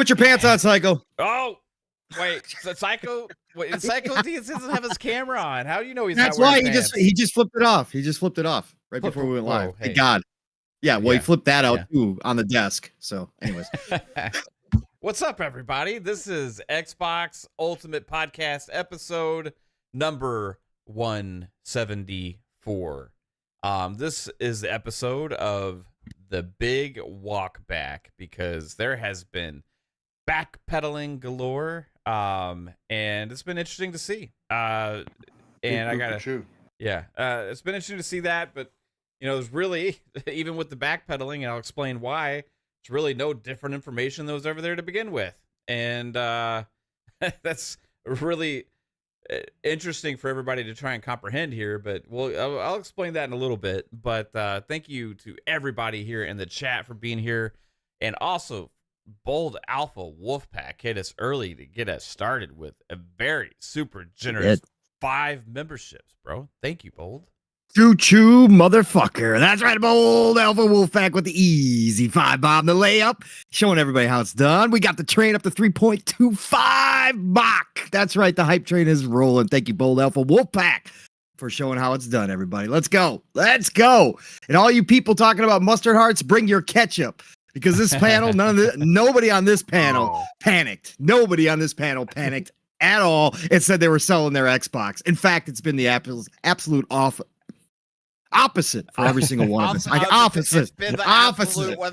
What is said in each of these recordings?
Put your pants on, Psycho. Oh, wait. So Psycho doesn't have his camera on. How do you know he's That's not wearing why pants? he just flipped it off. He just flipped it off right before we went live. Whoa, hey. Thank God. Yeah, well, he flipped that out too on the desk. So, anyways. What's up, everybody? This is Xbox Ultimate Podcast episode number 174. This is the episode of the big Walkback because there has been backpedaling galore, and it's been interesting to see. And it's been interesting to see that, but you know, there's really, even with the backpedaling, and I'll explain why, it's really no different information that was ever there to begin with. And that's really interesting for everybody to try and comprehend here, but I'll explain that in a little bit. But thank you to everybody here in the chat for being here. And also, Bold Alpha Wolfpack hit us early to get us started with a very super generous 5 memberships, bro. Thank you, Bold. Choo-choo, motherfucker. That's right, Bold Alpha Wolfpack with the easy 5 bomb, the layup, showing everybody how it's done. We got the train up to 3.25 Mach. That's right, the hype train is rolling. Thank you, Bold Alpha Wolfpack, for showing how it's done, everybody. Let's go. Let's go. And all you people talking about mustard hearts, bring your ketchup. Because this panel, nobody on this panel panicked. Nobody on this panel panicked at all. It said they were selling their Xbox. In fact, it's been the absolute opposite for every single one of us. Opposite. It's been the opposite. What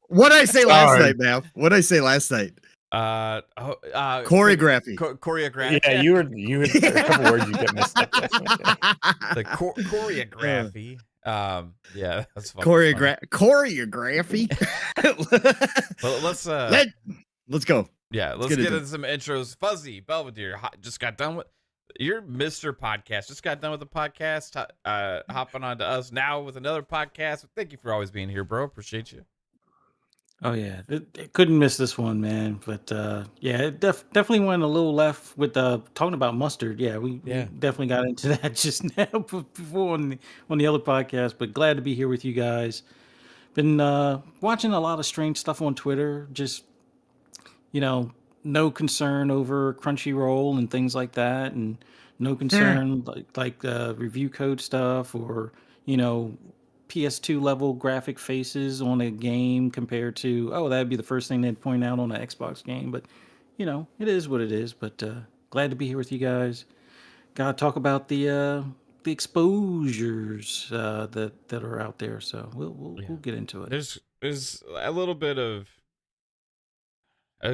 What did I say last night, man? What did I say last night? Choreography. Choreography. Yeah, you were a couple words you get missed up. The choreography. Yeah, that's fun. Choreography. Well, let's go. Yeah, let's get into some intros. Fuzzy Belvedere just got done with your Mr. Podcast. Just got done with the podcast. Hopping on to us now with another podcast. Thank you for always being here, bro. Appreciate you. Oh yeah, it couldn't miss this one, man. But yeah, it definitely went a little left with talking about mustard. Yeah, we definitely got into that just now before on the other podcast. But glad to be here with you guys. Been watching a lot of strange stuff on Twitter. Just no concern over Crunchyroll and things like that, and no concern like review code stuff or PS2 level graphic faces on a game compared to that'd be the first thing they'd point out on an Xbox game. But it is what it is. But glad to be here with you guys. Gotta talk about the exposures that are out there. So we'll get into it. There's a little bit of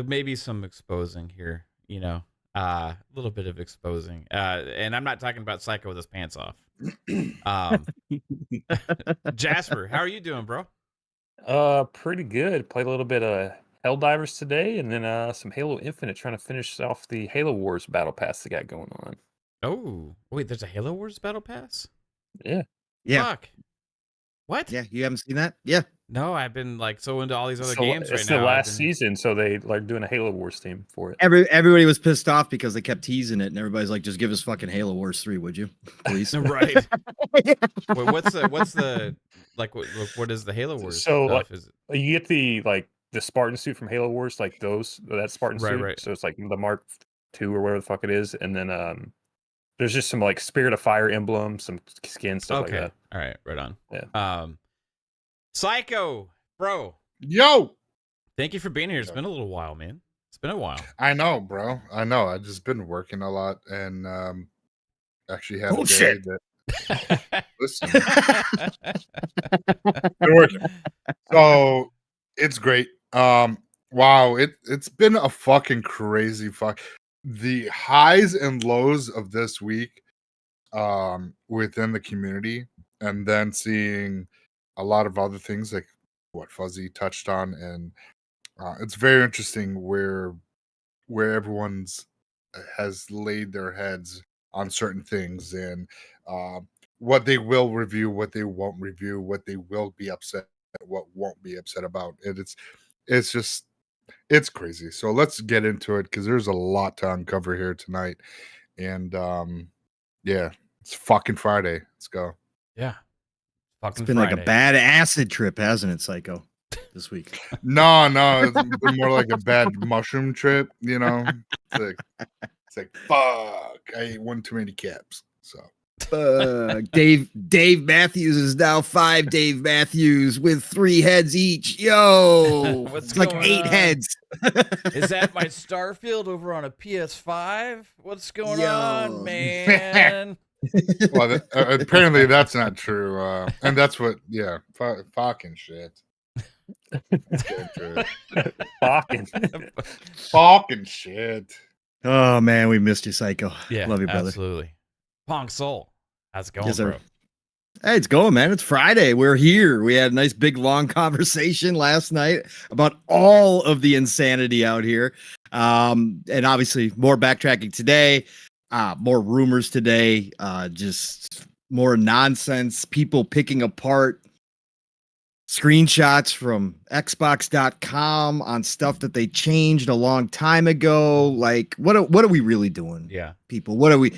maybe some exposing here, a little bit of exposing. And I'm not talking about Psycho with his pants off. Jasper, how are you doing, bro? Pretty good. Played a little bit of Helldivers today, and then some Halo Infinite, trying to finish off the Halo Wars battle pass they got going on. Oh, wait, there's a Halo Wars battle pass? Yeah. Fuck. What? Yeah, you haven't seen that? Yeah. No, I've been so into all these other games right now. It's the last season, so they doing a Halo Wars theme for it. Everybody was pissed off because they kept teasing it, and everybody's like, "Just give us fucking Halo Wars 3, would you, please?" Right. Wait, what's the what is the Halo Wars? So you get the Spartan suit from Halo Wars, that Spartan suit. Right. So it's like the Mark II or whatever the fuck it is, and then there's just some Spirit of Fire emblem, some skin stuff like that. All right, right on. Yeah. Psycho, bro. Yo. Thank you for being here. It's been a little while, man. It's been a while. I know, bro. I know. I've just been working a lot and actually had a day shit. that listen. Been working. So it's great. Wow, it's been a fucking crazy the highs and lows of this week within the community, and then seeing a lot of other things like what Fuzzy touched on, and it's very interesting where everyone's has laid their heads on certain things, and what they will review, what they won't review, what they will be upset, what won't be upset about. And it's crazy. So let's get into it because there's a lot to uncover here tonight, and yeah, it's fucking Friday. Let's go. Yeah. It's been like a bad acid trip, hasn't it, Psycho? this week? No, it's been more like a bad mushroom trip, you know. It's like fuck, I ate one too many caps. So Dave Matthews is now 5 Dave Matthews with 3 heads each. Yo, What's it's like going 8 on? heads. Is that my Starfield over on a PS5? What's going Yo. on, man? well, apparently that's not true. And that's what, yeah, fucking shit. Let's get into it. Fucking shit. Oh man, we missed you, Psycho. Yeah, Love you, brother. absolutely. Pong Soul, how's it going, Yes, sir. bro? Hey, it's going, man. It's Friday. We're here. We had a nice, big, long conversation last night about all of the insanity out here. And obviously, more backtracking today, more rumors today, just more nonsense, people picking apart screenshots from Xbox.com on stuff that they changed a long time ago. Like, what are we really doing? Yeah, People, what are we?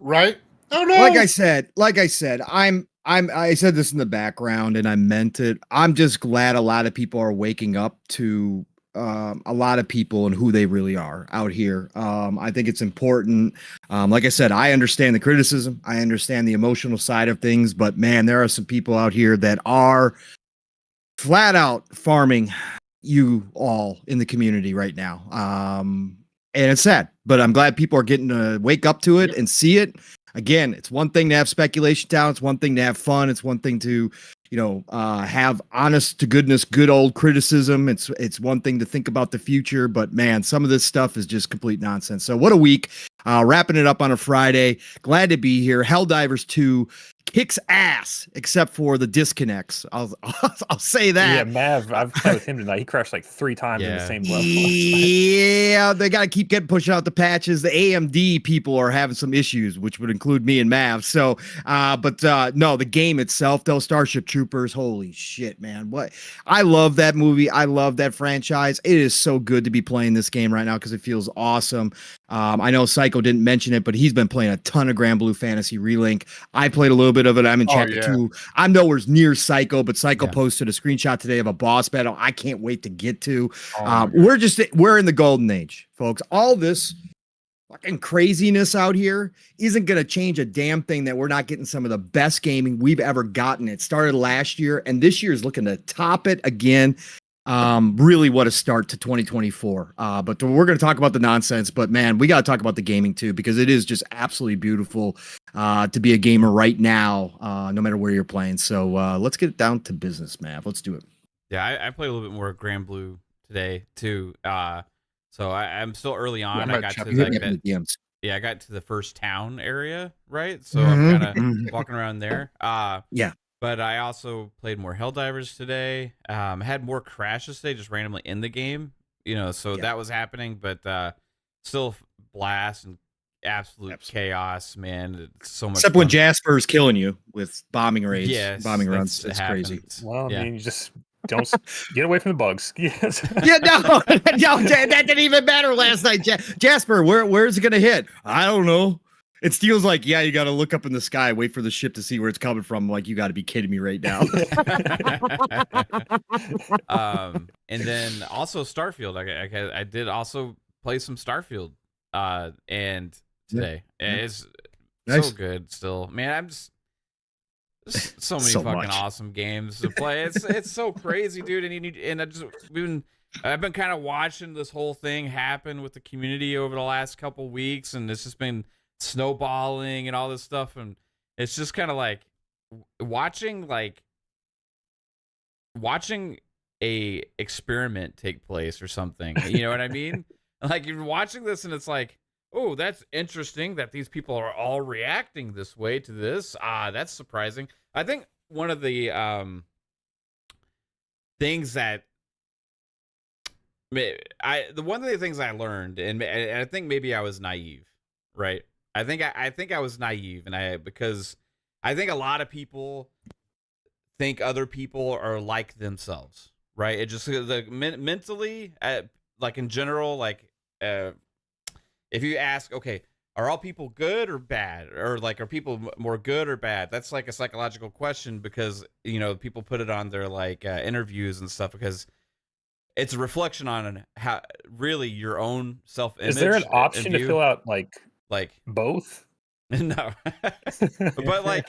Right? Oh no. Like I said, I said this in the background and I meant it. I'm just glad a lot of people are waking up to a lot of people and who they really are out here. I think it's important. Like I said, I understand the criticism. I understand the emotional side of things, but man, there are some people out here that are flat out farming you all in the community right now. And it's sad, but I'm glad people are getting to wake up to it and see it. Again, it's one thing to have speculation down. It's one thing to have fun. It's one thing to, have honest to goodness, good old criticism. It's one thing to think about the future, but man, some of this stuff is just complete nonsense. So what a week. Wrapping it up on a Friday. Glad to be here. Helldivers 2 kicks ass, except for the disconnects. I'll say that. Yeah, Mav, I've played with him tonight. He crashed like 3 times in the Yeah. same level. Yeah, they got to keep pushing out the patches. The AMD people are having some issues, which would include me and Mav. So, no, the game itself, though, Starship Troopers, holy shit, man. What? I love that movie. I love that franchise. It is so good to be playing this game right now because it feels awesome. I know Psycho didn't mention it, but he's been playing a ton of Grand Blue Fantasy Relink. I played a little bit of it. I'm in chapter 2. I'm nowhere near Psycho, but Psycho posted a screenshot today of a boss battle I can't wait to get to. We're in the golden age, folks. All this fucking craziness out here isn't going to change a damn thing that we're not getting some of the best gaming we've ever gotten. It started last year, and this year is looking to top it again. Really what a start to 2024. But we're going to talk about the nonsense, but man, we got to talk about the gaming too, because it is just absolutely beautiful, to be a gamer right now, no matter where you're playing. So, let's get down to business, man. Let's do it. Yeah, I played a little bit more Grand Blue today too. So I'm still early on. I got to I got to the first town area, right? So I'm kind of walking around there. Yeah. But I also played more Helldivers today. Had more crashes today, just randomly in the game. So that was happening, but still blast and absolute chaos, man. It's so much. Except fun. when Jasper's killing you with bombing raids, bombing runs. It's happens. crazy. Well, I mean, you just don't get away from the bugs. Yes. Yeah, no, that didn't even matter last night. Jasper, where's it gonna hit? I don't know. And Steele's like, yeah, you got to look up in the sky, wait for the ship to see where it's coming from. Like, you got to be kidding me right now. And then also Starfield. I did also play some Starfield. And today it's so good. Still, man, I'm just so many fucking awesome games to play. It's so crazy, dude. I've been kind of watching this whole thing happen with the community over the last couple weeks, and it's just been snowballing and all this stuff, and it's just kind of like watching a experiment take place or something. You know what I mean? Like, you're watching this and it's like, oh, that's interesting that these people are all reacting this way to this. That's surprising. I think one of the things that one of the things I learned, and I think maybe I was naive, right? I think I was naive, because I think a lot of people think other people are like themselves, right? It just mentally, like in general, like if you ask, okay, are all people good or bad, or like are people more good or bad? That's like a psychological question, because people put it on their like interviews and stuff, because it's a reflection on how really your own self-image. Is there an option to fill out like both? No. But like,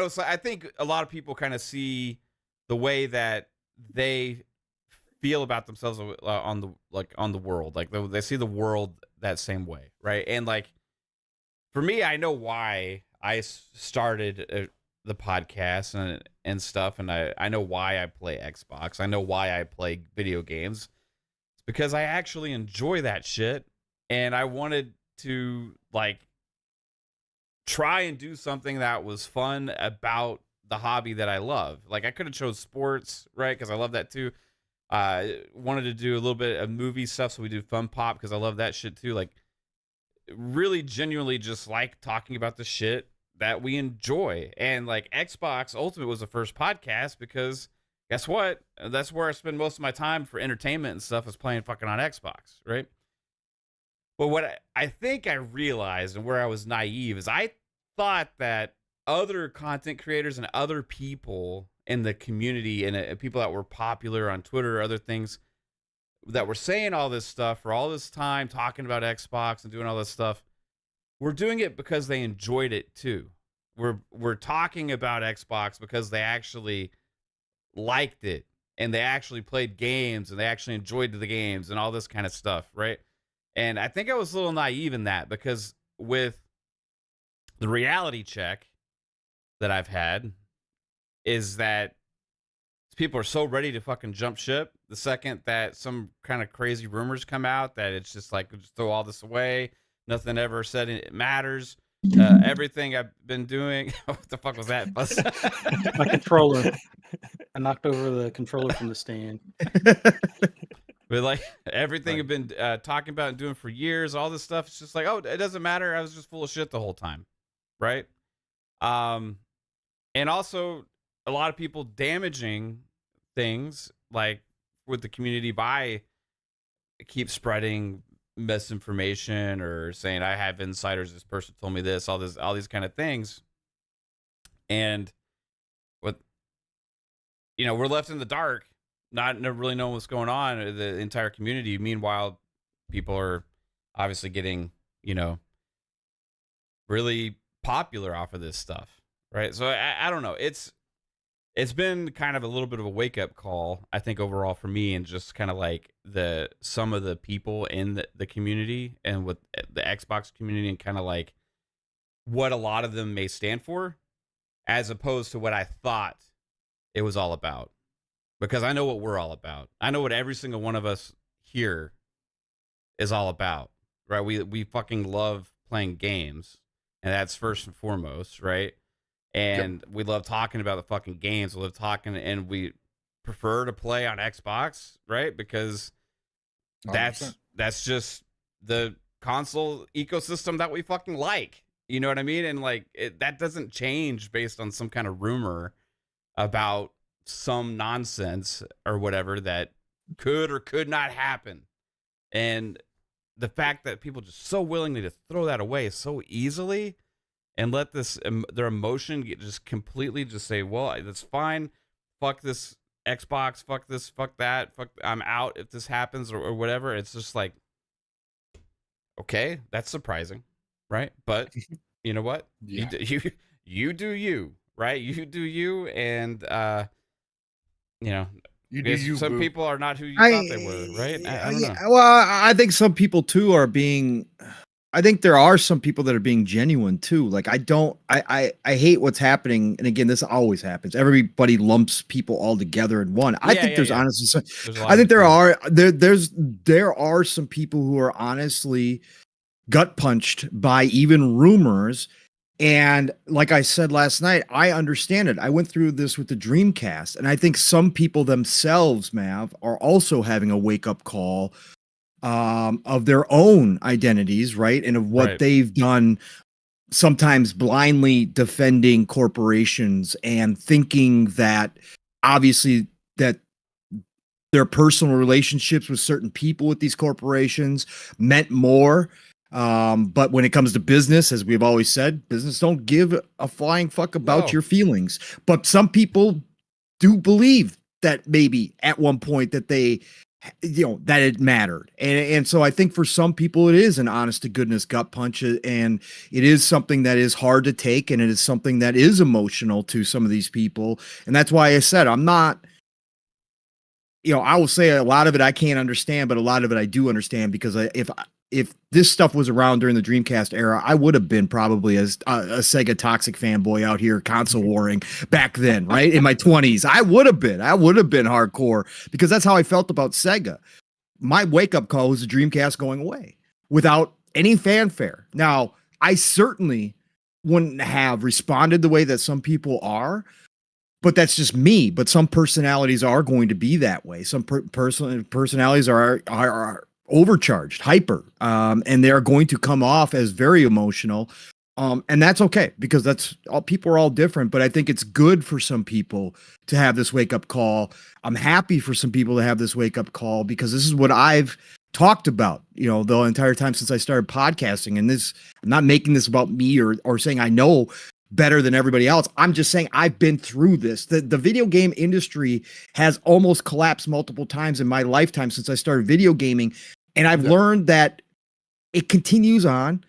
so I think a lot of people kind of see the way that they feel about themselves on the world, like they see the world that same way, right? And like, for me, I know why I started the podcast and stuff, and I know why I play Xbox. I know why I play video games. It's because I actually enjoy that shit, and I wanted to like try and do something that was fun about the hobby that I love. Like, I could have chose sports, right? Because I love that too. Wanted to do a little bit of movie stuff, so we do Fun Pop because I love that shit too. Like, really genuinely just like talking about the shit that we enjoy. And like, Xbox Ultimate was the first podcast because guess what? That's where I spend most of my time for entertainment and stuff, is playing fucking on Xbox, right? But what I think I realized, and where I was naive, is I thought that other content creators and other people in the community and people that were popular on Twitter or other things that were saying all this stuff for all this time, talking about Xbox and doing all this stuff, were doing it because they enjoyed it too. We're talking about Xbox because they actually liked it, and they actually played games, and they actually enjoyed the games and all this kind of stuff, right? And I think I was a little naive in that, because with the reality check that I've had is that people are so ready to fucking jump ship the second that some kind of crazy rumors come out, that it's just like, just throw all this away. Nothing ever said it matters. Everything I've been doing. What the fuck was that? My controller. I knocked over the controller from the stand. But like, everything I've been talking about and doing for years, all this stuff, it's just like, oh, it doesn't matter. I was just full of shit the whole time, right? And also a lot of people damaging things like with the community by keep spreading misinformation or saying I have insiders, this person told me this, all these kind of things. And what, we're left in the dark, not really knowing what's going on, the entire community. Meanwhile, people are obviously getting, really popular off of this stuff, right? So I don't know. It's been kind of a little bit of a wake-up call, I think, overall for me, and just kind of like some of the people in the community and with the Xbox community, and kind of like what a lot of them may stand for, as opposed to what I thought it was all about. Because I know what we're all about. I know what every single one of us here is all about, right? We fucking love playing games, and that's first and foremost, right? And we love talking about the fucking games. We love talking, and we prefer to play on Xbox, right? Because that's just the console ecosystem that we fucking like. You know what I mean? And like, that doesn't change based on some kind of rumor about some nonsense or whatever that could or could not happen. And the fact that people just so willingly to throw that away so easily and let their emotion just completely just say, well, that's fine. Fuck this Xbox. Fuck this. Fuck that. Fuck, I'm out if this happens or whatever. It's just like, okay, that's surprising, right? But you know what? Yeah. You do you, right? You do you, and You do you, some boo. people are not who you thought they were, right? I don't know. Well, I think some people too are being. I think there are some people that are being genuine too. Like, I hate what's happening. And again, this always happens. Everybody lumps people all together in one. I think there's honestly, I think there are some people who are honestly gut punched by even rumors. And like I said last night, I understand it. I went through this with the Dreamcast, and I think some people themselves, Mav, are also having a wake up call of their own identities, right? And of what they've done, sometimes blindly defending corporations and thinking that obviously that their personal relationships with certain people with these corporations meant more But when it comes to business, as we've always said, business don't give a flying fuck about No. your feelings. But some people do believe that maybe at one point that they, that it mattered. And so I think for some people it is an honest to goodness gut punch, and it is something that is hard to take, and it is something that is emotional to some of these people. And that's why I said, I'm not, I will say a lot of it I can't understand, but a lot of it I do understand, because if this stuff was around during the Dreamcast era, I would have been probably a Sega toxic fanboy out here console warring back then, right? In my 20s. I would have been hardcore, because that's how I felt about Sega. My wake-up call was the Dreamcast going away without any fanfare. Now, I certainly wouldn't have responded the way that some people are, but that's just me. But some personalities are going to be that way. Some personalities are overcharged, hyper, and they're going to come off as very emotional. And that's okay, because people are all different, but I think it's good for some people to have this wake up call. I'm happy for some people to have this wake up call, because this is what I've talked about, the entire time since I started podcasting. And I'm not making this about me or saying I know better than everybody else. I'm just saying I've been through this. The video game industry has almost collapsed multiple times in my lifetime since I started video gaming. And I've learned that it continues on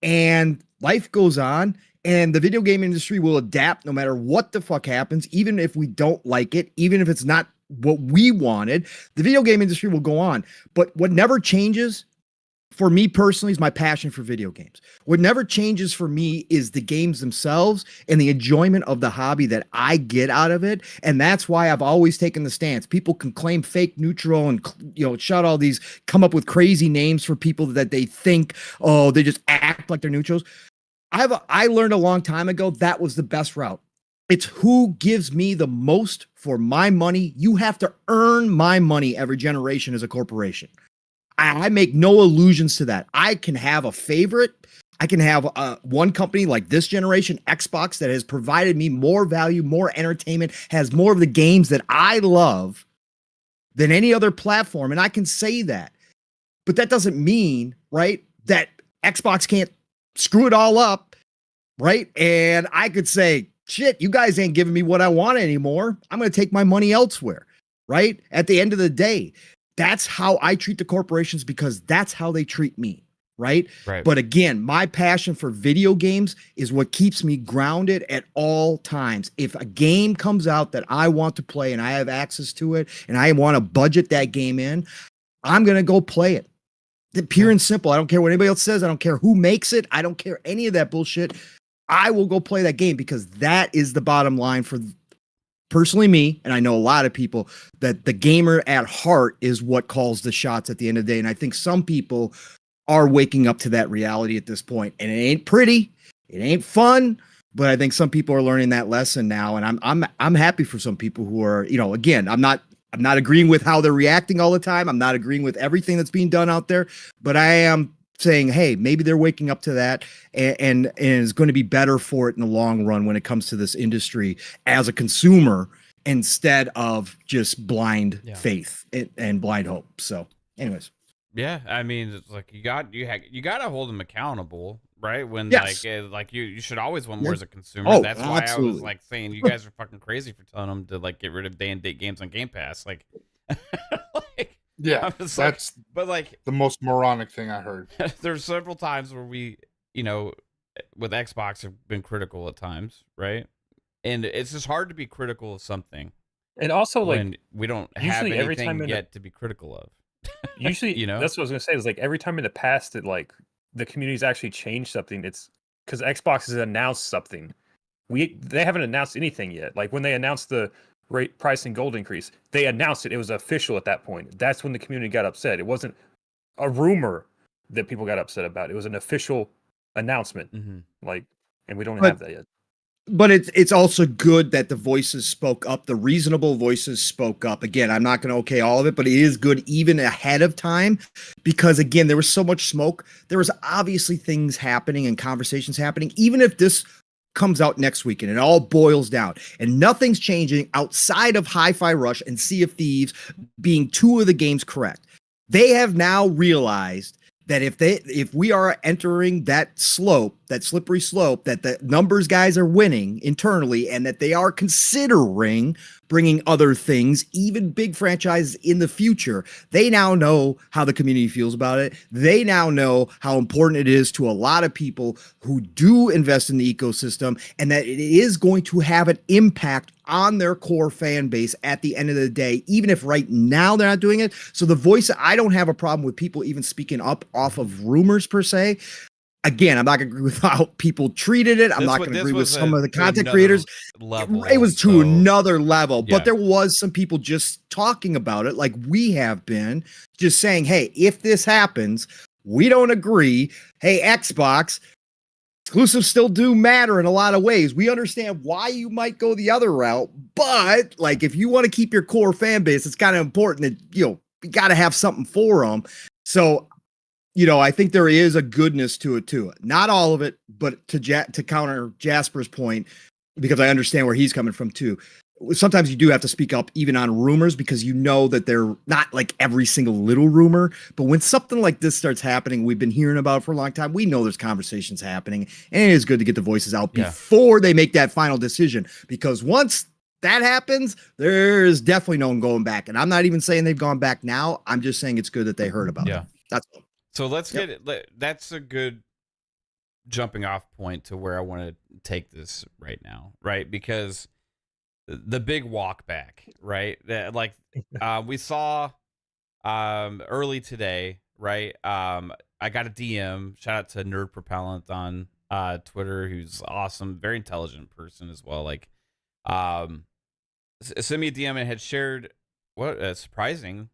and life goes on, and the video game industry will adapt no matter what the fuck happens, even if we don't like it, even if it's not what we wanted. The video game industry will go on. But what never changes for me personally is my passion for video games. What never changes for me is the games themselves and the enjoyment of the hobby that I get out of it. And that's why I've always taken the stance. People can claim fake neutral and, shout all these, come up with crazy names for people that they think, they just act like they're neutrals. I learned a long time ago that was the best route. It's who gives me the most for my money. You have to earn my money every generation as a corporation. I make no illusions to that. I can have a favorite. I can have one company like this generation, Xbox, that has provided me more value, more entertainment, has more of the games that I love than any other platform. And I can say that. But that doesn't mean, right, that Xbox can't screw it all up, right? And I could say, shit, you guys ain't giving me what I want anymore. I'm going to take my money elsewhere, right? At the end of the day, that's how I treat the corporations, because that's how they treat me, right? But again, my passion for video games is what keeps me grounded at all times. If a game comes out that I want to play and I have access to it and I want to budget that game in, I'm going to go play it. Pure and simple. I don't care what anybody else says. I don't care who makes it. I don't care any of that bullshit. I will go play that game, because that is the bottom line for personally me. And I know a lot of people that the gamer at heart is what calls the shots at the end of the day. And I think some people are waking up to that reality at this point, and it ain't pretty. It ain't fun, but I think some people are learning that lesson now. And I'm happy for some people who are, again, I'm not agreeing with how they're reacting all the time. I'm not agreeing with everything that's being done out there, but I am saying, hey, maybe they're waking up to that, and is going to be better for it in the long run when it comes to this industry as a consumer, instead of just blind faith and blind hope. So anyways. Yeah. I mean, it's like you got to hold them accountable, right? When like you should always want more as a consumer. Oh, that's why absolutely. I was like saying you guys are fucking crazy for telling them to like get rid of day and date games on Game Pass. Like, yeah, that's the most moronic thing I heard. There's several times where we, with Xbox have been critical at times, right? And it's just hard to be critical of something. And also, when we don't have anything yet to be critical of. Usually, that's what I was gonna say. Is like every time in the past that like the community's actually changed something, it's because Xbox has announced something. They haven't announced anything yet. Like when they announced the price and gold increase, they announced it. It was official at that point. That's when the community got upset. It wasn't a rumor that people got upset about. It was an official announcement. Like, and we don't have that yet. But it's also good that the voices spoke up. The reasonable voices spoke up. Again, I'm not going to okay all of it, but it is good even ahead of time, because again, there was so much smoke. There was obviously things happening and conversations happening. Even if this comes out next week and it all boils down and nothing's changing outside of Hi-Fi Rush and Sea of Thieves being two of the games correct, they have now realized that if we are entering that slope, that slippery slope, that the numbers guys are winning internally, and that they are considering bringing other things, even big franchises in the future, they now know how the community feels about it. They now know how important it is to a lot of people who do invest in the ecosystem, and that it is going to have an impact on their core fan base at the end of the day, even if right now they're not doing it. So the voice, I don't have a problem with people even speaking up off of rumors per se. Again, I'm not going to agree with how people treated it. I'm not going to agree with some of the content creators. It was to another level, but there was some people just talking about it like we have been, just saying, hey, if this happens, we don't agree. Hey, Xbox, exclusives still do matter in a lot of ways. We understand why you might go the other route, but like if you want to keep your core fan base, it's kind of important that, you got to have something for them. So, I think there is a goodness to it too. Not all of it, but to counter Jasper's point, because I understand where he's coming from too. Sometimes you do have to speak up even on rumors, because that they're not like every single little rumor. But when something like this starts happening, we've been hearing about it for a long time. We know there's conversations happening, and it is good to get the voices out before they make that final decision, because once that happens, there's definitely no one going back. And I'm not even saying they've gone back now. I'm just saying it's good that they heard about it. That's all. So let's get it. That's a good jumping off point to where I want to take this right now, right? Because the big walk back, right? Like we saw early today, right? I got a DM. Shout out to Nerd Propellant on Twitter, who's awesome, very intelligent person as well. Like, sent me a DM and had shared what surprising,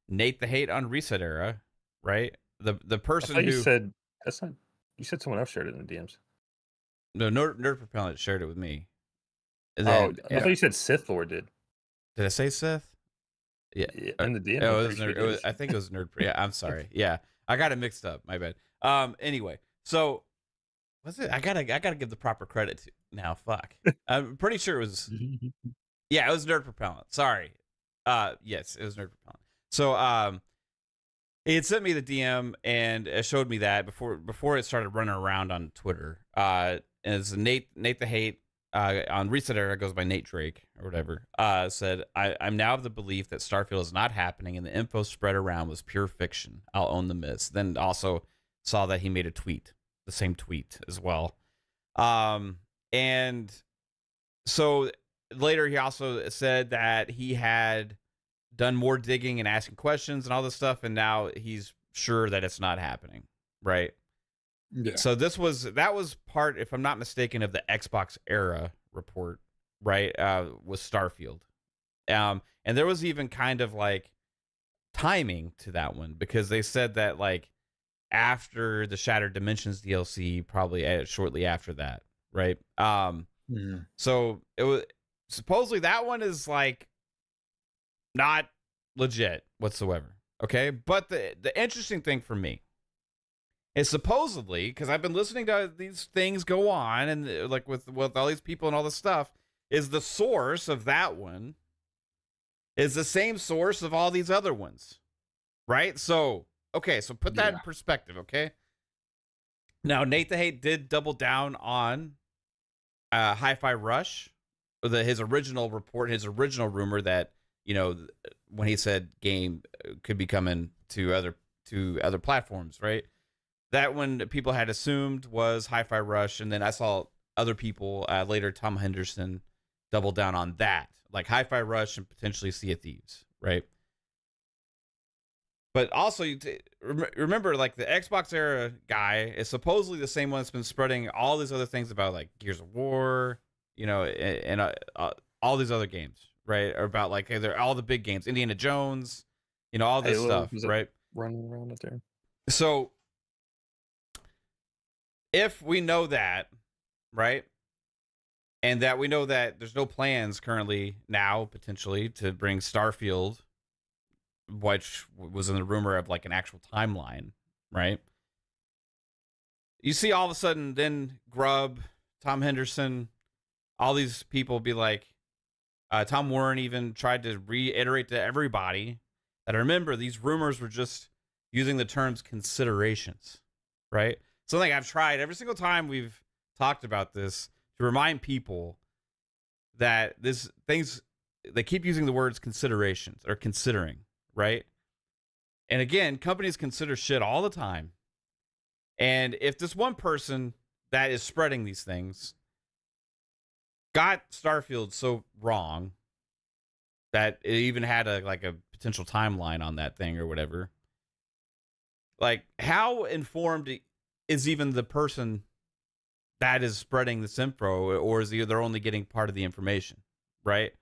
Nate the Hate on Reset Era. Right, the person who said that's not. You said someone else shared it in the DMs. No, Nerd Propellant shared it with me. And then, I thought you said Sith Lord did. Did I say Sith? Yeah, in the DM. I think it was Nerd. Yeah, I'm sorry. Yeah, I got it mixed up. My bad. Anyway, so what's it? I gotta give the proper credit to now. Fuck, I'm pretty sure it was. Yeah, it was Nerd Propellant. Sorry. Yes, it was Nerd Propellant. So he had sent me the DM and showed me that before it started running around on Twitter. As Nate the Hate on Reset Era, goes by Nate Drake or whatever, said, I'm now of the belief that Starfield is not happening and the info spread around was pure fiction. I'll own the miss. Then also saw that he made a tweet, the same tweet as well. And so later he also said that he had done more digging and asking questions and all this stuff, and now he's sure that it's not happening, right? Yeah. So that was part, if I'm not mistaken, of the Xbox Era report, right? Was Starfield, and there was even kind of like timing to that one, because they said that like after the Shattered Dimensions DLC, probably shortly after that, right? So it was supposedly that one is like not legit whatsoever. Okay. But the interesting thing for me is supposedly, because I've been listening to these things go on and like with all these people and all this stuff, is the source of that one is the same source of all these other ones. Right. So, okay. So put that in perspective. Okay. Now, Nate the Hate did double down on Hi-Fi Rush, his original report, his original rumor that, when he said game could be coming to other platforms, right? That one people had assumed was Hi-Fi Rush, and then I saw other people later, Tom Henderson, double down on that, like Hi-Fi Rush and potentially Sea of Thieves, right? But also, remember, like the Xbox Era guy is supposedly the same one that's been spreading all these other things about like Gears of War, and all these other games. Right, or about like they're all the big games, Indiana Jones, all this stuff, right? Running around out there. So, if we know that, right, and that we know that there's no plans currently now potentially to bring Starfield, which was in the rumor of like an actual timeline, right? You see, all of a sudden, then Grubb, Tom Henderson, all these people be like. Tom Warren even tried to reiterate to everybody that, remember, these rumors were just using the terms considerations, right? Something I've tried every single time we've talked about this to remind people that they keep using the words considerations or considering, right? And again, companies consider shit all the time. And if this one person that is spreading these things got Starfield so wrong that it even had a potential timeline on that thing or whatever, like, how informed is even the person that is spreading this info, or is they're only getting part of the information, right?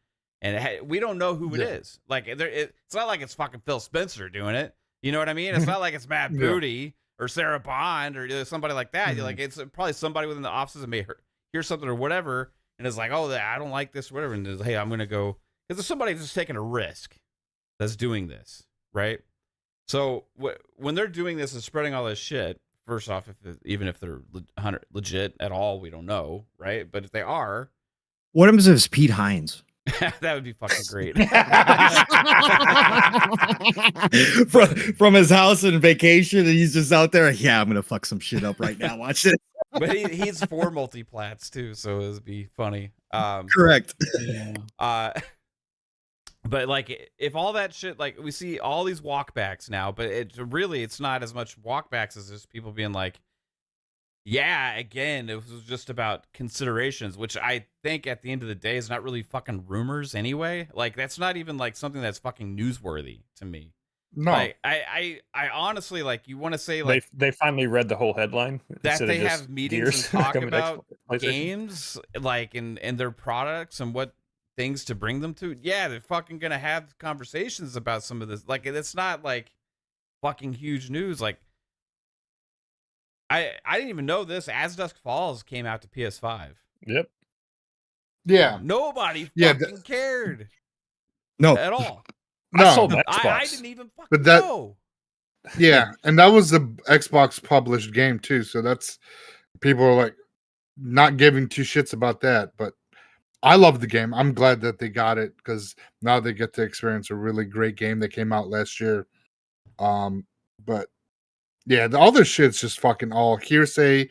And we don't know who it is. Like, it's not like it's fucking Phil Spencer doing it. You know what I mean? It's not like it's Matt Booty or Sarah Bond or somebody like that. Like, it's probably somebody within the offices that may hear something or whatever, and is like, oh, I don't like this or whatever, and is, hey, I'm going to go. Because there's somebody just taking a risk that's doing this, right? So when they're doing this and spreading all this shit, first off, even if they're legit at all, we don't know, right? But if they are, what happens if it's Pete Hines? That would be fucking great. from his house in vacation, and he's just out there. Yeah, I'm gonna fuck some shit up right now. Watch it. But he's for multiplats too, so it'd be funny. Correct. Yeah. But like, if all that shit, like, we see all these walkbacks now, but it's not as much walkbacks as just people being like, yeah, again, it was just about considerations, which I think at the end of the day is not really fucking rumors anyway. Like, that's not even like something that's fucking newsworthy to me. No, like, I honestly, like, you want to say like they finally read the whole headline that they have meetings and talk about PlayStation. games, like, and their products and what things to bring them to. Yeah, they're fucking gonna have conversations about some of this. Like, it's not like fucking huge news. Like, I didn't even know this. As Dusk Falls came out to PS5. Yep. Yeah. Nobody Yeah, fucking cared. No. At all. No. I sold Xbox. I didn't even fucking But that- know. Yeah, and that was the Xbox published game too. So that's, people are like not giving two shits about that. But I love the game. I'm glad that they got it, because now they get to experience a really great game that came out last year. But yeah, all this shit's just fucking all hearsay,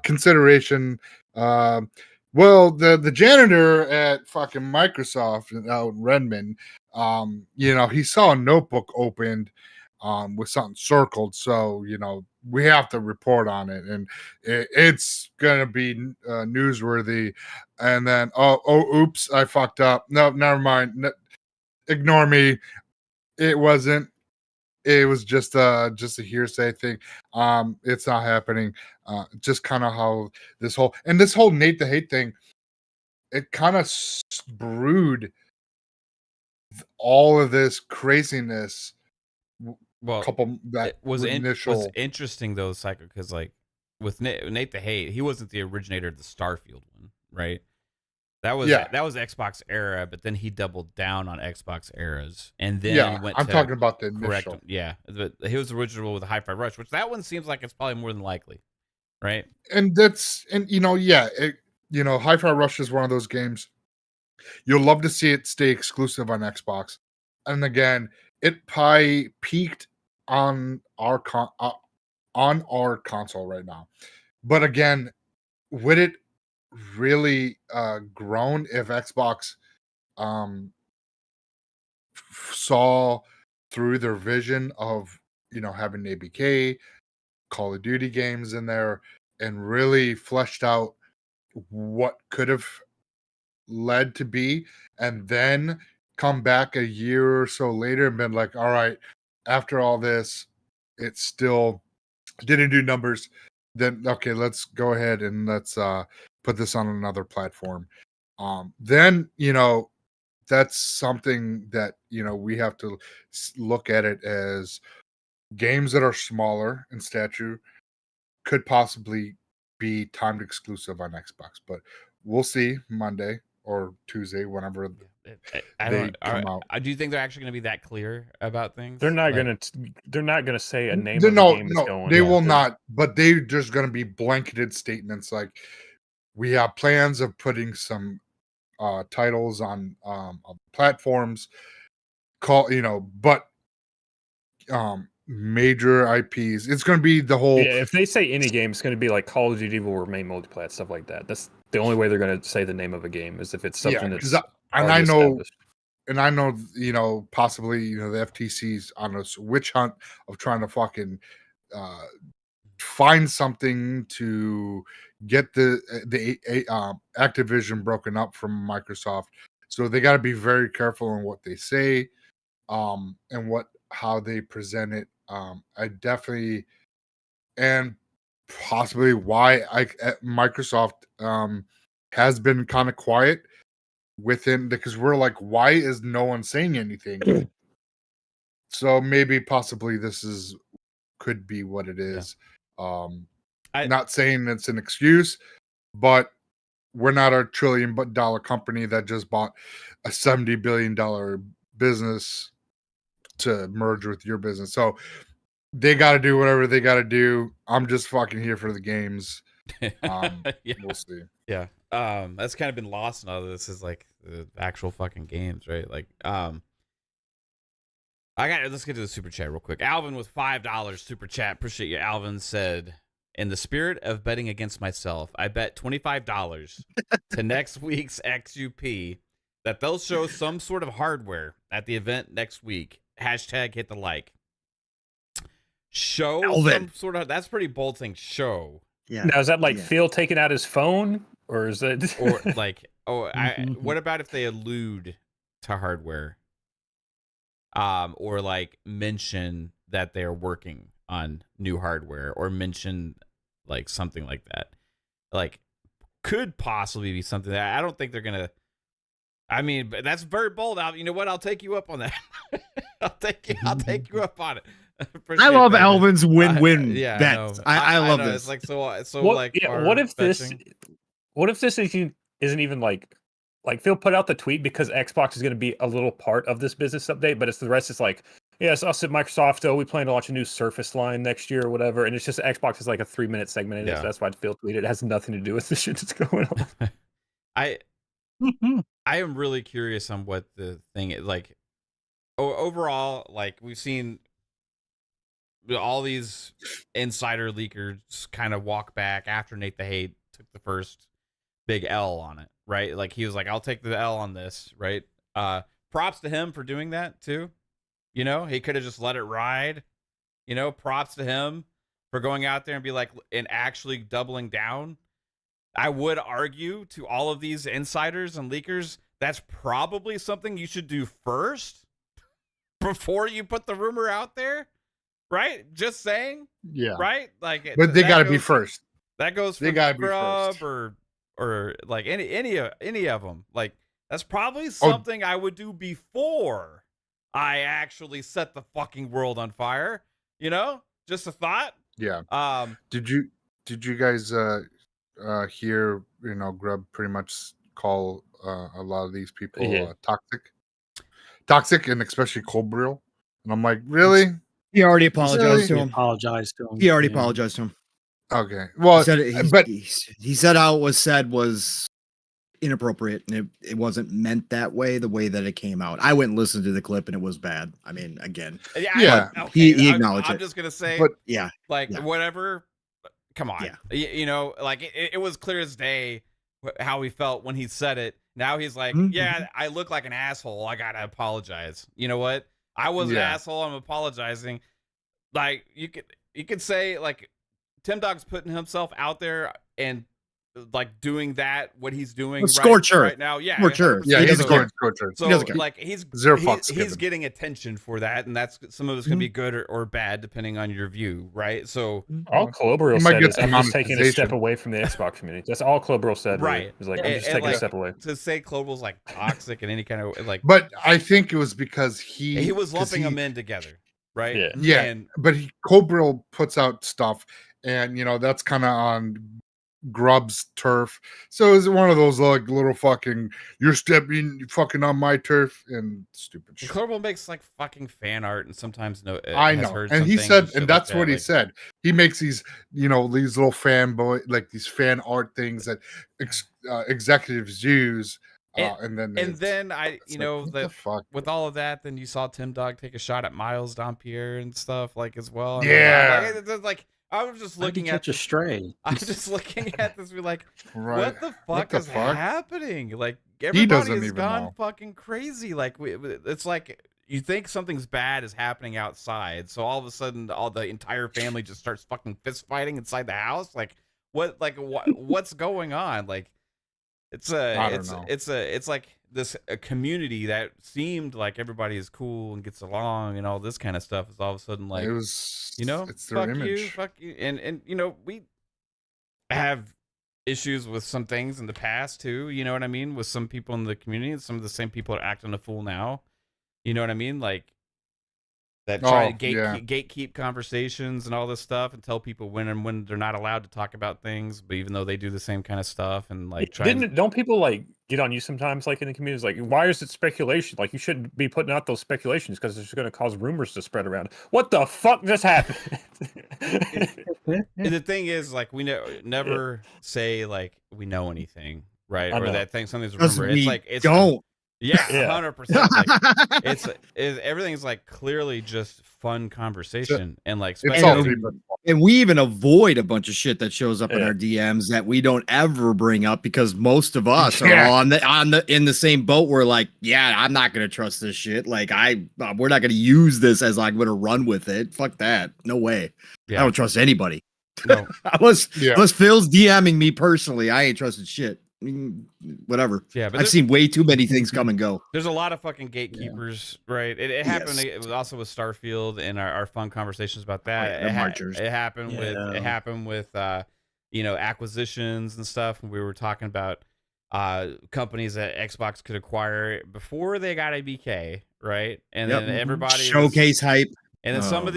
consideration. Well, the janitor at fucking Microsoft out in Redmond, he saw a notebook opened with something circled, so we have to report on it, and it's gonna be newsworthy. And then oops, I fucked up. No, never mind. Ignore me. It wasn't. It was just a hearsay thing. It's not happening. Just kind of how this whole Nate the Hate thing, it kind of brewed all of this craziness. Well, Couple that it was initial was interesting though, Psycho, because like with Nate the Hate, he wasn't the originator of the Starfield one, right? That was Xbox era, but then he doubled down on Xbox eras, and then went. I'm to talking about the correct. initial. Yeah, but he was original with Hi-Fi Rush, which that one seems like it's probably more than likely, right? And Hi-Fi Rush is one of those games you'll love to see it stay exclusive on Xbox. And again, it probably peaked on our console right now. But again, would it really grown if Xbox saw through their vision of having ABK, Call of Duty games in there, and really fleshed out what could have led to be, and then come back a year or so later and been like, all right, after all this, it still didn't do numbers, then okay, let's go ahead and let's put this on another platform. Then that's something that we have to look at it as games that are smaller in stature could possibly be timed exclusive on Xbox, but we'll see Monday or Tuesday, whenever they come out. Do you think they're actually going to be that clear about things? They're not gonna say a name of the game is going. They will not, but they're just going to be blanketed statements like, we have plans of putting some titles on platforms, but major IPs. It's going to be the whole. Yeah, if they say any game, it's going to be like Call of Duty will remain multiplayer, stuff like that. That's the only way they're going to say the name of a game is if it's something that's I know, established. and I know, possibly, the FTC's on a witch hunt of trying to fucking find something to get the Activision broken up from Microsoft. So they got to be very careful on what they say, and how they present it. I definitely, and possibly why Microsoft has been kind of quiet within, because we're like, why is no one saying anything? So maybe possibly this could be what it is. Not saying it's an excuse, but we're not a $1 trillion company that just bought a $70 billion business to merge with your business. So they got to do whatever they got to do. I'm just fucking here for the games. We'll see. Yeah. That's kind of been lost in all of this, is like the actual fucking games, right? Like, let's get to the super chat real quick. Alvin with $5 super chat. Appreciate you. Alvin said, in the spirit of betting against myself, I bet $25 to next week's XUP that they'll show some sort of hardware at the event next week. Hashtag hit the like. Show Alvin. some sort of, that's pretty bold thing. Show. Yeah. Now, is that like Phil taking out his phone, or is it or like, what about if they allude to hardware? Or like mention that they're working on new hardware, or mention like something like that. Like, could possibly be something that I don't think they're gonna. I mean, but that's very bold. You know what? I'll take you up on that. I'll take you up on it. I love that, Alvin's win-win yeah, bets. no, I love know. this. It's like so what, like. Yeah, what if this isn't even like Phil put out the tweet because Xbox is going to be a little part of this business update, but it's the rest is like, yes, us at Microsoft, we plan to launch a new Surface line next year or whatever, and it's just Xbox is like a 3-minute segment in it. So that's why Phil tweeted. It has nothing to do with the shit that's going on. I am really curious on what the thing is like. Overall, like, we've seen all these insider leakers kind of walk back after Nate the Hate took the first big L on it, right? Like, he was like, I'll take the L on this, right? Props to him for doing that too. He could have just let it ride. Props to him for going out there and be like, and actually doubling down. I would argue to all of these insiders and leakers, that's probably something you should do first before you put the rumor out there, right? Just saying, yeah, right? Like, but they got to be first. That goes for Grub or like any of them. Like, that's probably something I would do before I actually set the fucking world on fire. Just a thought. Yeah. Did you guys hear Grub pretty much call a lot of these people toxic, and especially Cold and I'm like, really? He already apologized to him. He already apologized to him. Okay. Well, he said how it was said was inappropriate, and it wasn't meant that way, the way that it came out. I went and listened to the clip, and it was bad. I mean, again, okay, he acknowledged it. I'm just gonna say, but whatever. Come on, like it was clear as day how he felt when he said it. Now he's like, I look like an asshole. I gotta apologize. You know what? I was an asshole. I'm apologizing. Like, you could say, like, Tim Dog's putting himself out there and like doing what he's doing right now. Yeah, sure. Yeah, he's going scorcher. So like he's getting attention for that, and that's some of it's gonna be good or bad depending on your view, right? So all Colabro said is, I'm just taking a step away from the Xbox community. That's all Colabro said, right? He's like, I'm just taking a step away. To say Colabro's like toxic and any kind of like, but I think it was because he was lumping them in together, right? Yeah, but Colabro puts out stuff, and that's kind of on Grub's turf. So is it one of those like little fucking, you're stepping fucking on my turf and stupid shit. Colabro makes like fucking fan art, and sometimes I know, and he said, and that's what he said. He makes these these little fanboy, like these fan art things that executives use And then I, you like, know, what that the fuck? with all of that, then you saw Tim Dog take a shot at Miles Dompierre and stuff like as well. And Yeah. I was just looking at catch a stray. I'm just looking at this, be like, Right. what the fuck is happening? Like He doesn't everybody has even gone know. fucking crazy. Like it's like you think something's bad is happening outside, so all of a sudden, all the entire family just starts fucking fist fighting inside the house. Like what's going on? Like it's like this a community that seemed like everybody is cool and gets along and all this kind of stuff is all of a sudden like It's their fuck image. you, and you know we have issues with some things in the past too. You know what I mean? With some people in the community, and some of the same people are acting a fool now. You know what I mean? Like that try to gatekeep conversations and all this stuff and tell people when they're not allowed to talk about things, but even though they do the same kind of stuff and like don't people like get on you sometimes, like in the communities, like why is it speculation? Like you shouldn't be putting out those speculations because it's going to cause rumors to spread around. What the fuck just happened? And the thing is, like we never say like we know anything, right? Or that thing something's a rumor. It's like it's don't. Yeah, 100%. Like, it's everything's like clearly just fun conversation and like and we even avoid a bunch of shit that shows up in our DMs that we don't ever bring up because most of us are all in the same boat. We're like, yeah, I'm not gonna trust this shit. Like we're not gonna use this as like I'm gonna run with it. Fuck that. No way. Yeah. I don't trust anybody. No. Unless Phil's DMing me personally, I ain't trusted shit. I mean, whatever. Yeah, but I've seen way too many things come and go. There's a lot of fucking gatekeepers, right? It happened. It was also with Starfield and our fun conversations about that. It happened with you know, acquisitions and stuff. And we were talking about companies that Xbox could acquire before they got a BK, right? And then everybody showcase hype. And then some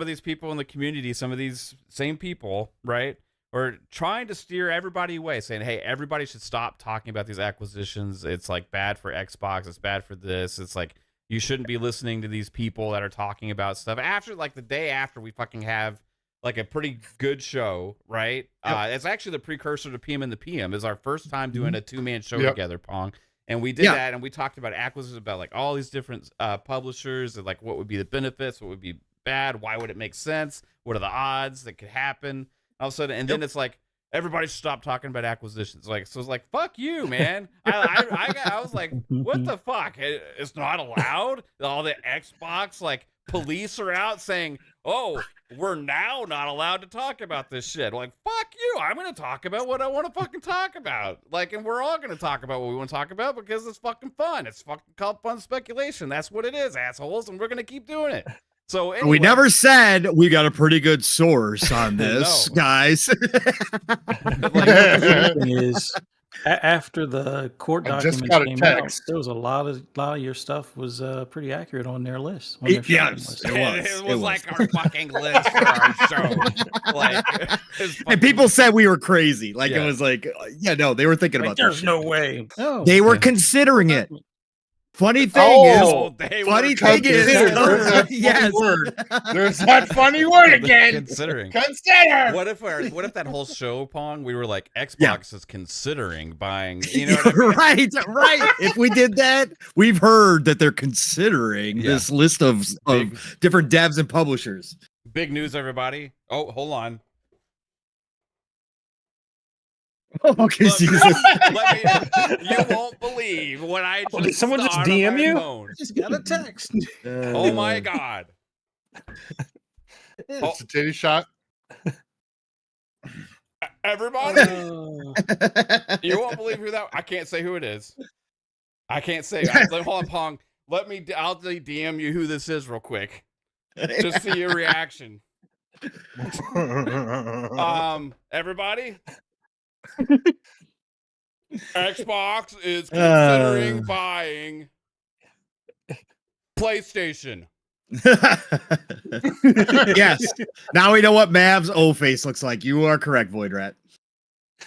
of these people in the community, some of these same people, right? Or trying to steer everybody away, saying, hey, everybody should stop talking about these acquisitions. It's like bad for Xbox. It's bad for this. It's like you shouldn't be listening to these people that are talking about stuff. After like the day after we fucking have like a pretty good show, right? Yep. It's actually the precursor to PM and the PM. It's our first time doing a 2-man show together, Pong. And we did that, and we talked about acquisitions, about like all these different publishers, and like what would be the benefits, what would be bad, why would it make sense, what are the odds that could happen. All of a sudden, and then it's like everybody stop talking about acquisitions. Like, so it's like, fuck you, man. I was like, what the fuck? It's not allowed. All the Xbox like police are out saying, oh, we're now not allowed to talk about this shit. Like, fuck you. I'm gonna talk about what I want to fucking talk about. Like, and we're all gonna talk about what we want to talk about because it's fucking fun. It's fucking called fun speculation. That's what it is, assholes, and we're gonna keep doing it. So anyway, we never said we got a pretty good source on this, guys. The thing is, after the court documents came out, there was a lot of your stuff was pretty accurate on their list. On their list. It was like our fucking list for our show. Like, and people said we were crazy. Like it was like, no, they were thinking about. There's no way. No. They were considering it. Funny thing is, yes, there's that funny word again. Considering. Consider. What if that whole show, Pong, we were like, Xbox is considering buying, you know what I mean? Right. If we did that, we've heard that they're considering this list of different devs and publishers. Big news, everybody. Oh, hold on. Okay, Jesus. You won't believe what I just Did someone just DM you? Phone. I just got a text. Oh my god. It's a titty shot. Everybody, you won't believe who that. I can't say who it is. I can't say. Hold on, Pong. I'll DM you who this is real quick. Just see your reaction. Everybody. Xbox is considering buying PlayStation. Yes. Now we know what Mav's old face looks like. You are correct, Void Rat.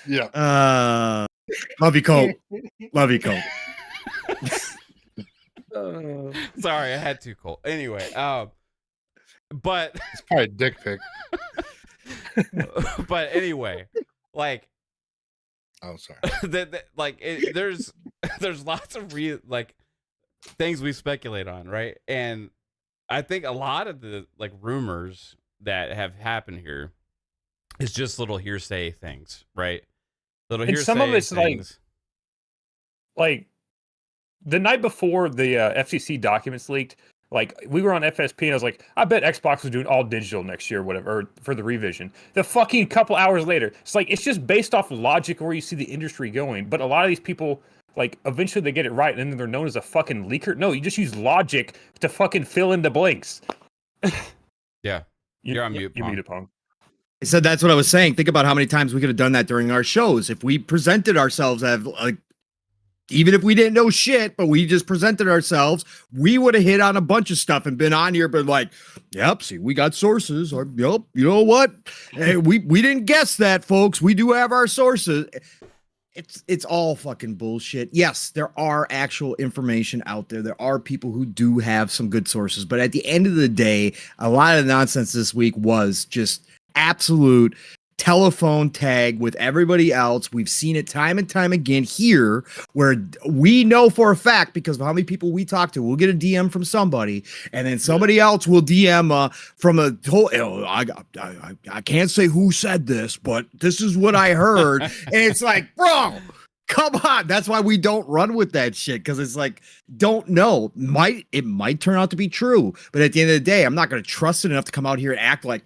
Yeah. Love you, Colt. Love you, Colt. Sorry, I had to, Colt. Anyway, but it's probably a dick pic. But anyway, like. Oh, sorry. There's there's lots of things we speculate on, right? And I think a lot of the like rumors that have happened here is just little hearsay things, right? Little And hearsay some of it's things. like the night before the FCC documents leaked, like we were on FSP and I was like, I bet Xbox was doing all digital next year, or whatever, or for the revision. The fucking couple hours later, it's like it's just based off logic where you see the industry going. But a lot of these people, like, eventually they get it right, and then they're known as a fucking leaker. No, you just use logic to fucking fill in the blanks. Yeah, you're on mute. You're muted, Pong. So that's what I was saying. Think about how many times we could have done that during our shows. If we presented ourselves as like, even if we didn't know shit, but we just presented ourselves, we would have hit on a bunch of stuff and been on here, but like, yep, see, we got sources. Or, yep, you know what? Hey, we didn't guess that, folks. We do have our sources. It's all fucking bullshit. Yes, there are actual information out there. There are people who do have some good sources, but at the end of the day, a lot of the nonsense this week was just absolute telephone tag with everybody else. We've seen it time and time again here, where we know for a fact because of how many people we talk to. We'll get a DM from somebody, and then somebody else will DM from a whole. I can't say who said this, but this is what I heard, and it's like, bro, come on. That's why we don't run with that shit, because it's like, don't know. It might turn out to be true, but at the end of the day, I'm not going to trust it enough to come out here and act like,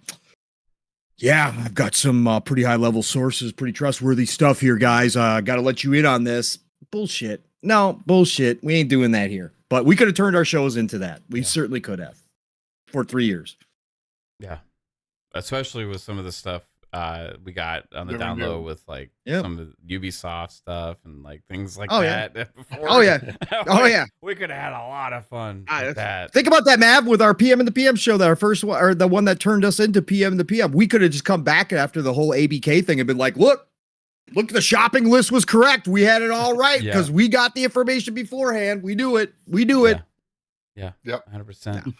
yeah, I've got some pretty high level sources, pretty trustworthy stuff here, guys. Got to let you in on this. Bullshit. No, bullshit. We ain't doing that here. But we could have turned our shows into that. We certainly could have for 3 years. Yeah. Especially with some of the stuff we got on the down low with like some of the Ubisoft stuff and like things like that. Yeah. Before. Oh, yeah. Oh, yeah. We could have had a lot of fun with that. Think about that, Mav, with our PM and the PM show, that our first one, or the one that turned us into PM and the PM. We could have just come back after the whole ABK thing and been like, look, the shopping list was correct. We had it all right because we got the information beforehand. We do it. Yeah. Yep. 100%.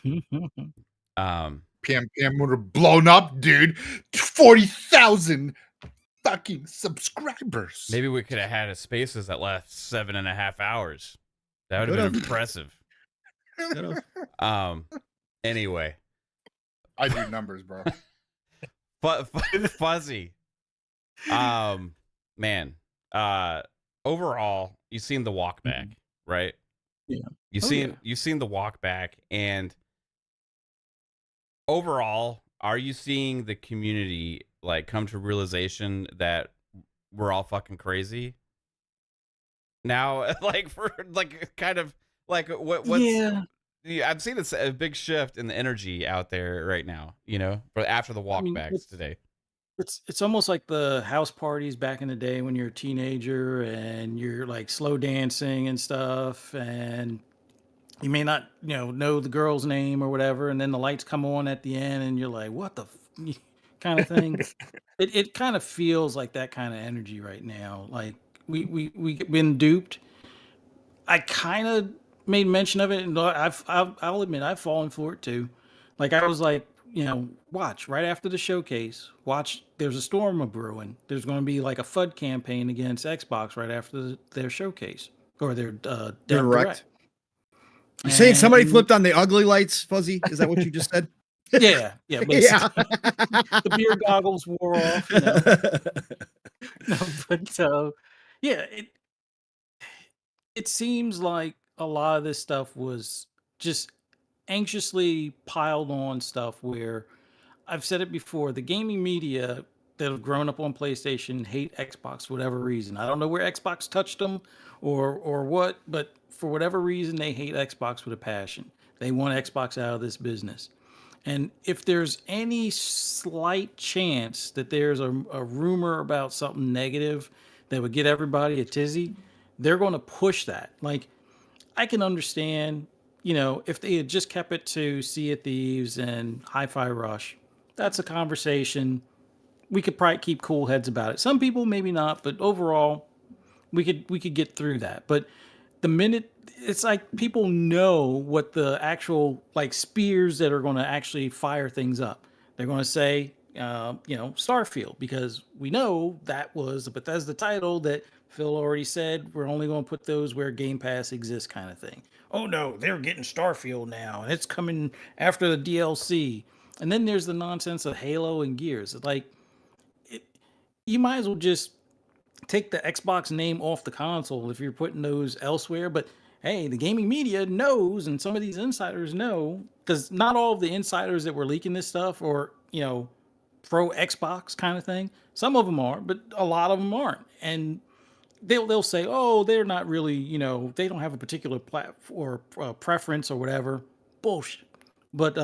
PM would have blown up, dude. 40,000 fucking subscribers. Maybe we could have had a Spaces that last 7.5 hours. That would have been impressive. Anyway, I do numbers, bro. But Fuzzy. Man. Overall, you've seen the Walkback, right? Yeah. You've seen the Walkback, and overall, are you seeing the community like come to realization that we're all fucking crazy now? Like, for like kind of like what's I'm seeing a big shift in the energy out there right now, you know, for after the Walkbacks today. It's almost like the house parties back in the day when you're a teenager and you're like slow dancing and stuff, and you may not, know the girl's name or whatever, and then the lights come on at the end, and you're like, "What the kind of thing?" It kind of feels like that kind of energy right now. Like we've been duped. I kind of made mention of it, and I'll admit I've fallen for it too. Like I was like, watch right after the showcase. Watch, there's a storm of brewing. There's going to be like a FUD campaign against Xbox right after their showcase or their direct. You saying somebody flipped on the ugly lights, Fuzzy? Is that what you just said? Yeah, basically. The beer goggles wore off. It seems like a lot of this stuff was just anxiously piled on stuff where I've said it before, the gaming media that have grown up on PlayStation hate Xbox for whatever reason. I don't know where Xbox touched them or what, but for whatever reason, they hate Xbox with a passion. They want Xbox out of this business. And if there's any slight chance that there's a rumor about something negative that would get everybody a tizzy, they're going to push that. Like, I can understand, if they had just kept it to Sea of Thieves and Hi-Fi Rush, that's a conversation. We could probably keep cool heads about it. Some people, maybe not, but overall, we could get through that. But the minute it's like people know what the actual like spears that are going to actually fire things up. They're going to say, Starfield, because we know that was the Bethesda title that Phil already said we're only going to put those where Game Pass exists, kind of thing. Oh no, they're getting Starfield now, and it's coming after the DLC. And then there's the nonsense of Halo and Gears. It's like, you might as well just take the Xbox name off the console if you're putting those elsewhere. But hey, the gaming media knows, and some of these insiders know, because not all of the insiders that were leaking this stuff or, pro Xbox kind of thing. Some of them are, but a lot of them aren't. And they'll say, oh, they're not really, they don't have a particular platform or preference or whatever. Bullshit. But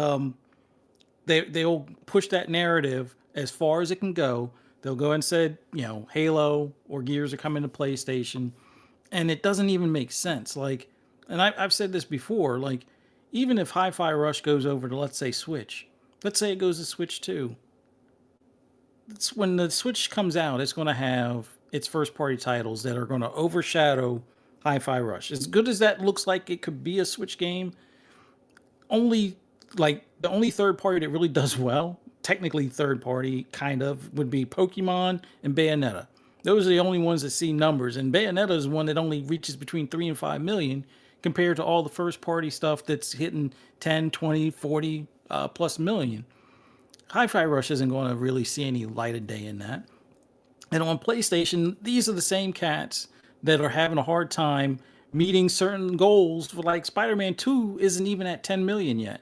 they'll push that narrative as far as it can go. They'll go and say, Halo or Gears are coming to PlayStation, and it doesn't even make sense. Like, and I've said this before, like, even if Hi-Fi Rush goes over to, let's say, Switch, let's say it goes to Switch 2, it's when the Switch comes out, it's going to have its first-party titles that are going to overshadow Hi-Fi Rush. As good as that looks like it could be a Switch game, the only third party that really does well, technically third party kind of, would be Pokemon and Bayonetta. Those are the only ones that see numbers, and Bayonetta is one that only reaches between 3 and 5 million compared to all the first party stuff that's hitting 10, 20, 40 plus million. Hi-Fi Rush isn't going to really see any light of day in that. And on PlayStation, these are the same cats that are having a hard time meeting certain goals. Like Spider-Man 2 isn't even at 10 million yet.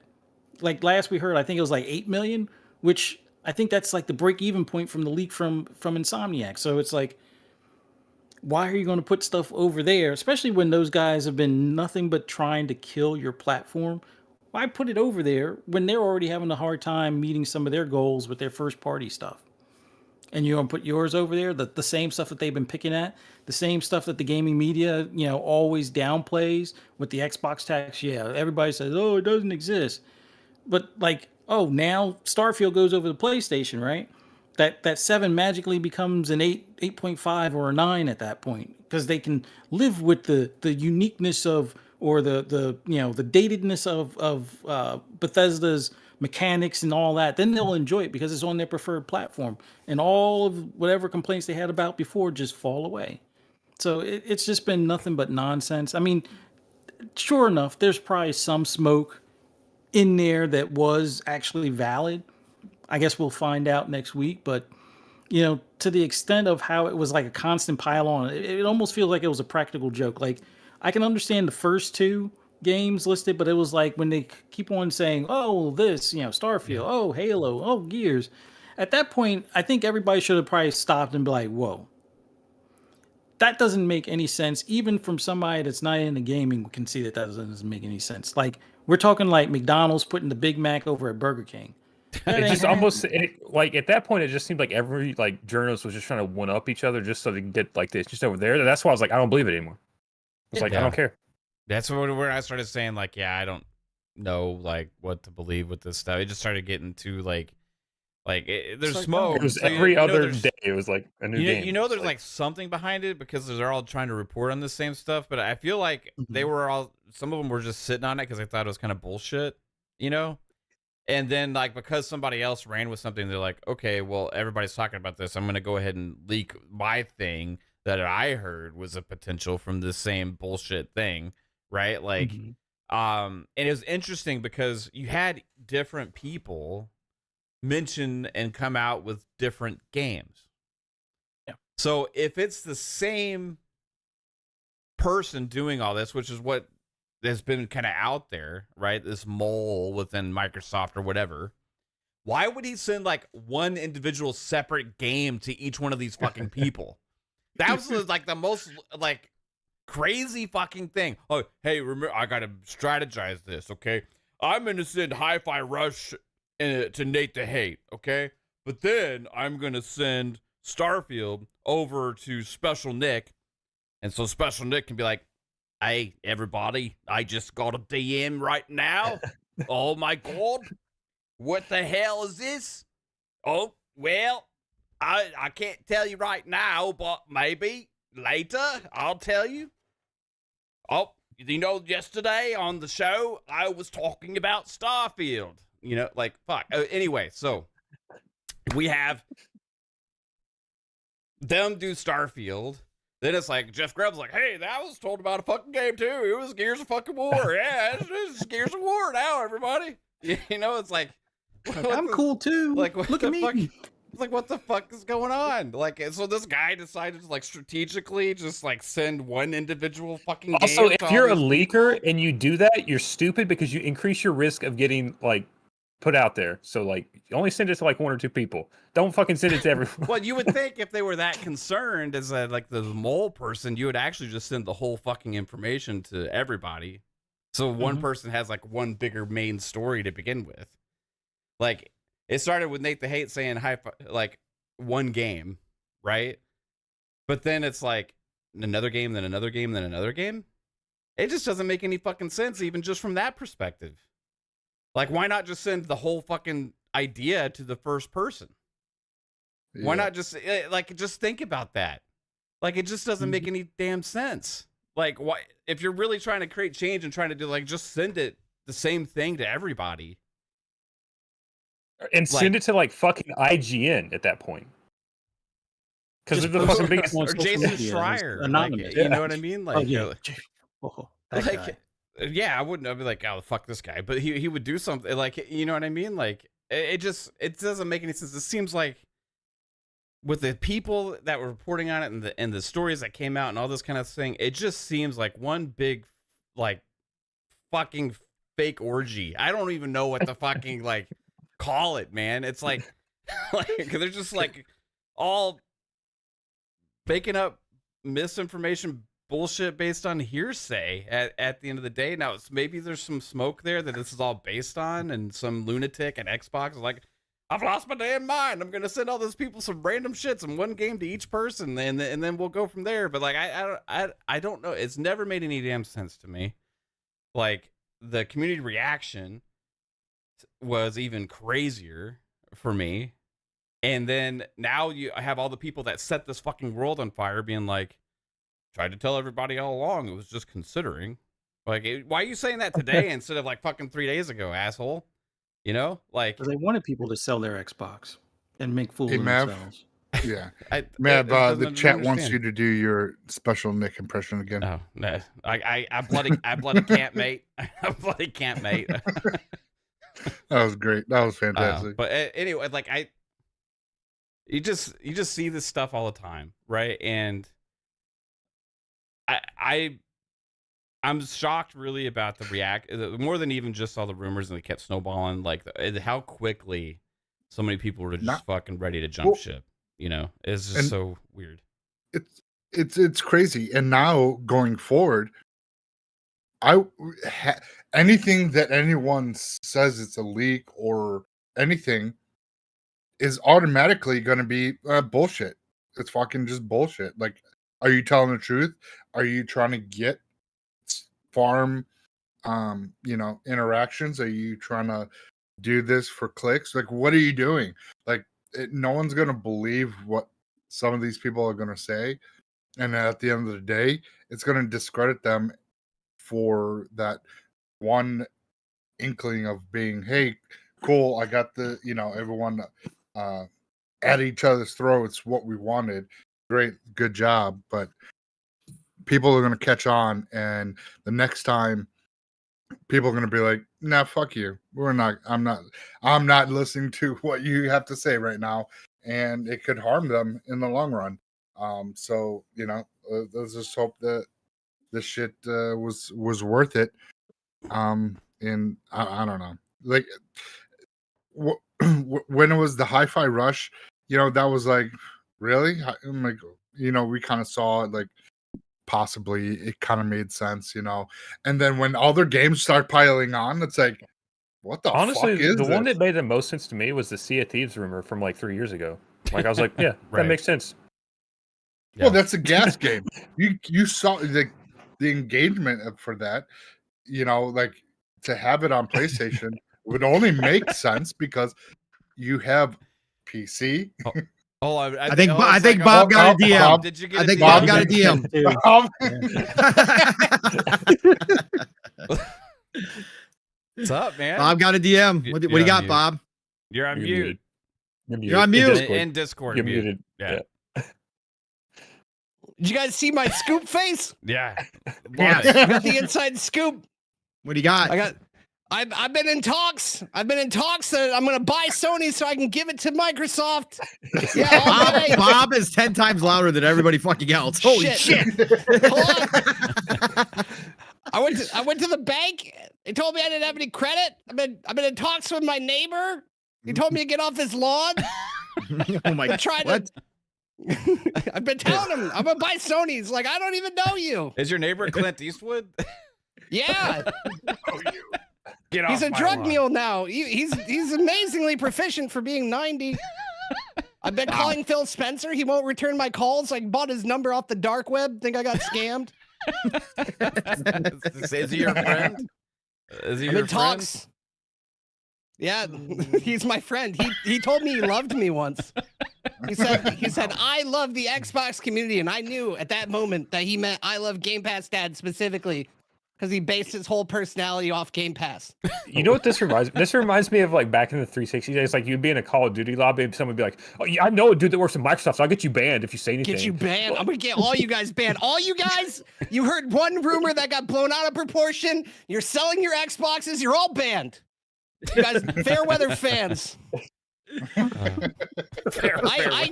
Like last we heard, I think it was like 8 million, which I think that's like the break-even point from the leak from Insomniac. So it's like, why are you going to put stuff over there, especially when those guys have been nothing but trying to kill your platform? Why put it over there when they're already having a hard time meeting some of their goals with their first-party stuff? And you're going to put yours over there, the same stuff that they've been picking at, the same stuff that the gaming media, always downplays with the Xbox tax. Yeah, everybody says, oh, it doesn't exist. But like, oh, now Starfield goes over the PlayStation, right? That 7 magically becomes an 8, 8.5 or a 9 at that point, because they can live with the uniqueness of, or the datedness of Bethesda's mechanics and all that. Then they'll enjoy it because it's on their preferred platform, and all of whatever complaints they had about before just fall away. So it's just been nothing but nonsense. I mean, sure enough, there's probably some smoke in there that was actually valid. I guess we'll find out next week. But, to the extent of how it was like a constant pile on, it almost feels like it was a practical joke. Like, I can understand the first 2 games listed, but it was like when they keep on saying, oh, this, Starfield, oh, Halo, oh, Gears. At that point, I think everybody should have probably stopped and be like, whoa. That doesn't make any sense. Even from somebody that's not into gaming can see that doesn't make any sense. Like, we're talking like McDonald's putting the Big Mac over at Burger King. It just almost like at that point, it just seemed like every journalist was just trying to one up each other just so they can get like this just over there. That's why I was like, I don't believe it anymore. It's like, I don't care. That's where I started saying like, yeah, I don't know like what to believe with this stuff. It just started getting too there's smoke. It was every other day. It was like a new game. There's like something behind it because they're all trying to report on the same stuff. But I feel like they were some of them were just sitting on it because they thought it was kind of bullshit, And then like because somebody else ran with something, they're like, okay, well everybody's talking about this. I'm gonna go ahead and leak my thing that I heard was a potential from the same bullshit thing, right? Like, and it was interesting because you had different people mention and come out with different games. Yeah. So if it's the same person doing all this, which is what has been kind of out there, right? This mole within Microsoft or whatever. Why would he send like one individual separate game to each one of these fucking people? That was like the most like crazy fucking thing. Oh, hey, remember, I gotta strategize this, okay? I'm gonna send Hi-Fi Rush to Nate the Hate, okay? But then I'm gonna send Starfield over to Special Nick, and so Special Nick can be like, hey, everybody, I just got a DM right now. Oh my god, what the hell is this? Oh, well, I can't tell you right now, but maybe later I'll tell you. Oh, yesterday on the show, I was talking about Starfield. Like, fuck. Anyway, so we have them do Starfield. Then it's like Jeff Grubb's like, hey, that was told about a fucking game too. It was Gears of fucking War. Yeah, it's Gears of War now, everybody. You know, it's like I'm cool too. Like, look at me. Fuck? It's like, what the fuck is going on? Like, so this guy decided to like strategically just like send one individual fucking game. Also, if you're a leaker people? and you do that, you're stupid because you increase your risk of getting like put out there. So like, you only send it to like 1 or 2 people. Don't fucking send it to everyone. Well, you would think if they were that concerned as a, like the mole person, you would actually just send the whole fucking information to everybody. So one person has like one bigger main story to begin with. Like, it started with Nate the Hate saying like one game, right? But then it's like another game, then another game, then another game. It just doesn't make any fucking sense, even just from that perspective. Like, why not just send the whole fucking idea to the first person? Yeah. Why not just just think about that? Like, it just doesn't make any damn sense. Like, why, if you're really trying to create change and trying to do like, just send it the same thing to everybody. And send it to like fucking IGN at that point. Because they're the fucking biggest. Or Jason Schreier. Like, you know what I mean? Like, yeah, I wouldn't. I'd be like, oh, fuck this guy. But he would do something like, you know what I mean? Like, it doesn't make any sense. It seems like with the people that were reporting on it and the stories that came out and all this kind of thing, it just seems like one big, like, fucking fake orgy. I don't even know what the fucking, like, call it, man. It's like they're just, like, all making up misinformation bullshit based on hearsay at the end of the day. Now, maybe there's some smoke there that this is all based on, and some lunatic at Xbox is like, I've lost my damn mind. I'm gonna send all those people some random shits and one game to each person, and then we'll go from there. But like, I don't know. It's never made any damn sense to me. Like, the community reaction was even crazier for me. And then now you have all the people that set this fucking world on fire being like, tried to tell everybody all along, it was just considering. Like, why are you saying that today instead of like fucking 3 days ago, asshole? You know, like, they wanted people to sell their Xbox and make fools of themselves. Yeah, Mav, the chat wants you to do your special Nick impression again. Oh no, I bloody can't, mate. I bloody can't, mate. That was great. That was fantastic. But anyway, like, you just see this stuff all the time, right? And I'm shocked really about the more than even just all the rumors and they kept snowballing, like how quickly so many people were just fucking ready to jump ship. You know, it's just so weird. It's crazy. And now going forward, anything that anyone says it's a leak or anything is automatically going to be bullshit. It's fucking just bullshit. Like, are you telling the truth? Are you trying to get farm, interactions? Are you trying to do this for clicks? Like, what are you doing? Like, no one's going to believe what some of these people are going to say. And at the end of the day, it's going to discredit them for that one inkling of being, hey, cool, I got the, everyone at each other's throats, what we wanted. Great, good job. But people are going to catch on, and the next time people are going to be like, nah, fuck you. I'm not listening to what you have to say right now. And it could harm them in the long run. So, let's just hope that this shit was worth it. And I don't know. Like, when it was the Hi-Fi Rush, that was like, really? I'm like, we kind of saw it, like, possibly it kind of made sense, and then when all their games start piling on, it's like, what the honestly fuck is the this? one that made the most sense to me was the Sea of Thieves rumor from like 3 years ago. Like, I was like, yeah, right. That makes sense. Well, that's a gas game. You saw the engagement for that, like, to have it on PlayStation would only make sense because you have PC. I think Bob got a DM. Bob, did you get I a think DM? Bob got a DM. What's up, man? Bob got a DM. What do you got, mute. Bob? You're on mute. You're on mute. In Discord. You're muted. Yeah. Did you guys see my scoop face? Yeah. Yeah. I got the inside scoop. What do you got? I've been in talks. I've been in talks that I'm going to buy Sony so I can give it to Microsoft. Yeah, all day. Bob is 10 times louder than everybody fucking else. Holy shit. Hold on. I went to the bank. They told me I didn't have any credit. I've been in talks with my neighbor. He told me to get off his lawn. Oh my god. What? I've been telling him I'm gonna buy Sony's. Like, I don't even know you. Is your neighbor Clint Eastwood? Yeah. Get off He's a my drug lawn. mule now. He's amazingly proficient for being 90. I've been calling Phil Spencer. He won't return my calls. I bought his number off the dark web. Think I got scammed. Is he your friend? Is he I'm your in friend? talks. Yeah, he's my friend. He told me he loved me once. He said I love the Xbox community, and I knew at that moment that he meant I love Game Pass Dad specifically because he based his whole personality off Game Pass. You know what this reminds me? This reminds me of like back in the 360 days. Like you'd be in a Call of Duty lobby, and someone would be like, "Oh, yeah, I know a dude that works at Microsoft, so I'll get you banned if you say anything." Get you banned. I'm gonna get all you guys banned. All you guys, you heard one rumor that got blown out of proportion. You're selling your Xboxes. You're all banned. You guys, Fairweather fans. I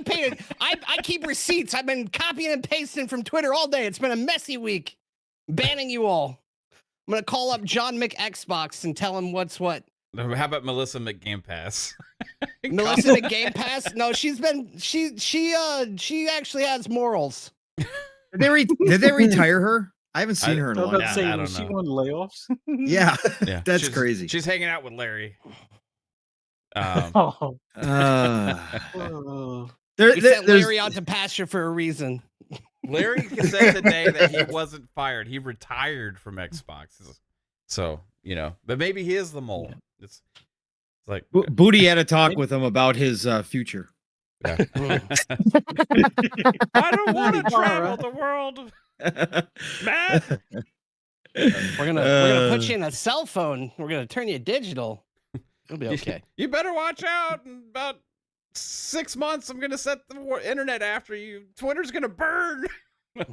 paid. I keep receipts. I've been copying and pasting from Twitter all day. It's been a messy week. Banning you all. I'm gonna call up John McXbox and tell him what's what. How about Melissa McGame Pass? Melissa McGame Pass? No, she actually has morals. Did they retire her? I haven't seen her in a I long was time. about to say, I was don't she know. on layoffs? Yeah, Yeah, that's crazy. She's hanging out with Larry. Oh. There, He sent there's- Larry out to pasture for a reason. Larry said today that he wasn't fired. He retired from Xbox. So, but maybe he is the mole. It's like Booty had a talk with him about his future. yeah. I don't want to travel the world, Matt. We're gonna put you in a cell phone. We're gonna turn you digital. It'll be okay. You better watch out. In about 6 months, I'm gonna set the internet after you. Twitter's gonna burn.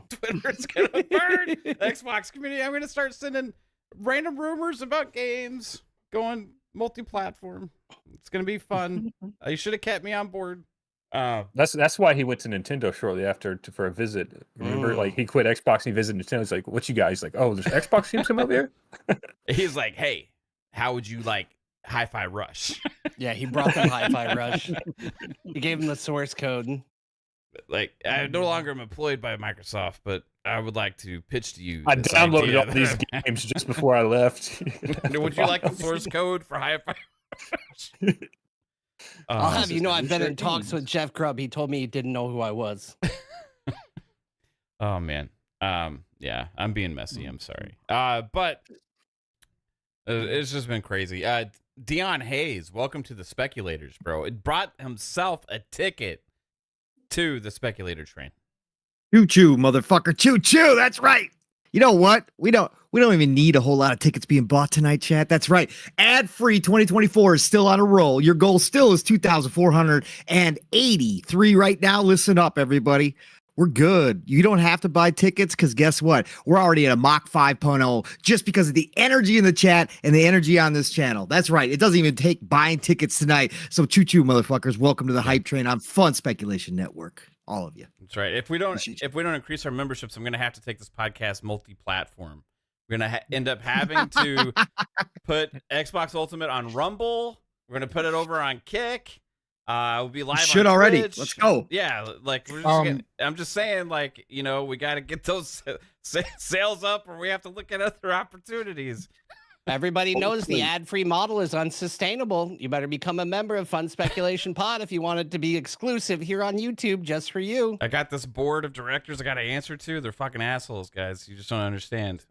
Twitter's gonna burn. The Xbox community. I'm gonna start sending random rumors about games going multi-platform. It's gonna be fun. You should have kept me on board. That's why he went to Nintendo shortly after for a visit. Remember, like he quit Xbox and he visited Nintendo. He's like, "What you guys like? Oh, there's Xbox games come over here." He's like, "Hey, how would you like Hi-Fi Rush?" Yeah, he brought them Hi-Fi Rush. He gave him the source code. Like, I no longer am employed by Microsoft, but I would like to pitch to you. I this downloaded idea all these games just before I left. Would you like the source code for Hi-Fi Rush? I'll have you know I've been in talks with Jeff Grubb. He told me he didn't know who I was. Oh man. Yeah, I'm being messy. I'm sorry. But it's just been crazy. Dion Hayes, welcome to the Speculators, bro. It brought himself a ticket to the Speculator train. Choo choo, motherfucker. Choo choo. That's right. You know what? We don't even need a whole lot of tickets being bought tonight, chat. That's right. Ad-free 2024 is still on a roll. Your goal still is 2,483 right now. Listen up, everybody. We're good. You don't have to buy tickets because guess what? We're already at a Mach 5.0 just because of the energy in the chat and the energy on this channel. That's right. It doesn't even take buying tickets tonight. So choo-choo, motherfuckers. Welcome to the hype train on Fun Speculation Network. All of you. That's right. If we don't increase our memberships, I'm going to have to take this podcast multi-platform. We're going to end up having to put Xbox Ultimate on Rumble. We're going to put it over on Kick. We'll be live. Should on already. Twitch. Let's go. Yeah, like we're just I'm just saying, like, we got to get those sales up, or we have to look at other opportunities. Everybody knows the ad-free model is unsustainable. You better become a member of Fun Speculation Pod if you want it to be exclusive here on YouTube just for you. I got this board of directors I got to answer to. They're fucking assholes, guys. You just don't understand.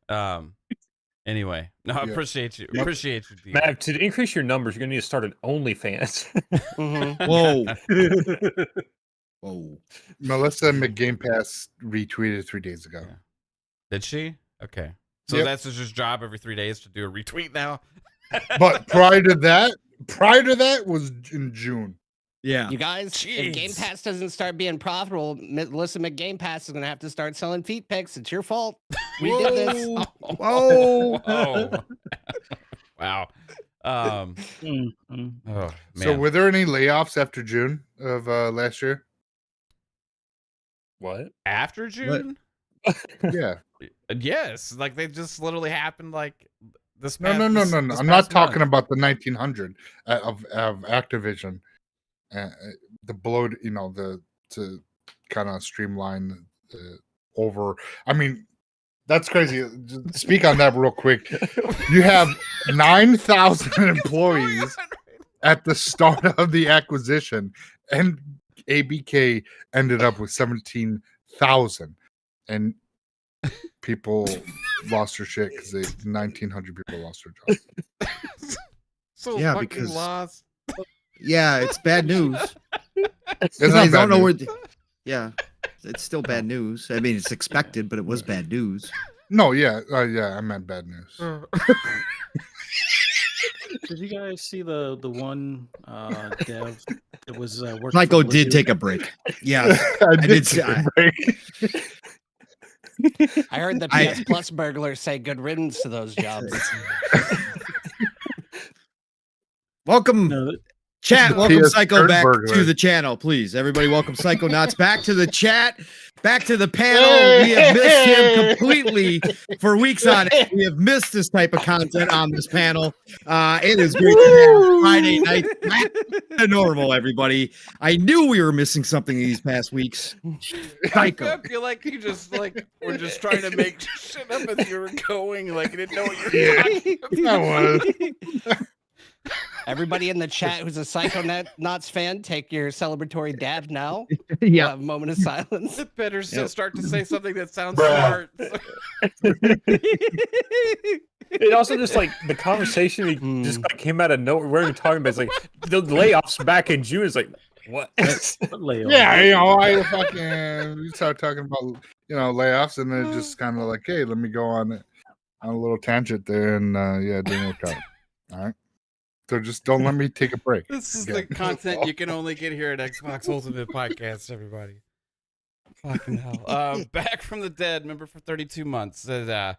Anyway, no, I appreciate you. Appreciate you, Dean. Matt, to increase your numbers, you're gonna need to start an OnlyFans. Whoa. Whoa. Melissa McGame Pass retweeted 3 days ago. Yeah. Did she? Okay. So that's just his job every 3 days to do a retweet now. But prior to that was in June. Yeah. You guys, if Game Jeez. Pass doesn't start being profitable, Melissa McGame Pass is gonna have to start selling feet pics. It's your fault. We did this. Whoa. Whoa. Wow. Mm, mm. Oh man. So were there any layoffs after June of last year? What? After June? Yeah. Yes. Like they just literally happened like this No, past no, no, this- no, no. this I'm not past month. talking about the 1900 of Activision. The below, to kind of streamline over. I mean, that's crazy. Just speak on that real quick. You have 9,000 employees at the start of the acquisition, and ABK ended up with 17,000, and people lost their shit because 1,900 people lost their jobs. So Yeah, fucking because- lost. Yeah, it's bad news. It's I not don't bad know news. where. Yeah, it's still bad news. I mean, it's expected, but it was bad news. No, yeah, I meant bad news. Did you guys see the one dev that was working? Michael for did Blizzard? take a break. Yeah, I did did see- take a break. I heard the PS Plus burglars say good riddance to those jobs. welcome. No, Chat, welcome PS Psycho third back burglar. to the channel, please. Everybody, welcome Psychonauts back to the chat, back to the panel. We have missed him completely for weeks on it. We have missed this type of content on this panel. It is great to have Friday night back to normal, everybody. I knew we were missing something these past weeks. Psycho. I feel like you just like were just trying to make shit up as you were going, like you didn't know what you were talking about. That was. Everybody in the chat who's a Psychonauts fan, take your celebratory dab now. Yeah. We'll have a moment of silence. It better Yep. start to say something that sounds Bruh. smart. It also just like the conversation just like came out of nowhere. We're even talking about it's like the layoffs back in June. Is like what? layoff. Yeah, I fucking we started talking about layoffs, and then just kind of like, hey, let me go on a little tangent there, and yeah, it didn't work out. All right, so just don't let me take a break. This is Yeah. the content you can only get here at Xbox Ultimate Podcast, everybody. Fucking hell. Back from the dead, member for 32 months, said,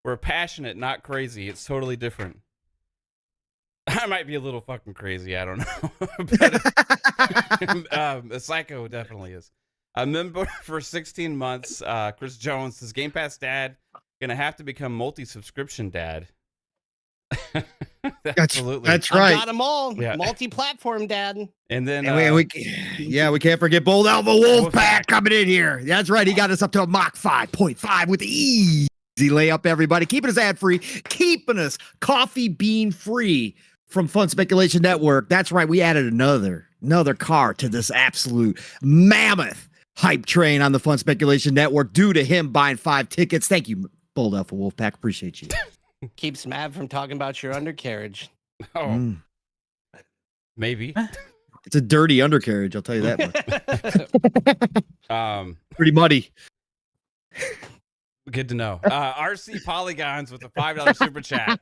we're passionate, not crazy. It's totally different. I might be a little fucking crazy. I don't know. But, Psycho definitely is. A member for 16 months, Chris Jones says, Game Pass dad, gonna have to become multi-subscription dad. Absolutely. That's I right. got them all. Yeah. Multi-platform, Dad. And then And we can't forget Bold Alpha Wolfpack coming in here. That's right. He got us up to a Mach 5.5 with the easy layup, everybody. Keeping us ad free, keeping us coffee bean free from Fun Speculation Network. That's right. We added another car to this absolute mammoth hype train on the Fun Speculation Network due to him buying 5 tickets. Thank you, Bold Alpha Wolfpack. Appreciate you. Keeps Mav from talking about your undercarriage. oh, maybe. It's a dirty undercarriage, I'll tell you that much. Pretty muddy. Good to know. RC Polygons with a $5 super chat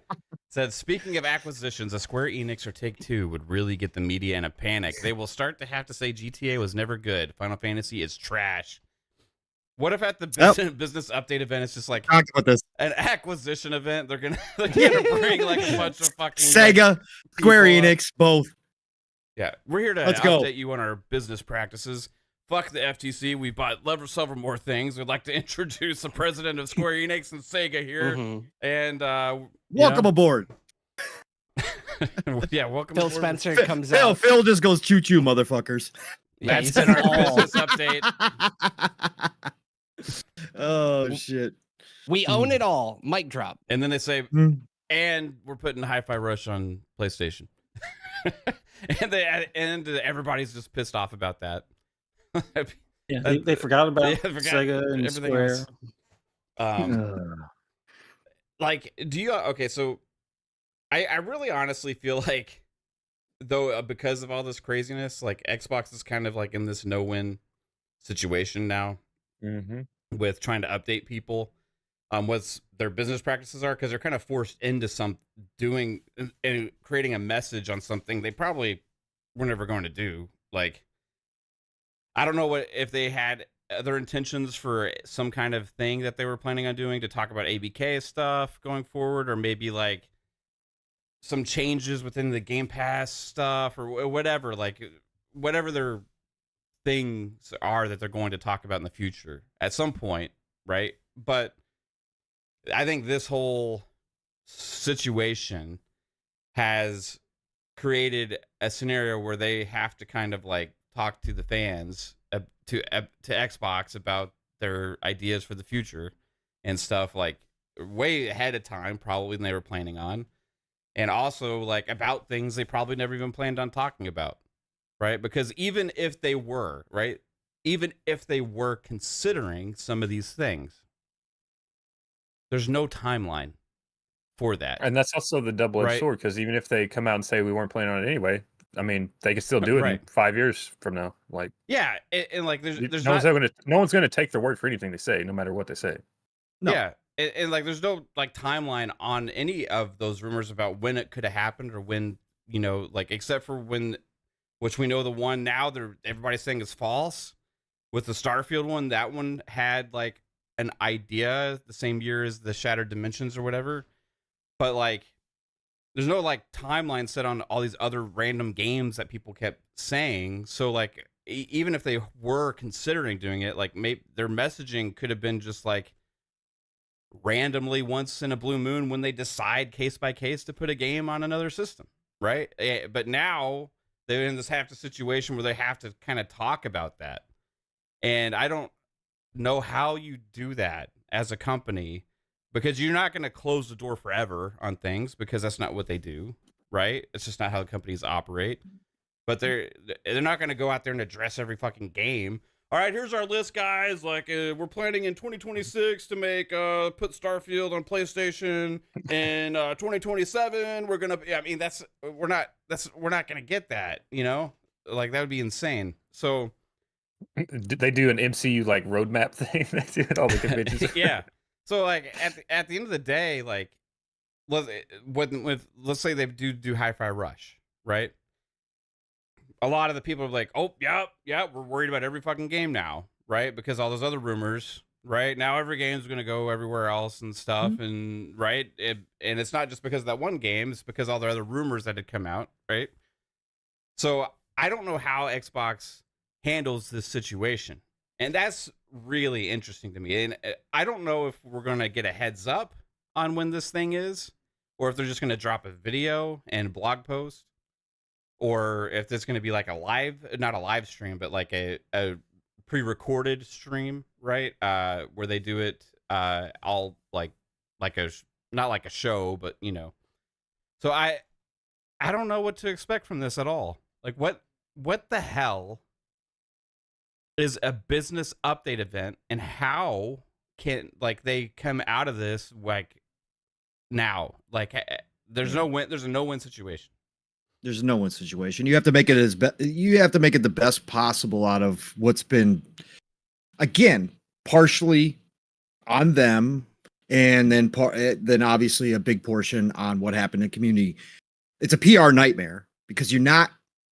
said, speaking of acquisitions, a Square Enix or Take-Two would really get the media in a panic. They will start to have to say GTA was never good. Final Fantasy is trash. What if at the business update event, it's just like Talk about this. an acquisition event? They're gonna bring like a bunch of fucking Sega, like, Square people up. Enix, both. Yeah, we're here to Let's go. update you on our business practices. Fuck the FTC. We bought several more things. We'd like to introduce the president of Square Enix and Sega here. Mhm. And Welcome aboard. yeah, welcome. Phil aboard. Spencer comes Phil, out. Phil just goes choo choo, motherfuckers. That's he's been our all- business update. Oh shit. We own it all. Mic drop. And then they say, Hmm. and we're putting Hi-Fi Rush on PlayStation. and everybody's just pissed off about that. Yeah, they forgot about They forgot Sega and everything Square. else. Like, do you? Okay, so I really honestly feel like, though, because of all this craziness, like Xbox is kind of like in this no-win situation now with trying to update people what their business practices are, because they're kind of forced into doing and creating a message on something they probably were never going to do Like, I don't know what if they had other intentions for some kind of thing that they were planning on doing to talk about ABK stuff going forward, or maybe like some changes within the Game Pass stuff or whatever, like whatever their things are that they're going to talk about in the future at some point, right? But I think this whole situation has created a scenario where they have to kind of like talk to the fans, to Xbox about their ideas for the future and stuff, like way ahead of time probably than they were planning on, and also like about things they probably never even planned on talking about, right? Because even if they were considering some of these things, there's no timeline for that. And that's also the double-edged sword, because even if they come out and say we weren't planning on it anyway, I mean, they can still do it in 5 years from now. Like, yeah, and like there's no one's gonna take their word for anything they say, no matter what they say. No. Yeah, and like there's no like timeline on any of those rumors about when it could have happened or when, you know, like except for when, which we know the one now everybody's saying is false. With the Starfield one, that one had like an idea the same year as the Shattered Dimensions or whatever, but like there's no like timeline set on all these other random games that people kept saying. So like even if they were considering doing it, like maybe their messaging could have been just like randomly once in a blue moon when they decide case by case to put a game on another system, right? But now they're in this half the situation where they have to kind of talk about that, and I don't know how you do that as a company, because you're not going to close the door forever on things, because that's not what they do, right? It's just not how companies operate. But they're not going to go out there and address every fucking game. All right, here's our list, guys. Like, we're planning in 2026 to make put Starfield on PlayStation. In 2027, we're gonna. I mean, we're not gonna get that. You know, like that would be insane. So, did they do an MCU like roadmap thing? They do it all the conventions. Yeah. So like at the end of the day, like let's say they do Hi-Fi Rush, right? A lot of the people are like, oh yeah, we're worried about every fucking game now, right? Because all those other rumors, right? Now every game's gonna go everywhere else and stuff, and right? And it's not just because of that one game; it's because all the other rumors that had come out, right? So I don't know how Xbox handles this situation, and that's really interesting to me. And I don't know if we're going to get a heads up on when this thing is, or if they're just going to drop a video and blog post, or if it's going to be like not a live stream, but like a pre-recorded stream, right? Where they do it all like not like a show, but you know. So I don't know what to expect from this at all. Like what the hell is a business update event, and how can like they come out of this like now? Like there's a no-win situation. There's a no-win situation. You have to make it you have to make it the best possible out of what's been, again, partially on them, and then obviously a big portion on what happened in the community. It's a PR nightmare, because you're not.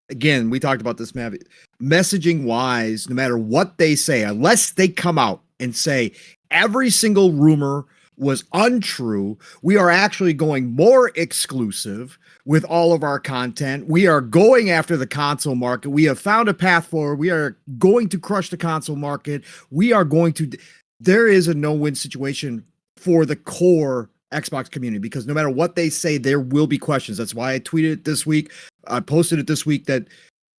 Again, we talked about this, Mav. Messaging wise, no matter what they say, unless they come out and say every single rumor was untrue, we are actually going more exclusive with all of our content. We are going after the console market. We have found a path forward. We are going to crush the console market. There is a no-win situation for the core Xbox community, because no matter what they say, there will be questions. That's why I tweeted it this week. I posted it this week that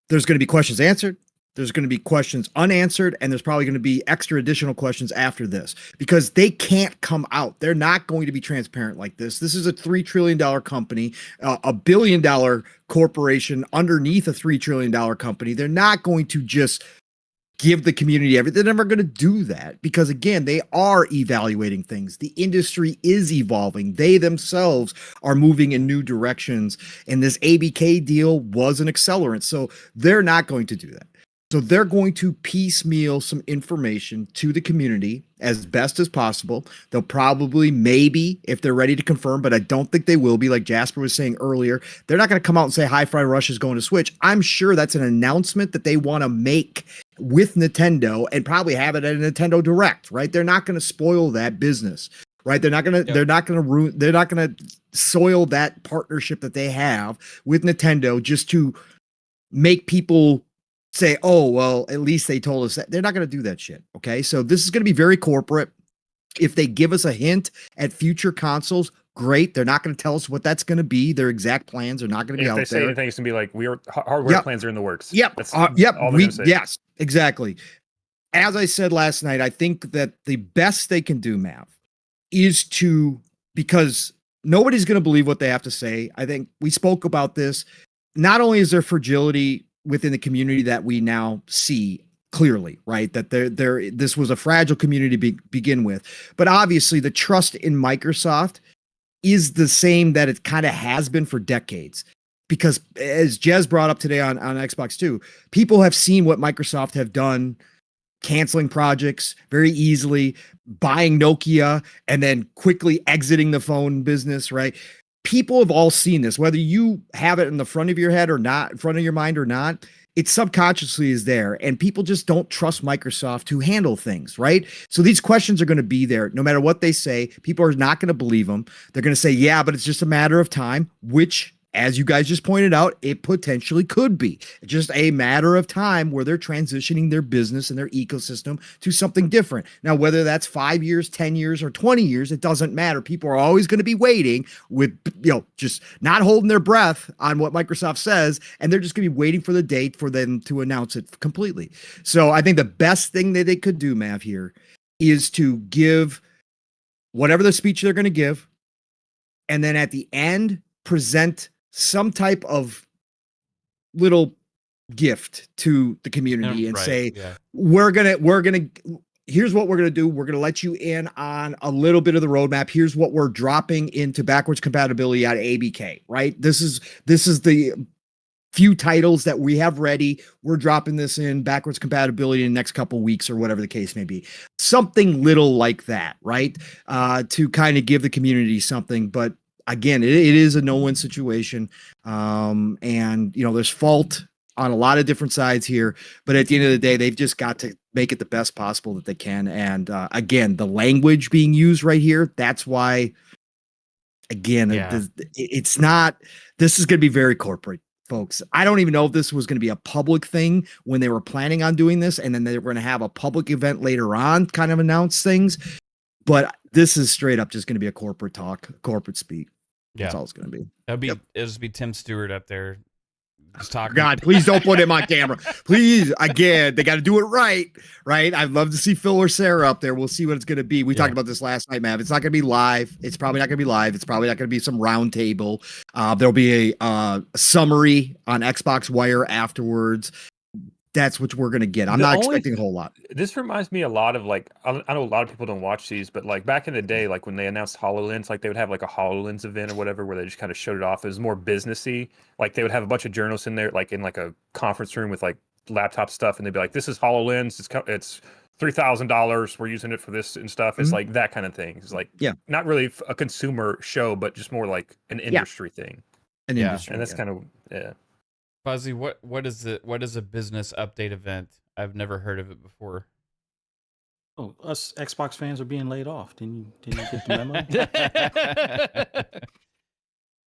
there's going to be questions answered, there's going to be questions unanswered, and there's probably going to be extra additional questions after this, because they can't come out. They're not going to be transparent like this. This is a $3 trillion company, a $1 billion corporation underneath a $3 trillion company. They're not going to just give the community everything. They're never going to do that, because again, they are evaluating things. The industry is evolving. They themselves are moving in new directions, and this ABK deal was an accelerant. So they're not going to do that. So they're going to piecemeal some information to the community as best as possible. They'll probably, maybe, if they're ready to confirm, but I don't think they will be, like Jasper was saying earlier, they're not going to come out and say Hi-Fi Rush is going to Switch. I'm sure that's an announcement that they want to make with Nintendo and probably have it at a Nintendo Direct, right? They're not going to spoil that business, right? They're not going to soil that partnership that they have with Nintendo just to make people say, oh, well, at least they told us that. They're not going to do that shit. Okay. So this is going to be very corporate. If they give us a hint at future consoles, great. They're not going to tell us what that's going to be. Their exact plans are not going to be out there. If they say anything, it's going to be like, hardware plans are in the works. Yep. That's all they're gonna say. Yes, exactly. As I said last night, I think that the best they can do, Mav, is because nobody's going to believe what they have to say. I think we spoke about this. Not only is there fragility within the community that we now see clearly, right? That this was a fragile community to begin with, but obviously the trust in Microsoft is the same that it kind of has been for decades. Because as Jez brought up today on Xbox 2, people have seen what Microsoft have done, canceling projects very easily, buying Nokia, and then quickly exiting the phone business, right? People have all seen this, whether you have it in the front of your head or not, in front of your mind or not, it subconsciously is there. And people just don't trust Microsoft to handle things, right? So these questions are going to be there no matter what they say. People are not going to believe them. They're going to say, yeah, but it's just a matter of time, which, as you guys just pointed out, it potentially could be just a matter of time where they're transitioning their business and their ecosystem to something different. Now, whether that's 5 years, 10 years, or 20 years, it doesn't matter. People are always going to be waiting with, just not holding their breath on what Microsoft says. And they're just going to be waiting for the date for them to announce it completely. So I think the best thing that they could do, Mav, here is to give whatever the speech they're going to give. And then at the end, present some type of little gift to the community and say, we're gonna here's what we're gonna do. We're gonna let you in on a little bit of the roadmap. Here's what we're dropping into backwards compatibility at ABK, right? This is the few titles that we have ready. We're dropping this in backwards compatibility in the next couple weeks or whatever the case may be. Something little like that, right? To kind of give the community something, but again, it is a no-win situation. And, there's fault on a lot of different sides here. But at the end of the day, they've just got to make it the best possible that they can. And again, the language being used right here, that's why, again, it's not, this is going to be very corporate, folks. I don't even know if this was going to be a public thing when they were planning on doing this. And then they were going to have a public event later on, kind of announce things. But this is straight up just going to be a corporate talk, corporate speak. That's all it's going to be. It'll just be Tim Stewart up there just talking. God, please don't put him on camera. Please, again, they got to do it right? I'd love to see Phil or Sarah up there. We'll see what it's going to be. We talked about this last night, Mav. It's not going to be live. It's probably not going to be live. It's probably not going to be some round table. There'll be a summary on Xbox Wire afterwards. That's what we're going to get. I'm not expecting a whole lot. This reminds me a lot of I know a lot of people don't watch these, but back in the day, when they announced HoloLens, they would have a HoloLens event or whatever where they just kind of showed it off. It was more businessy. They would have a bunch of journalists in there, in a conference room with laptop stuff. And they'd be like, this is HoloLens. It's $3,000. We're using it for this and stuff. It's that kind of thing. It's not really a consumer show, but just more an industry thing. Industry, and that's kind of, Fuzzy, what is a business update event? I've never heard of it before. Oh, us Xbox fans are being laid off. Didn't you get the memo?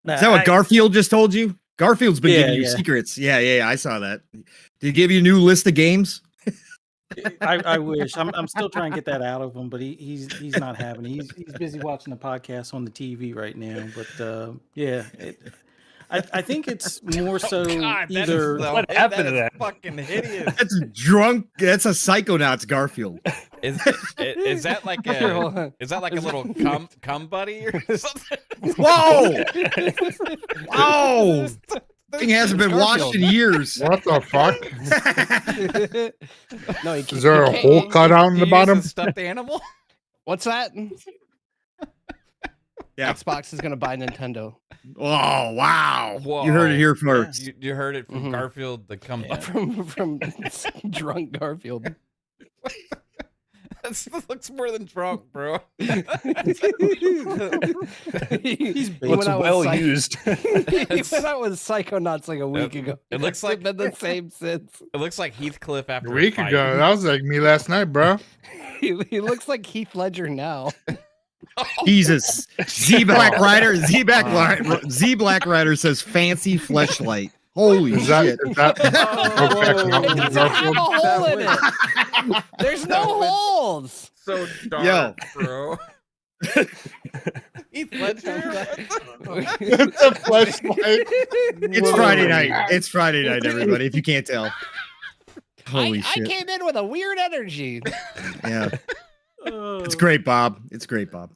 Is that what Garfield just told you? Garfield's been giving you secrets. Yeah, I saw that. Did he give you a new list of games? I wish. I'm still trying to get that out of him, but he's not having it. He's busy watching the podcast on the TV right now. But I think it's more so either what happened to that? Fucking hideous. That's drunk. That's a Psychonauts Garfield. Is that like a little cum buddy or something? Whoa! Whoa! Thing hasn't been washed in years. What the fuck? No, is there a hole cut out in the bottom? Stuffed animal? What's that? Yeah. Xbox is gonna buy Nintendo. Oh wow! Whoa. You heard it here first. You heard it from Mhm. Garfield, the come Yeah. From drunk Garfield. That looks more than drunk, bro. He Looks went out with well Psych- used. He went out with Psychonauts like a week ago. It looks It's like been the same since. it looks like Heathcliff after A week fight. ago, that was like me last night, bro. He looks like Heath Ledger now. Jesus. Z Black Rider. Z Black Rider says fancy fleshlight. Holy Is that, shit! is that It doesn't have a hole in it. There's no holes. So dark, Yo. bro. Heath Ledger. It's a flashlight. It's Friday night. It's Friday night, everybody. If you can't tell. Holy I shit! came in with a weird energy. Yeah, it's great, Bob. It's great, Bob.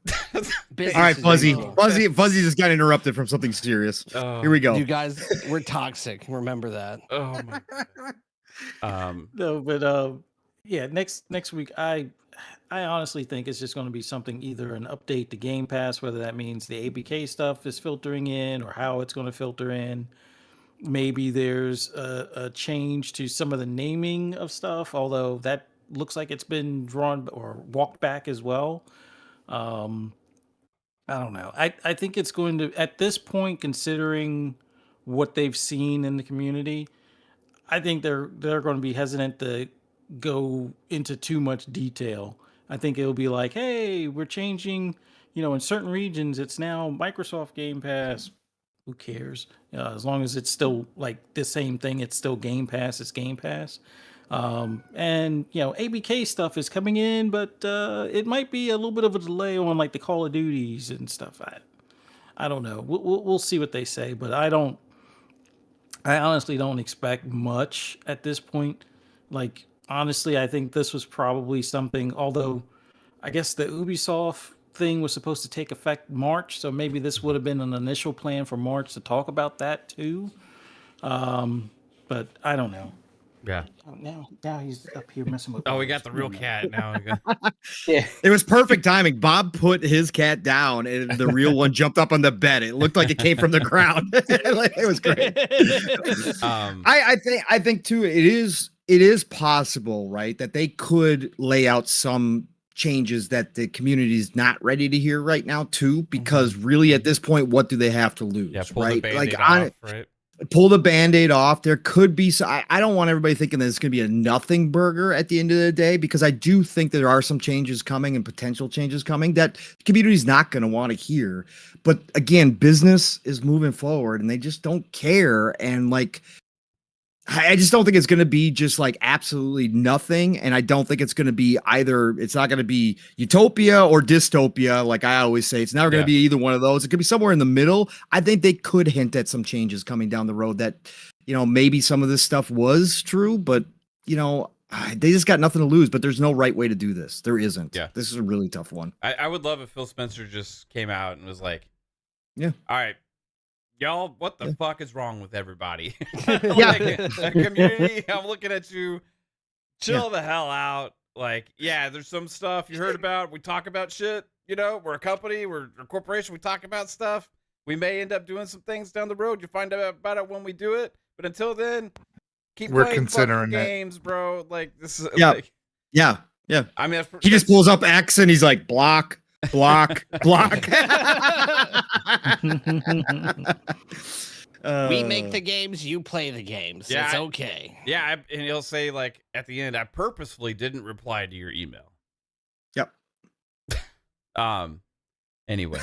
Business All right, as Fuzzy. usual. Fuzzy just got interrupted from something serious. Here we go. You guys, we're toxic. Remember that. Oh my god. No, but yeah, next week I honestly think it's just going to be something, either an update to Game Pass, whether that means the ABK stuff is filtering in or how it's going to filter in. Maybe there's a change to some of the naming of stuff, although that looks like it's been drawn or walked back as well. I don't know. I think it's going to, at this point, considering what they've seen in the community, I think they're going to be hesitant to go into too much detail. I think it'll be like, hey, we're changing, in certain regions, it's now Microsoft Game Pass. Who cares? As long as it's still like the same thing, it's still Game Pass, it's Game Pass. And ABK stuff is coming in, but it might be a little bit of a delay on like the Call of Duties and stuff. I don't know. We'll see what they say, but I honestly don't expect much at this point. Like, honestly, I think this was probably something, although I guess the Ubisoft thing was supposed to take effect March, so maybe this would have been an initial plan for March to talk about that too. But I don't know. Yeah. Oh, now he's up here messing with. Oh, we got the real cat now. Yeah. It was perfect timing. Bob put his cat down, and the real one jumped up on the bed. It looked like it came from the ground. It was great. I think too. It is possible, right, that they could lay out some changes that the community is not ready to hear right now too, because really at this point, what do they have to lose? Yeah, pull right? the Band-Aid off, right? Pull the Band-Aid off. There could be I don't want everybody thinking that it's going to be a nothing burger at the end of the day, because I do think there are some changes coming and potential changes coming that the community is not going to want to hear. But again, business is moving forward and they just don't care. And like, I just don't think it's going to be just like absolutely nothing. And I don't think it's going to be either. It's not going to be utopia or dystopia. Like I always say, it's never going to be either one of those. It could be somewhere in the middle. I think they could hint at some changes coming down the road that, maybe some of this stuff was true, but they just got nothing to lose, but there's no right way to do this. There isn't. Yeah. This is a really tough one. I would love if Phil Spencer just came out and was like, yeah, all right, y'all, what the fuck is wrong with everybody? Yeah. Community, I'm looking at you. Chill the hell out. Like, yeah, there's some stuff you heard about. We talk about shit. We're a company. We're a corporation. We talk about stuff. We may end up doing some things down the road. You find out about it when we do it. But until then, we're playing considering games, bro. Like, this is yeah. I mean, he just pulls up X and he's like, block. block. We make the games, you play the games. Yeah, it's okay. Yeah, and he'll say like at the end, I purposefully didn't reply to your email. Yep. Anyway.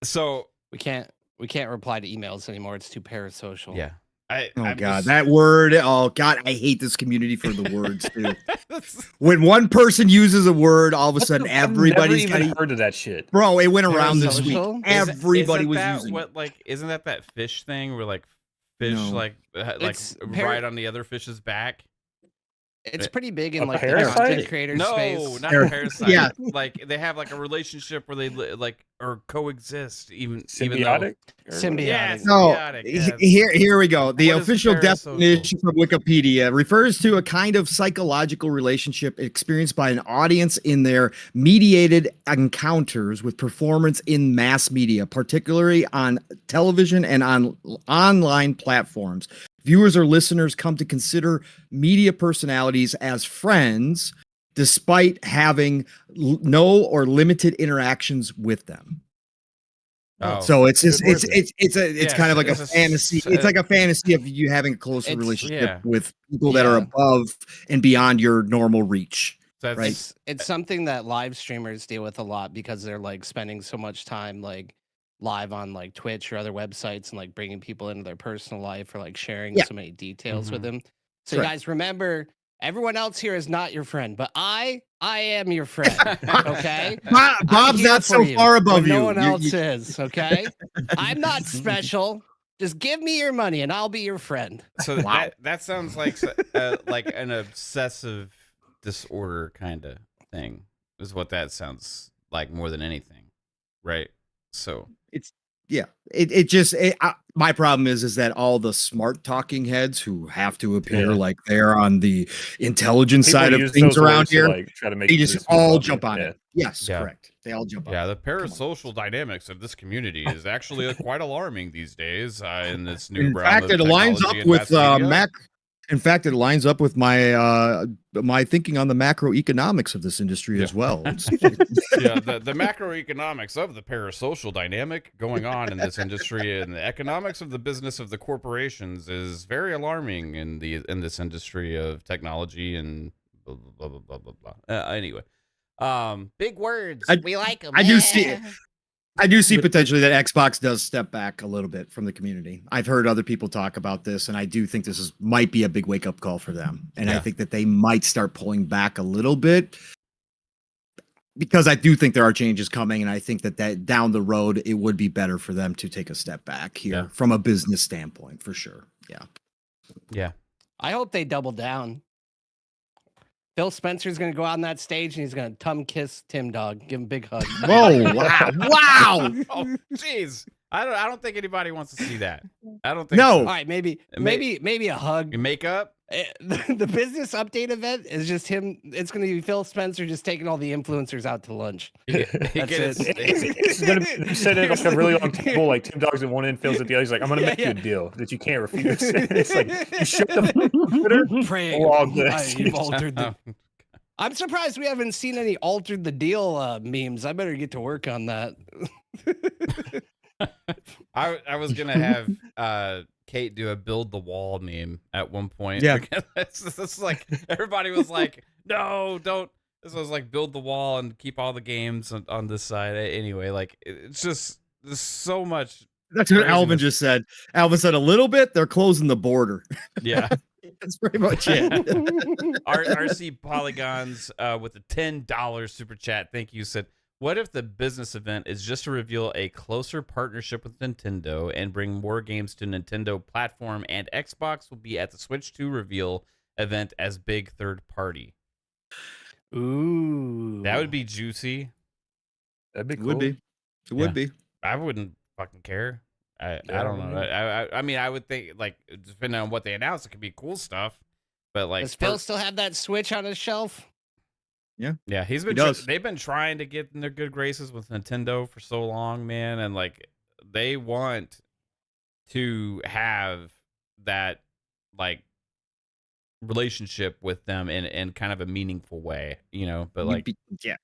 So we can't reply to emails anymore. It's too parasocial. Yeah. That word. Oh God, I hate this community for the words too. When one person uses a word, all of a sudden everybody's never even heard of that shit. Bro, it went around this week. Everybody was using what, like, isn't that fish thing where like fish like right on the other fish's back? It's pretty big in A like the parasite? content creator No, space. not a parasite. Yeah. Like they have like a relationship where they like or coexist, even Symbiotic? Symbiotic. Yeah, No, symbiotic. Yes. here we go. The What is official parasocial? definition from Wikipedia refers to a kind of psychological relationship experienced by an audience in their mediated encounters with performance in mass media, particularly on television and on online platforms. Viewers or listeners come to consider media personalities as friends despite having no or limited interactions with them. Oh. So it's just Good it's Yeah, kind of like a it's a fantasy. s- It's like a fantasy of you having a closer It's- relationship yeah. with people that are Yeah. above and beyond your normal reach. So that's, Right. It's something that live streamers deal with a lot because they're like spending so much time like live on like Twitch or other websites and like bringing people into their personal life or like sharing Yeah. so many details with Mhm. them. So Right. guys, remember, everyone else here is not your friend, but I am your friend. Okay. I'm Bob's here not for so you far when above you. no one You- else you- is. Okay. I'm not special. Just give me your money and I'll be your friend. so Wow. that sounds like like an obsessive disorder kind of thing is what that sounds like more than anything, right? So Yeah, my problem is that all the smart talking heads who have to appear Yeah. like they're on the intelligence People side of use things those around words to, here, like, try to make they you just lose people all above jump you. on Yeah. it. Yes, Yeah. correct. They all jump on yeah, it. the parasocial dynamics of this community is actually quite alarming these days in this new In realm fact, of it lines technology up and with mass media. Mac. In fact, it lines up with my thinking on the macroeconomics of this industry as well. Yeah, the macroeconomics of the parasocial dynamic going on in this industry and the economics of the business of the corporations is very alarming in this industry of technology and blah blah blah blah blah blah. Anyway, big words. We like them. I do see I do see potentially that Xbox does step back a little bit from the community. I've heard other people talk about this, and I do think this might be a big wake up call for them. And I Yeah. think that they might start pulling back a little bit because I do think there are changes coming, and I think that down the road it would be better for them to take a step back here Yeah. from a business standpoint, for sure. Yeah. Yeah. I hope they double down. Phil Spencer's going to go out on that stage and he's going to tum kiss Tim Dog, give him a big hug. Whoa! Wow! Wow! Oh, jeez. I don't think anybody wants to see that. I don't think No. All so. right, maybe a hug. Makeup. The business update event is just him. It's going to be Phil Spencer just taking all the influencers out to lunch. That's It's gonna be set at like a really long table, like Tim Dogs at one end, Phil's at the other. He's like, "I'm gonna make you a deal that you can't refuse." It's like you shut the Twitter. Pray, log this. you've altered the. I'm surprised we haven't seen any altered the deal memes. I better get to work on that. I was gonna have Kate do a build the wall meme at one point. Yeah. Because it's like everybody was like, no, don't. This was like build the wall and keep all the games on this side. Anyway, like it's just there's so much. That's what Alvin craziness. just said. Alvin said a little bit. They're closing the border. Yeah. That's pretty much it. RC Polygons with a $10 super chat. Thank you. Said, what if the business event is just to reveal a closer partnership with Nintendo and bring more games to Nintendo platform, and Xbox will be at the Switch 2 reveal event as big third party? Ooh, That would be juicy. That'd be It cool. would be. It would Yeah. be. I wouldn't fucking care. I Yeah, don't know. I I mean, I would think, like, depending on what they announce, it could be cool stuff. But like, Does Phil still have that Switch on his shelf? yeah, he's been. does. They've been trying to get in their good graces with Nintendo for so long, man, and like they want to have that like relationship with them in kind of a meaningful way, you know. But like,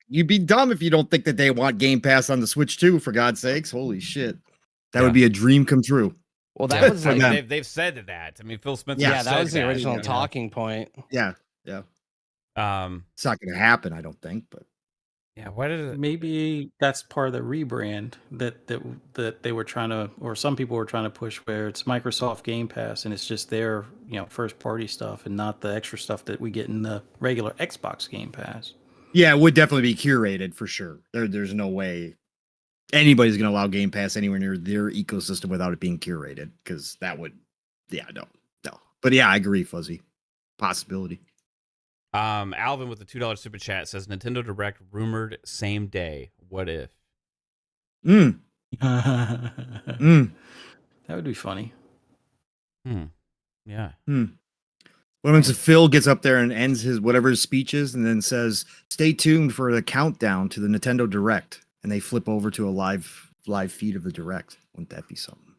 You'd be dumb if you don't think that they want Game Pass on the Switch too. For God's sakes, holy shit, that Yeah. would be a dream come true. Well, that was I like, mean, they've said that. I mean, Phil Spencer. Yeah, yeah, that said was the original you know. talking point. Yeah, it's not going to happen, I don't think. But Yeah, what did it? Maybe that's part of the rebrand that they were trying to, or some people were trying to push, where it's Microsoft Game Pass and it's just their first party stuff and not the extra stuff that we get in the regular Xbox Game Pass. yeah, it would definitely be curated for sure. There's no way anybody's going to allow Game Pass anywhere near their ecosystem without it being curated, because that would, no. But yeah, I agree, Fuzzy. Possibility. Alvin with the $2 super chat says Nintendo Direct rumored same day. What if? Mm. That would be funny. Yeah. What happens if Phil gets up there and ends his whatever his speech is and then says, "Stay tuned for the countdown to the Nintendo Direct," and they flip over to a live feed of the Direct? Wouldn't that be something?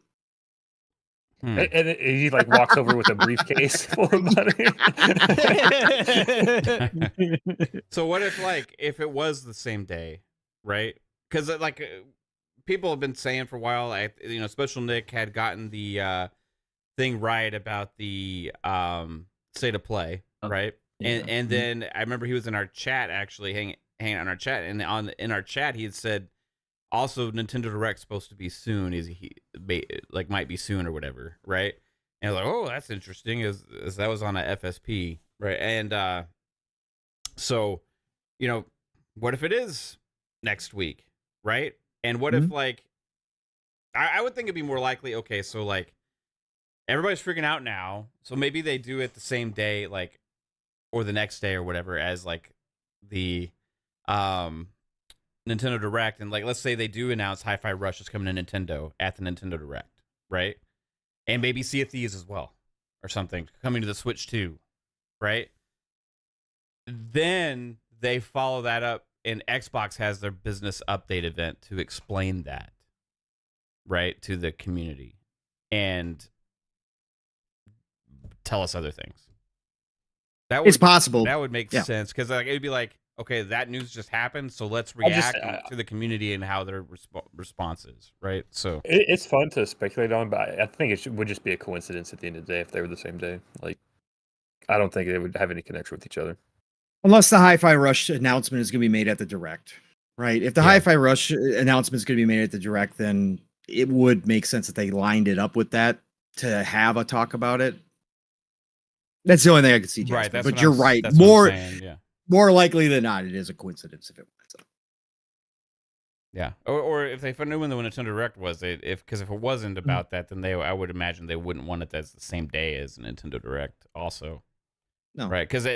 And he like walks over with a briefcase full of money. So what if it was the same day, right? Because people have been saying for a while, Special Nick had gotten the thing right about the state of play, right? Yeah. And then I remember he was in our chat actually hanging out in our chat, and in our chat he had said also Nintendo Direct's supposed to be soon, might be soon or whatever, right? And I was like, oh, that's interesting, as that was on a FSP, right? And so, what if it is next week, right? And what if I would think it'd be more likely, okay, so everybody's freaking out now, so maybe they do it the same day, or the next day or whatever, as the Nintendo Direct, and let's say they do announce Hi-Fi Rush is coming to Nintendo at the Nintendo Direct, right? And maybe Sea of Thieves as well, or something coming to the Switch too, right? Then they follow that up, and Xbox has their business update event to explain that, right, to the community, and tell us other things. It's possible. That would make sense, because it'd be like, okay, that news just happened, so let's react to the community and how their response is, right? So it's fun to speculate on, but I think would just be a coincidence at the end of the day if they were the same day. I don't think they would have any connection with each other. Unless the Hi-Fi Rush announcement is going to be made at the Direct, right? If the Hi-Fi Rush announcement is going to be made at the Direct, then it would make sense that they lined it up with that to have a talk about it. That's the only thing I could see, Jasper. Right, but you're right. That's what I'm saying, yeah. More likely than not, it is a coincidence if it was. Yeah, or if they knew when the Nintendo Direct was, because if it wasn't about that, then I would imagine they wouldn't want it as the same day as Nintendo Direct, also. No, right? Because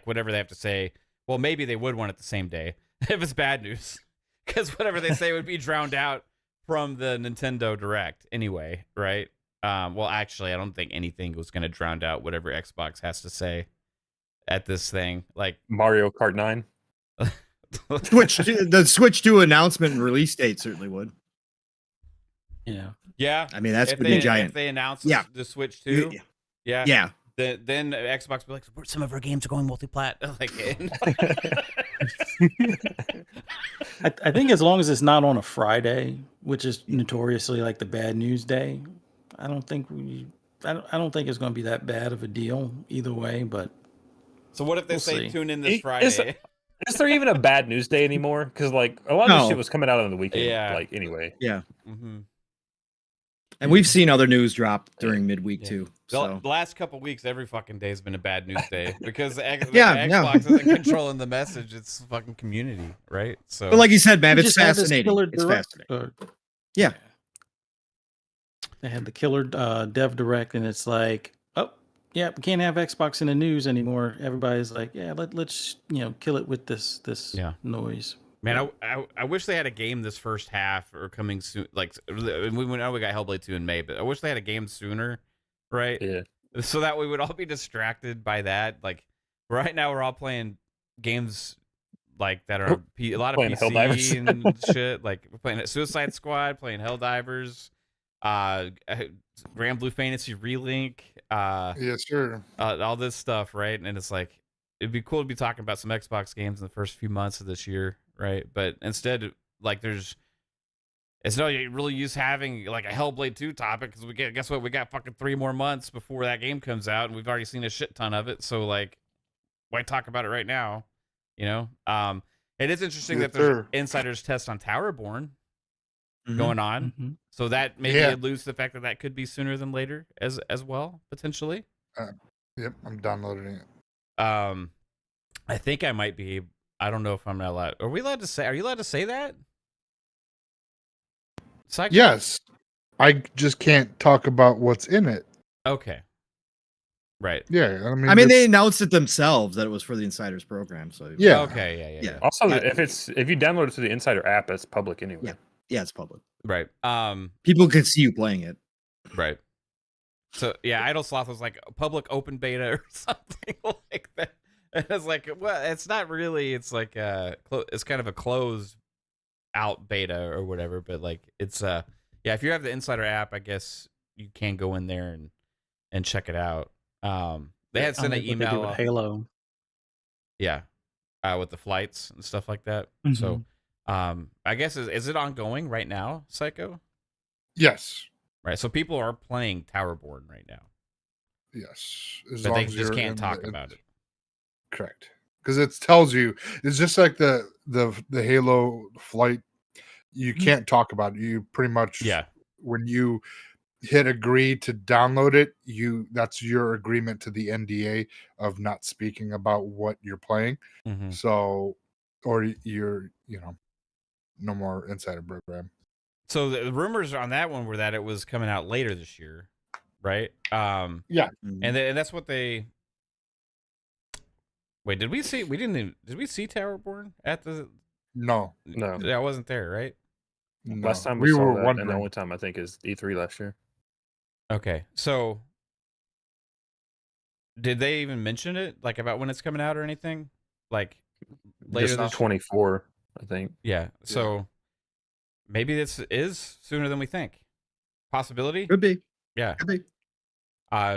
whatever they have to say, well, maybe they would want it the same day if it's bad news, because whatever they say would be drowned out from the Nintendo Direct anyway, right? Well, actually, I don't think anything was going to drown out whatever Xbox has to say at this thing, Mario Kart 9. The Switch 2 announcement and release date certainly would. Yeah. I mean, that's pretty giant. If they announce the Switch 2, yeah. Then Xbox will be like, some of our games are going multiplat. I think as long as it's not on a Friday, which is notoriously the bad news day, I don't think it's going to be that bad of a deal either way. But so what if they say tune in this Friday? Is there even a bad news day anymore? Because a lot of this shit was coming out on the weekend. Yeah. Anyway. Yeah. Mm-hmm. And we've seen other news drop during midweek too. So the last couple of weeks, every fucking day has been a bad news day because Xbox isn't controlling the message; it's fucking community, right? So, but like you said, man, it's fascinating. It's fascinating. Yeah. They had the killer dev direct, and it's like, oh, yeah, we can't have Xbox in the news anymore. Everybody's like, yeah, let's kill it with this noise. Man, I wish they had a game this first half or coming soon. We know we got Hellblade 2 in May, but I wish they had a game sooner, right? Yeah. So that we would all be distracted by that. Right now, we're all playing games that are a lot of PC Helldivers. and shit. We're playing Suicide Squad, playing Helldivers, Grand Blue Fantasy Relink. Yeah, sure. All this stuff, right? And it's it'd be cool to be talking about some Xbox games in the first few months of this year, right? But instead, it's no really use having a Hellblade 2 topic, because guess what? We got fucking 3 more months before that game comes out, and we've already seen a shit ton of it. So why talk about it right now? It is interesting that there's insiders test on Towerborn going on, so that maybe alludes to the fact that could be sooner than later as well, potentially. Yep, I'm downloading it. I think I might be. I don't know if I'm not allowed. Are we allowed to say? Are you allowed to say that? Yes, I just can't talk about what's in it. Okay. Right. Yeah, I mean, they announced it themselves that it was for the Insiders program. So Yeah. Okay. Yeah. Also, if you download it to the Insider app, it's public anyway. Yeah, it's public. Right. People can see you playing it. Right. So yeah, Idle Sloth was like a public open beta or something like that. And it's like, well, it's not really. It's like it's kind of a closed out beta or whatever. But like, it's yeah, if you have the Insider app, I guess you can go in there and check it out. They had sent an email with Halo. Yeah, with the flights and stuff like that. Mm-hmm. So, I guess is it ongoing right now, Psycho? Yes. Right. So people are playing Towerborn right now. Yes. But they just can't talk about it. Correct. Because it tells you, it's just like the Halo flight. You can't talk about it. You pretty much, when you hit agree to download it, that's your agreement to the NDA of not speaking about what you're playing. Mm-hmm. So, or you're, no more Insider program. So the rumors on that one were that it was coming out later this year, right? Yeah. And that's what they. Wait, did we see? Did we see Towerborn at the? No. I wasn't there, right? No. Last time we saw that, and the only time I think is E3 last year. Okay, so did they even mention it, like about when it's coming out or anything? Like later this 24, I think. Yeah. So maybe this is sooner than we think. Possibility? Could be. Yeah. Could be.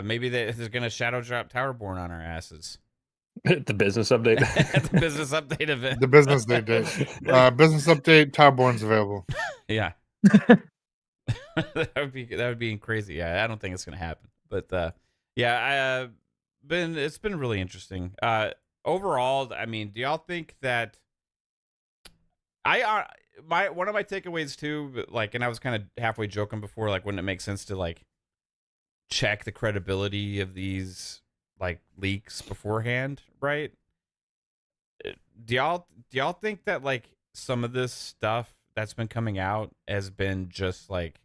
Maybe they're going to shadow drop Towerborn on our asses. The business update. The business update event. The business they did. Business update. Towerborn's available. Yeah. that would be crazy. Yeah, I don't think it's going to happen. But it's been really interesting. Overall, I mean, do y'all think that one of my takeaways too, like, and I was kind of halfway joking before, like, wouldn't it make sense to like check the credibility of these like leaks beforehand, right? Do y'all think that like some of this stuff that's been coming out has been just like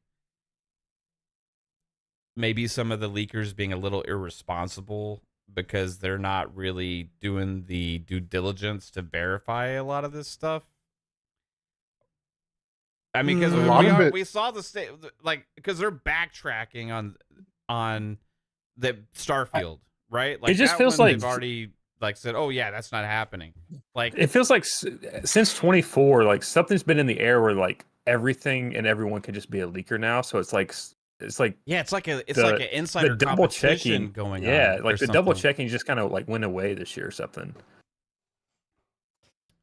maybe some of the leakers being a little irresponsible because they're not really doing the due diligence to verify a lot of this stuff? I mean, because we saw the state, like, because they're backtracking on the Starfield, right? Like, it just feels like they've already like said, "Oh yeah, that's not happening." Like, it feels like since 24, like something's been in the air where like everything and everyone can just be a leaker now. So it's like yeah, it's like an insider double competition checking going on. Yeah, like the double checking just kind of like went away this year or something.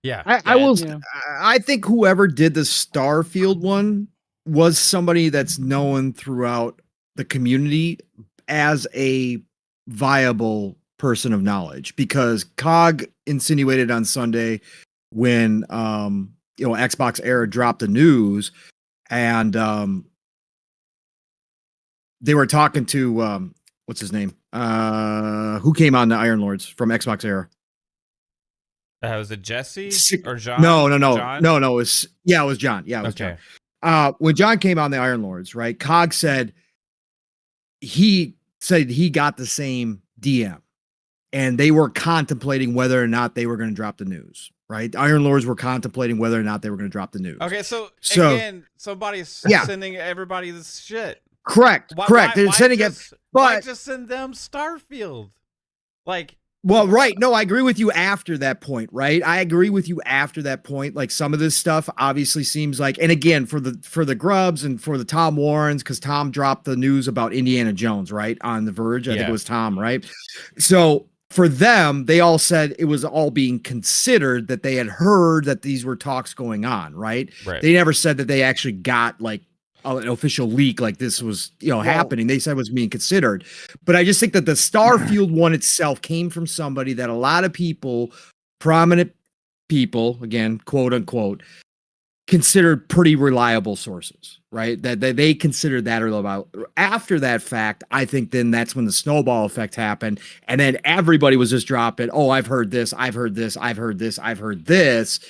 Yeah, I think whoever did the Starfield one was somebody that's known throughout the community as a viable person of knowledge, because COG insinuated on Sunday when Xbox Era dropped the news, and they were talking to what's his name? Who came on the Iron Lords from Xbox Era? Was it Jesse or John? No. John? It was John. Yeah, it was John. When John came on the Iron Lords, right? COG said he got the same DM, and they were contemplating whether or not they were going to drop the news. Right? The Iron Lords were contemplating whether or not they were going to drop the news. Okay, so again, somebody's sending everybody this shit. Correct. They're sending it, but why just send them Starfield? Like. Well, right. No, I agree with you after that point, right? I agree with you after that point. Like, some of this stuff obviously seems like, and again, for the Grubs and for the Tom Warrens, because Tom dropped the news about Indiana Jones, right? On The Verge. I think it was Tom, right? So for them, they all said it was all being considered, that they had heard that these were talks going on, right? They never said that they actually got like an official leak, like this was happening. They said it was being considered, but I just think that the Starfield one itself came from somebody that a lot of people, prominent people, again, quote unquote, considered pretty reliable sources, right? That they considered that reliable. After that fact, I think then that's when the snowball effect happened, and then everybody was just dropping, "Oh, I've heard this, I've heard this, I've heard this, I've heard this."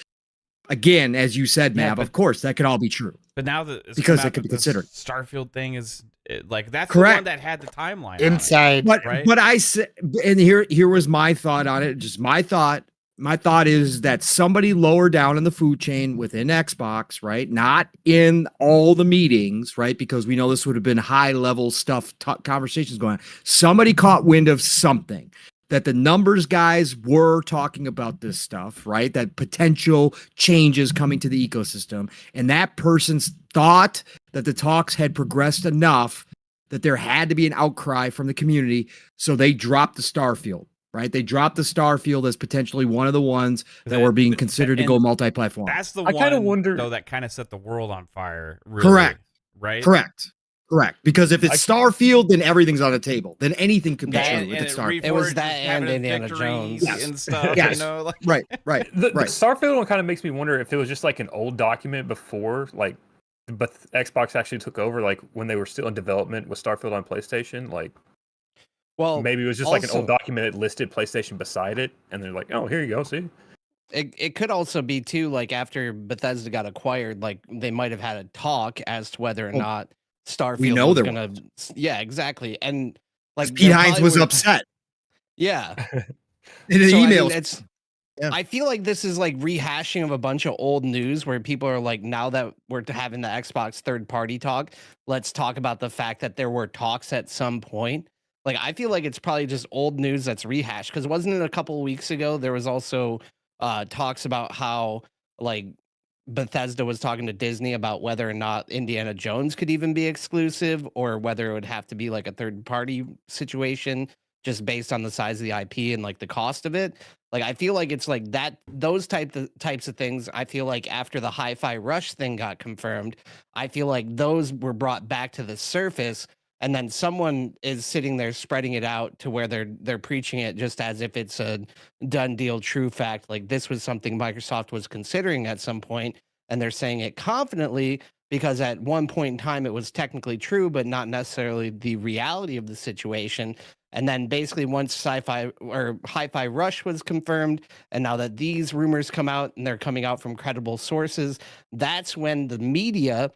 Again, as you said, Mav, of course, that could all be true. But now that it's because come it out could be that this considered. Starfield thing is like that's the Correct. one that had the timeline Inside. But right? but I said, and here was my thought on it. Just my thought. My thought is that somebody lower down in the food chain within Xbox, right? Not in all the meetings, right? Because we know this would have been high level stuff, conversations going on. Somebody caught wind of something that the numbers guys were talking about this stuff, right? That potential changes coming to the ecosystem. And that person's thought that the talks had progressed enough that there had to be an outcry from the community. So they dropped the Starfield. Right, they dropped the Starfield as potentially one of the ones that were being considered to go multi-platform. That's the I one kind of wonder though that kind of set the world on fire. Really, Correct. Right. Correct. Because if it's Starfield, then everything's on the table. Then anything could be true And if it's Starfield. It was that and Indiana Jones. and stuff. Yes. You know, like Right. the Starfield one kind of makes me wonder if it was just like an old document before, like, but Xbox actually took over, like when they were still in development with Starfield on PlayStation, like. Well, maybe it was just like an old document that listed PlayStation beside it, and they're like, "Oh, here you go, see." It could also be too, like after Bethesda got acquired, like they might have had a talk as to whether or not Starfield was gonna. Yeah, exactly, and like Pete Hines was upset. Yeah, in the emails. I mean, I feel like this is like rehashing of a bunch of old news where people are like, now that we're having the Xbox third-party talk, let's talk about the fact that there were talks at some point. Like, I feel like it's probably just old news that's rehashed, because wasn't it a couple of weeks ago there was also talks about how like Bethesda was talking to Disney about whether or not Indiana Jones could even be exclusive, or whether it would have to be like a third party situation just based on the size of the IP and like the cost of it. Like, I feel like it's like that, those types of things. I feel like after the Hi-Fi Rush thing got confirmed, I feel like those were brought back to the surface. And then someone is sitting there spreading it out to where they're preaching it just as if it's a done deal, true fact. Like this was something Microsoft was considering at some point, and they're saying it confidently because at one point in time it was technically true, but not necessarily the reality of the situation. And then basically once Sci-Fi or Hi-Fi Rush was confirmed, and now that these rumors come out and they're coming out from credible sources, that's when the media,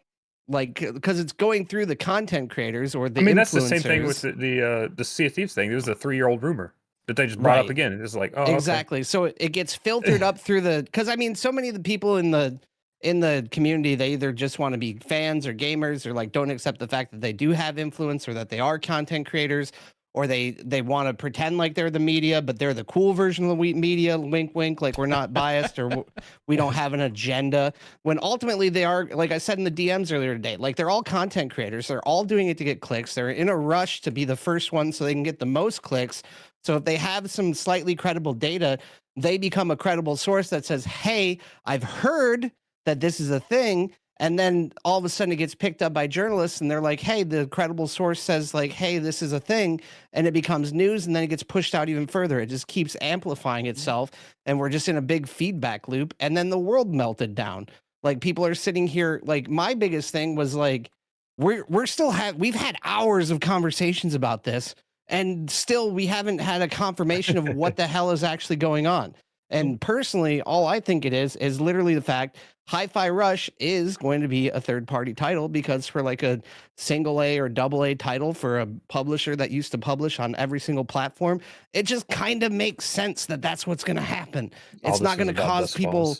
like, because it's going through the content creators or the. I mean, that's the same thing with the Sea of Thieves thing. It was a 3-year-old rumor that they just brought up again. It's like, oh, exactly. Okay. So it gets filtered up through the, because I mean, so many of the people in the community, they either just want to be fans or gamers, or like don't accept the fact that they do have influence or that they are content creators, or they want to pretend like they're the media, but they're the cool version of the media, wink, wink, like we're not biased or we don't have an agenda, when ultimately they are, like I said in the DMs earlier today, like they're all content creators. They're all doing it to get clicks. They're in a rush to be the first one so they can get the most clicks. So if they have some slightly credible data, they become a credible source that says, hey, I've heard that this is a thing. And then all of a sudden it gets picked up by journalists and they're like, hey, the credible source says like, hey, this is a thing. And it becomes news, and then it gets pushed out even further. It just keeps amplifying itself. And we're just in a big feedback loop. And then the world melted down. Like people are sitting here. Like my biggest thing was like, we've had hours of conversations about this, and still we haven't had a confirmation of what the hell is actually going on. And personally, all I think it is literally the fact Hi-Fi Rush is going to be a third-party title, because for like a single A or double A title for a publisher that used to publish on every single platform, it just kind of makes sense that that's what's going to happen. It's not going to cause people...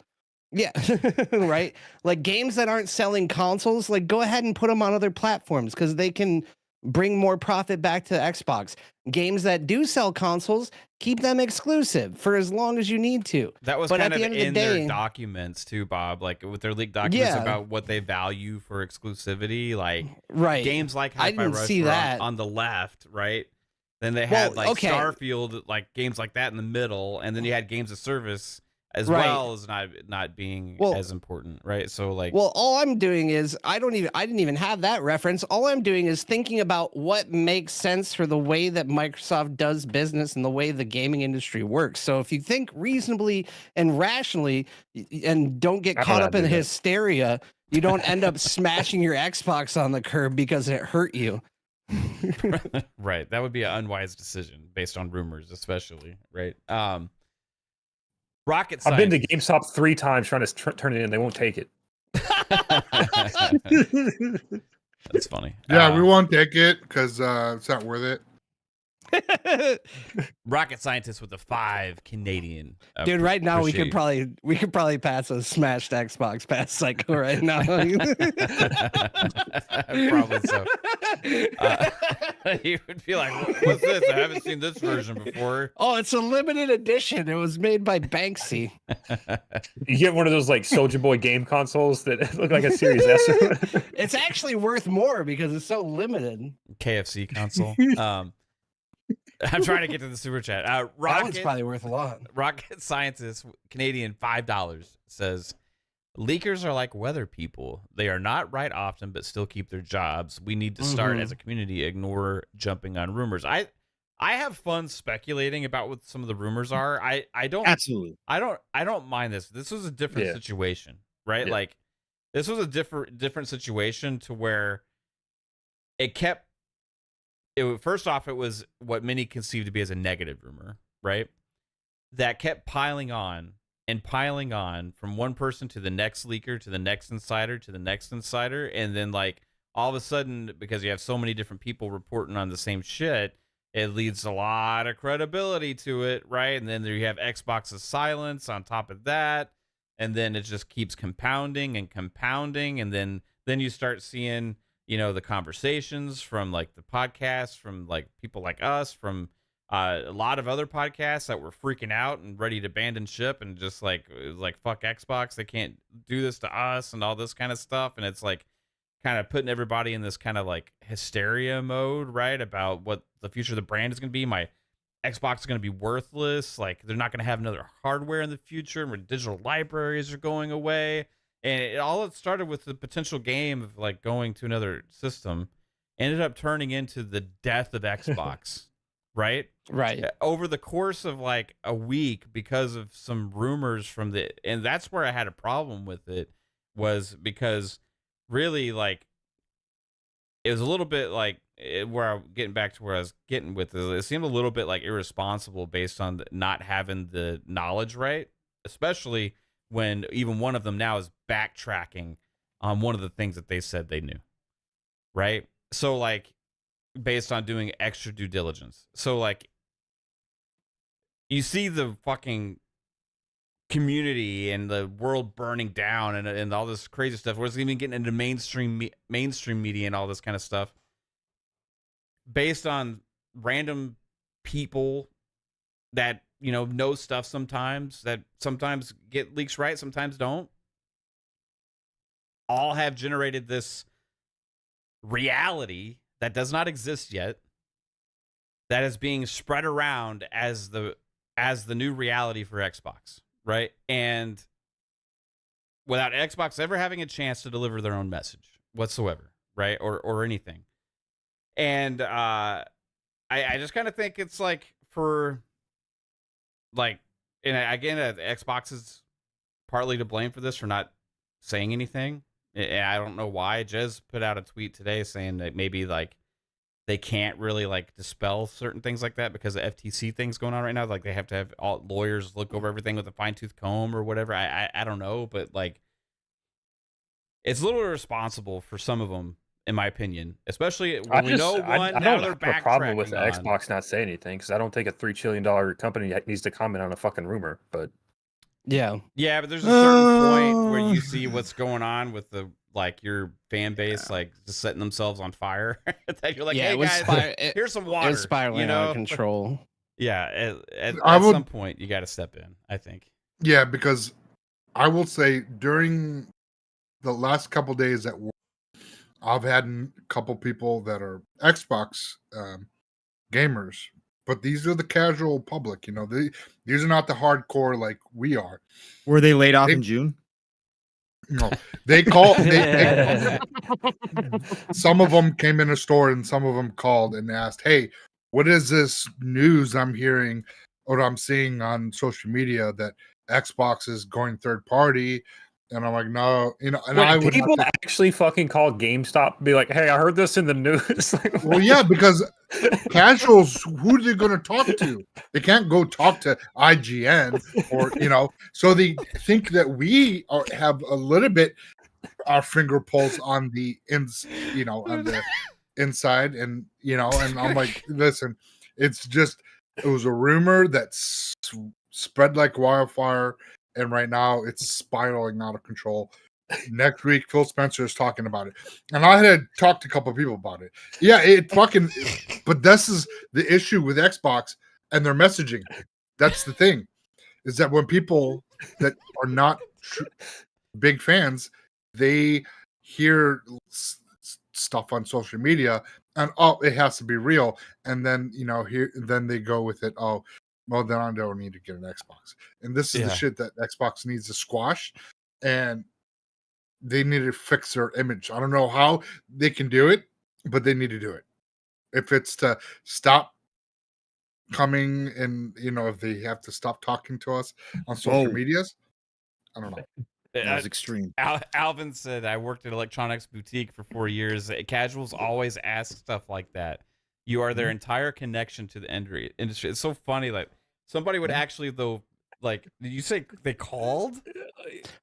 Yeah, right? Like games that aren't selling consoles, like go ahead and put them on other platforms because they can bring more profit back to Xbox. Games that do sell consoles, keep them exclusive for as long as you need to. That was kind of in their documents too, Bob, like with their leaked documents about what they value for exclusivity. Like games like Hi-Fi Rush were on the left, right? Then they had Starfield, like games like that in the middle, and then you had games of service as well as not being as important, right? So like, well, all I'm doing is I didn't even have that reference. All I'm doing is thinking about what makes sense for the way that Microsoft does business and the way the gaming industry works. So if you think reasonably and rationally and don't get caught up in hysteria, you don't end up smashing your Xbox on the curb because it hurt you. Right. That would be an unwise decision based on rumors, especially, right? Rocket Science. I've been to GameStop 3 times trying to turn it in. They won't take it. That's funny. Yeah, we won't take it because it's not worth it. Rocket scientist with the 5 Canadian. Dude, right now we could appreciate probably pass a smashed Xbox past Psycho right now. Probably so. You would be like, "What's this? I haven't seen this version before." Oh, it's a limited edition. It was made by Banksy. You get one of those like Soldier Boy game consoles that look like a Series S. It's actually worth more because it's so limited. KFC console. I'm trying to get to the super chat. That one's probably worth a lot. Rocket scientist Canadian $5 says, "Leakers are like weather people. They are not right often, but still keep their jobs. We need to start as a community ignore jumping on rumors." I have fun speculating about what some of the rumors are. I don't Absolutely. I don't mind this. This was a different situation, right? Yeah. Like this was a different situation to where it kept. First off, it was what many conceived to be as a negative rumor, right? That kept piling on from one person to the next leaker to the next insider to the next insider, and then like all of a sudden, because you have so many different people reporting on the same shit, it leads a lot of credibility to it, right? And then there you have Xbox's silence on top of that, and then it just keeps compounding, and then you start seeing, you know, the conversations from like the podcasts, from like people like us, from a lot of other podcasts that were freaking out and ready to abandon ship and just like fuck Xbox, they can't do this to us and all this kind of stuff. And it's like kind of putting everybody in this kind of like hysteria mode, right? About what the future of the brand is going to be. My Xbox is going to be worthless. Like they're not going to have another hardware in the future, and digital libraries are going away. And it started with the potential game of like going to another system, ended up turning into the death of Xbox, right? Right. Over the course of like a week, because of some rumors and that's where I had a problem with it, was because really like it was a little bit like where I'm getting back to where I was getting with it. It seemed a little bit like irresponsible based on not having the knowledge, right? Especially when even one of them now is backtracking on one of the things that they said they knew, right? So like based on doing extra due diligence. So like you see the fucking community and the world burning down and all this crazy stuff, where it's even getting into mainstream media and all this kind of stuff based on random people that, you know stuff sometimes, that sometimes get leaks right, sometimes don't, all have generated this reality that does not exist yet, that is being spread around as the new reality for Xbox, right? And without Xbox ever having a chance to deliver their own message whatsoever, right? Or anything. And I just kind of think it's like for like, and again, Xbox is partly to blame for this, for not saying anything. And I don't know why. Jez put out a tweet today saying that maybe like they can't really like dispel certain things like that because of FTC things going on right now. Like they have to have all lawyers look over everything with a fine-tooth comb or whatever. I don't know, but like it's a little irresponsible for some of them, in my opinion, especially when we know one. I now don't they're have a problem with backtracking on. Xbox not saying anything, because I don't think a $3 trillion company needs to comment on a fucking rumor. But Yeah. Yeah, but there's a certain point where you see what's going on with the like your fan base, like just setting themselves on fire. That you're like, Yeah, hey it was guys, here's some water. It was spiraling out of control. Yeah, at I would- some point you got to step in, I think. Yeah, because I will say during the last couple days at work, I've had a couple people that are Xbox gamers, but these are the casual public. You know, these are not the hardcore like we are. Were they laid off in June? No, they call. Some of them came in a store, and some of them called and asked, "Hey, what is this news I'm hearing or I'm seeing on social media that Xbox is going third party?" And I'm like, "No, you know." And wait, I would people have to, actually fucking call GameStop and be like, "Hey, I heard this in the news." Like, well, yeah, because casuals, who are they going to talk to? They can't go talk to IGN or, you know, so they think that we have a little bit our finger pulse on the on the inside, and and I'm like, listen, it was a rumor that spread like wildfire, and right now it's spiraling out of control. Next week, Phil Spencer is talking about it, and I had talked to a couple of people about it. Yeah, but this is the issue with Xbox and their messaging. That's the thing, is that when people that are not big fans, they hear stuff on social media and it has to be real, and then then they go with it. Oh, well, then I don't need to get an Xbox, and this is the shit that Xbox needs to squash, and they need to fix their image. I don't know how they can do it, but they need to do it. If it's to stop coming and if they have to stop talking to us on social medias, I don't know. That was extreme. Alvin said, I worked at electronics boutique for 4 years. Casuals always ask stuff like that. You are their entire connection to the industry. It's so funny. Like, somebody would actually, though, like, did you say they called?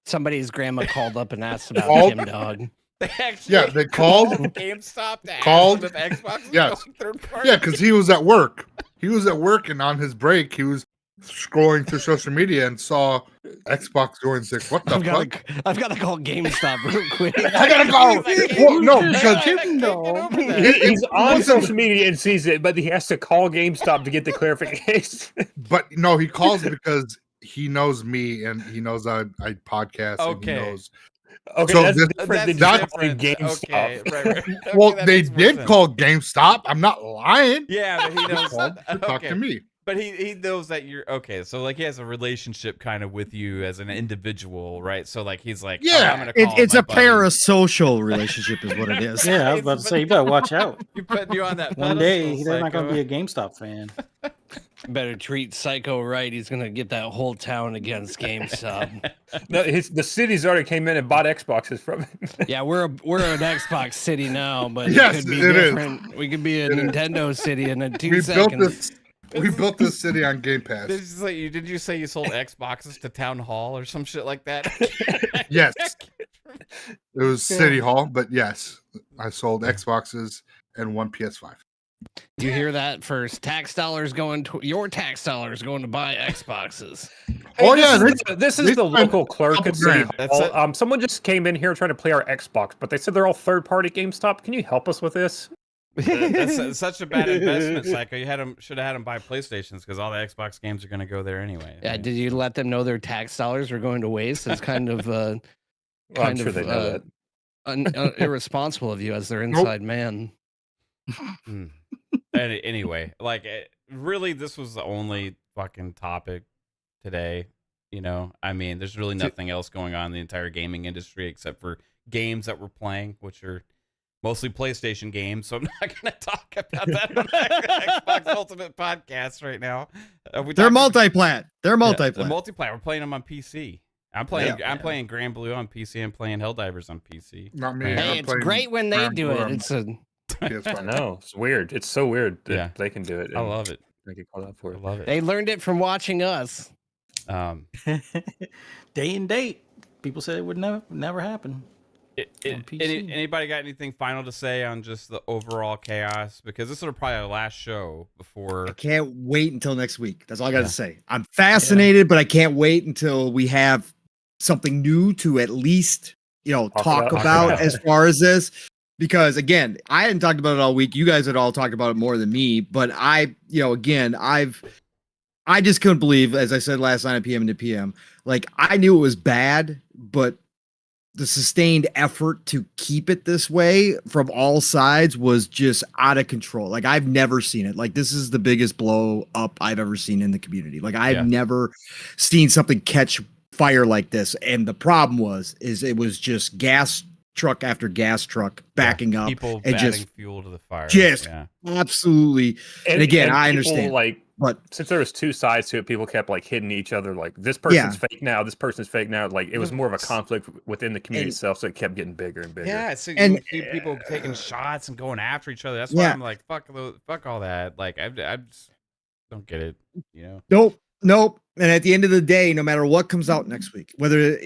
Somebody's grandma called up and asked about Tim Dog. They actually they called GameStop to called ask them if Xbox was yes. going third party. Yeah, because he was at work. He was at work, and on his break, he was scrolling through social media and saw Xbox going sick. What the fuck? I've got to call GameStop real quick. I gotta go. Well, no, because he's on social media and sees it, but he has to call GameStop to get the clarification. But no, he calls because he knows me and he knows I podcast. Okay. And he knows. Okay, so that's that's GameStop. Okay, right. Well, Okay, they did call GameStop. I'm not lying. Yeah, but he knows. Talk to me. But he knows that you're okay. So like he has a relationship kind of with you as an individual, right? So like he's like, yeah, I'm gonna call it's my a buddy. parasocial relationship, is what it is. Yeah, I was about to say, you better watch out. You putting you on that One day, pedestal, they're not going to Psycho. be a GameStop fan. Better treat Psycho right. He's gonna get that whole town against GameStop. No, the city's already came in and bought Xboxes from it. Yeah, we're an Xbox city now, but Yes, it could be it is. different. We could be a It is. Nintendo city in a 2 We seconds. built this city on Game Pass. Did you say you sold Xboxes to Town Hall or some shit like that? Yes. It was City Hall, but yes, I sold Xboxes and one PS5. You hear that first? Tax dollars going to your tax dollars going to buy Xboxes. Oh, Hey, yeah, this is they the spent local clerk couple at City grand. That's Hall. it. Someone just came in here trying to play our Xbox, but they said they're all third-party GameStop. Can you help us with this? That's such a bad investment, Psycho. You should have had them buy PlayStations because all the Xbox games are going to go there anyway. Yeah, did you let them know their tax dollars are going to waste? It's kind of Well, I'm sure they know that. irresponsible of you as their inside man. Anyway, like really, this was the only fucking topic today. I mean, there's really nothing else going on in the entire gaming industry except for games that we're playing, which are mostly PlayStation games. So I'm not going to talk about that on the Xbox Ultimate Podcast right now. They're multi-plat. They're multi-plat. The multiplayer. We're playing them on PC. I'm playing Grand Blue on PC. I'm playing Helldivers on PC. Not me. Hey, I'm it's playing great when they do it. Grand It's a PS5. I know. It's weird. It's so weird that Yeah. they can do it. I and love it. They get called out for I it. love it. they learned it from watching us. Day and date. People said it would never happen. on PC. Anybody got anything final to say on just the overall chaos? Because this is probably our last show before. I can't wait until next week. That's all I got to say. I'm fascinated, but I can't wait until we have something new to at least, talk about as far as this. Because again, I hadn't talked about it all week. You guys had all talked about it more than me. But I just couldn't believe, as I said last night at PM to PM, like I knew it was bad, but the sustained effort to keep it this way from all sides was just out of control. Like I've never seen it. Like this is the biggest blow up I've ever seen in the community. Like I've never seen something catch fire like this. And the problem is it was just gas truck after gas truck backing up people and adding just fuel to the fire. Absolutely. And again, I people, understand. But since there was two sides to it, people kept like hitting each other. Like this person's fake now, this person's fake now. Like it was more of a conflict within the community itself, so it kept getting bigger and bigger. Yeah, so and you see people taking shots and going after each other. That's why I'm like, fuck all that. Like I just don't get it. Nope. And at the end of the day, no matter what comes out next week, whether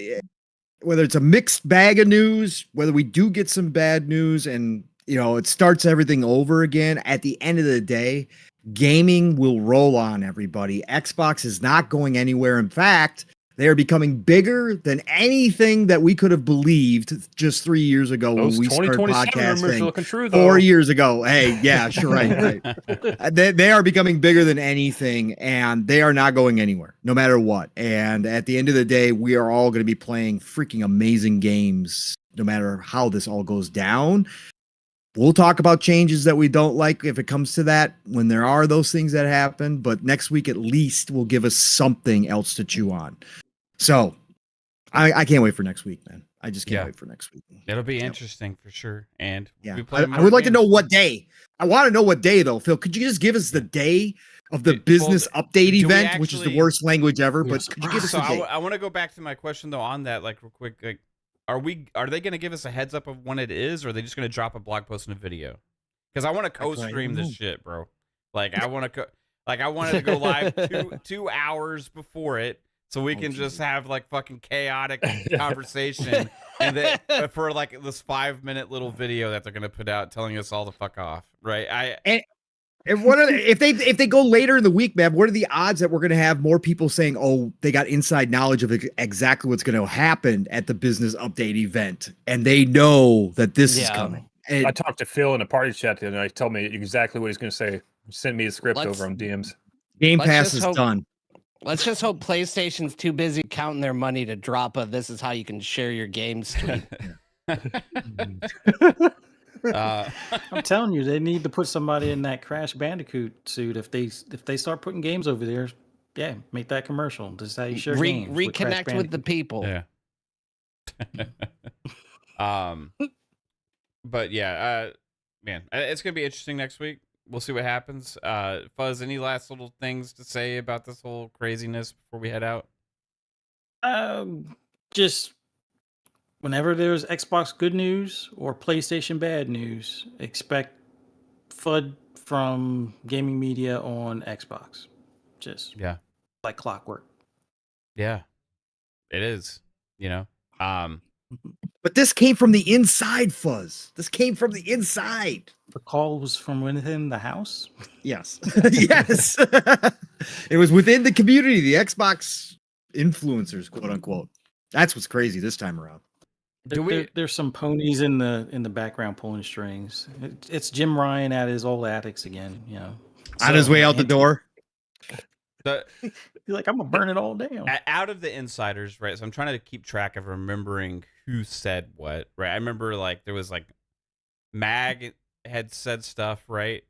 whether it's a mixed bag of news, whether we do get some bad news and, it starts everything over again, at the end of the day, gaming will roll on, everybody. Xbox is not going anywhere. In fact, they are becoming bigger than anything that we could have believed just 3 years ago when we started 2027 rumors are looking podcasting. true, though. 4 years ago. Hey, yeah, sure, right. They are becoming bigger than anything, and they are not going anywhere, no matter what. And at the end of the day, we are all going to be playing freaking amazing games, no matter how this all goes down. We'll talk about changes that we don't like if it comes to that, when there are those things that happen. But next week, at least, will give us something else to chew on. So I can't wait for next week, man. I just can't wait for next week. It'll be interesting for sure. And I would like to know what day. I want to know what day, though, Phil. Could you just give us the day of the business update event, which is the worst language ever? But could you give us a day? I want to go back to my question, though, on that, like, real quick. Like, are they going to give us a heads up of when it is, or are they just going to drop a blog post and a video? Because I want to co-stream this shit, bro. Like, I want to I wanted to go live 2 hours before it, so we can just have like fucking chaotic conversation, and then for like this 5-minute little video that they're gonna put out telling us all to fuck off, right? And what are if they go later in the week, man? What are the odds that we're going to have more people saying, "Oh, they got inside knowledge of exactly what's going to happen at the business update event, and they know that this is coming"? And I talked to Phil in a party chat the other night. He told me exactly what he's going to say. He sent me a script over on DMs. Game Pass is done. Let's just hope PlayStation's too busy counting their money to drop a "this is how you can share your games" tweet. I'm telling you, they need to put somebody in that Crash Bandicoot suit if they start putting games over there. Yeah, make that commercial. This is how you share games. Reconnect with the people. Yeah. But yeah, man, it's gonna be interesting next week. We'll see what happens. Fuzz, any last little things to say about this whole craziness before we head out? Just whenever there's Xbox good news or PlayStation bad news, expect FUD from gaming media on Xbox. Just like clockwork. Yeah, it is. But this came from the inside, Fuzz. This came from the inside. The call was from within the house? Yes. Yes. It was within the community, the Xbox influencers, quote unquote. That's what's crazy this time around. There's some ponies in the background pulling strings. It's Jim Ryan at his old attics again, On his way out the door. He's like, I'm gonna burn it all down. Out of the insiders, right? So I'm trying to keep track of remembering who said what, right? I remember like there was like Mag had said stuff, right?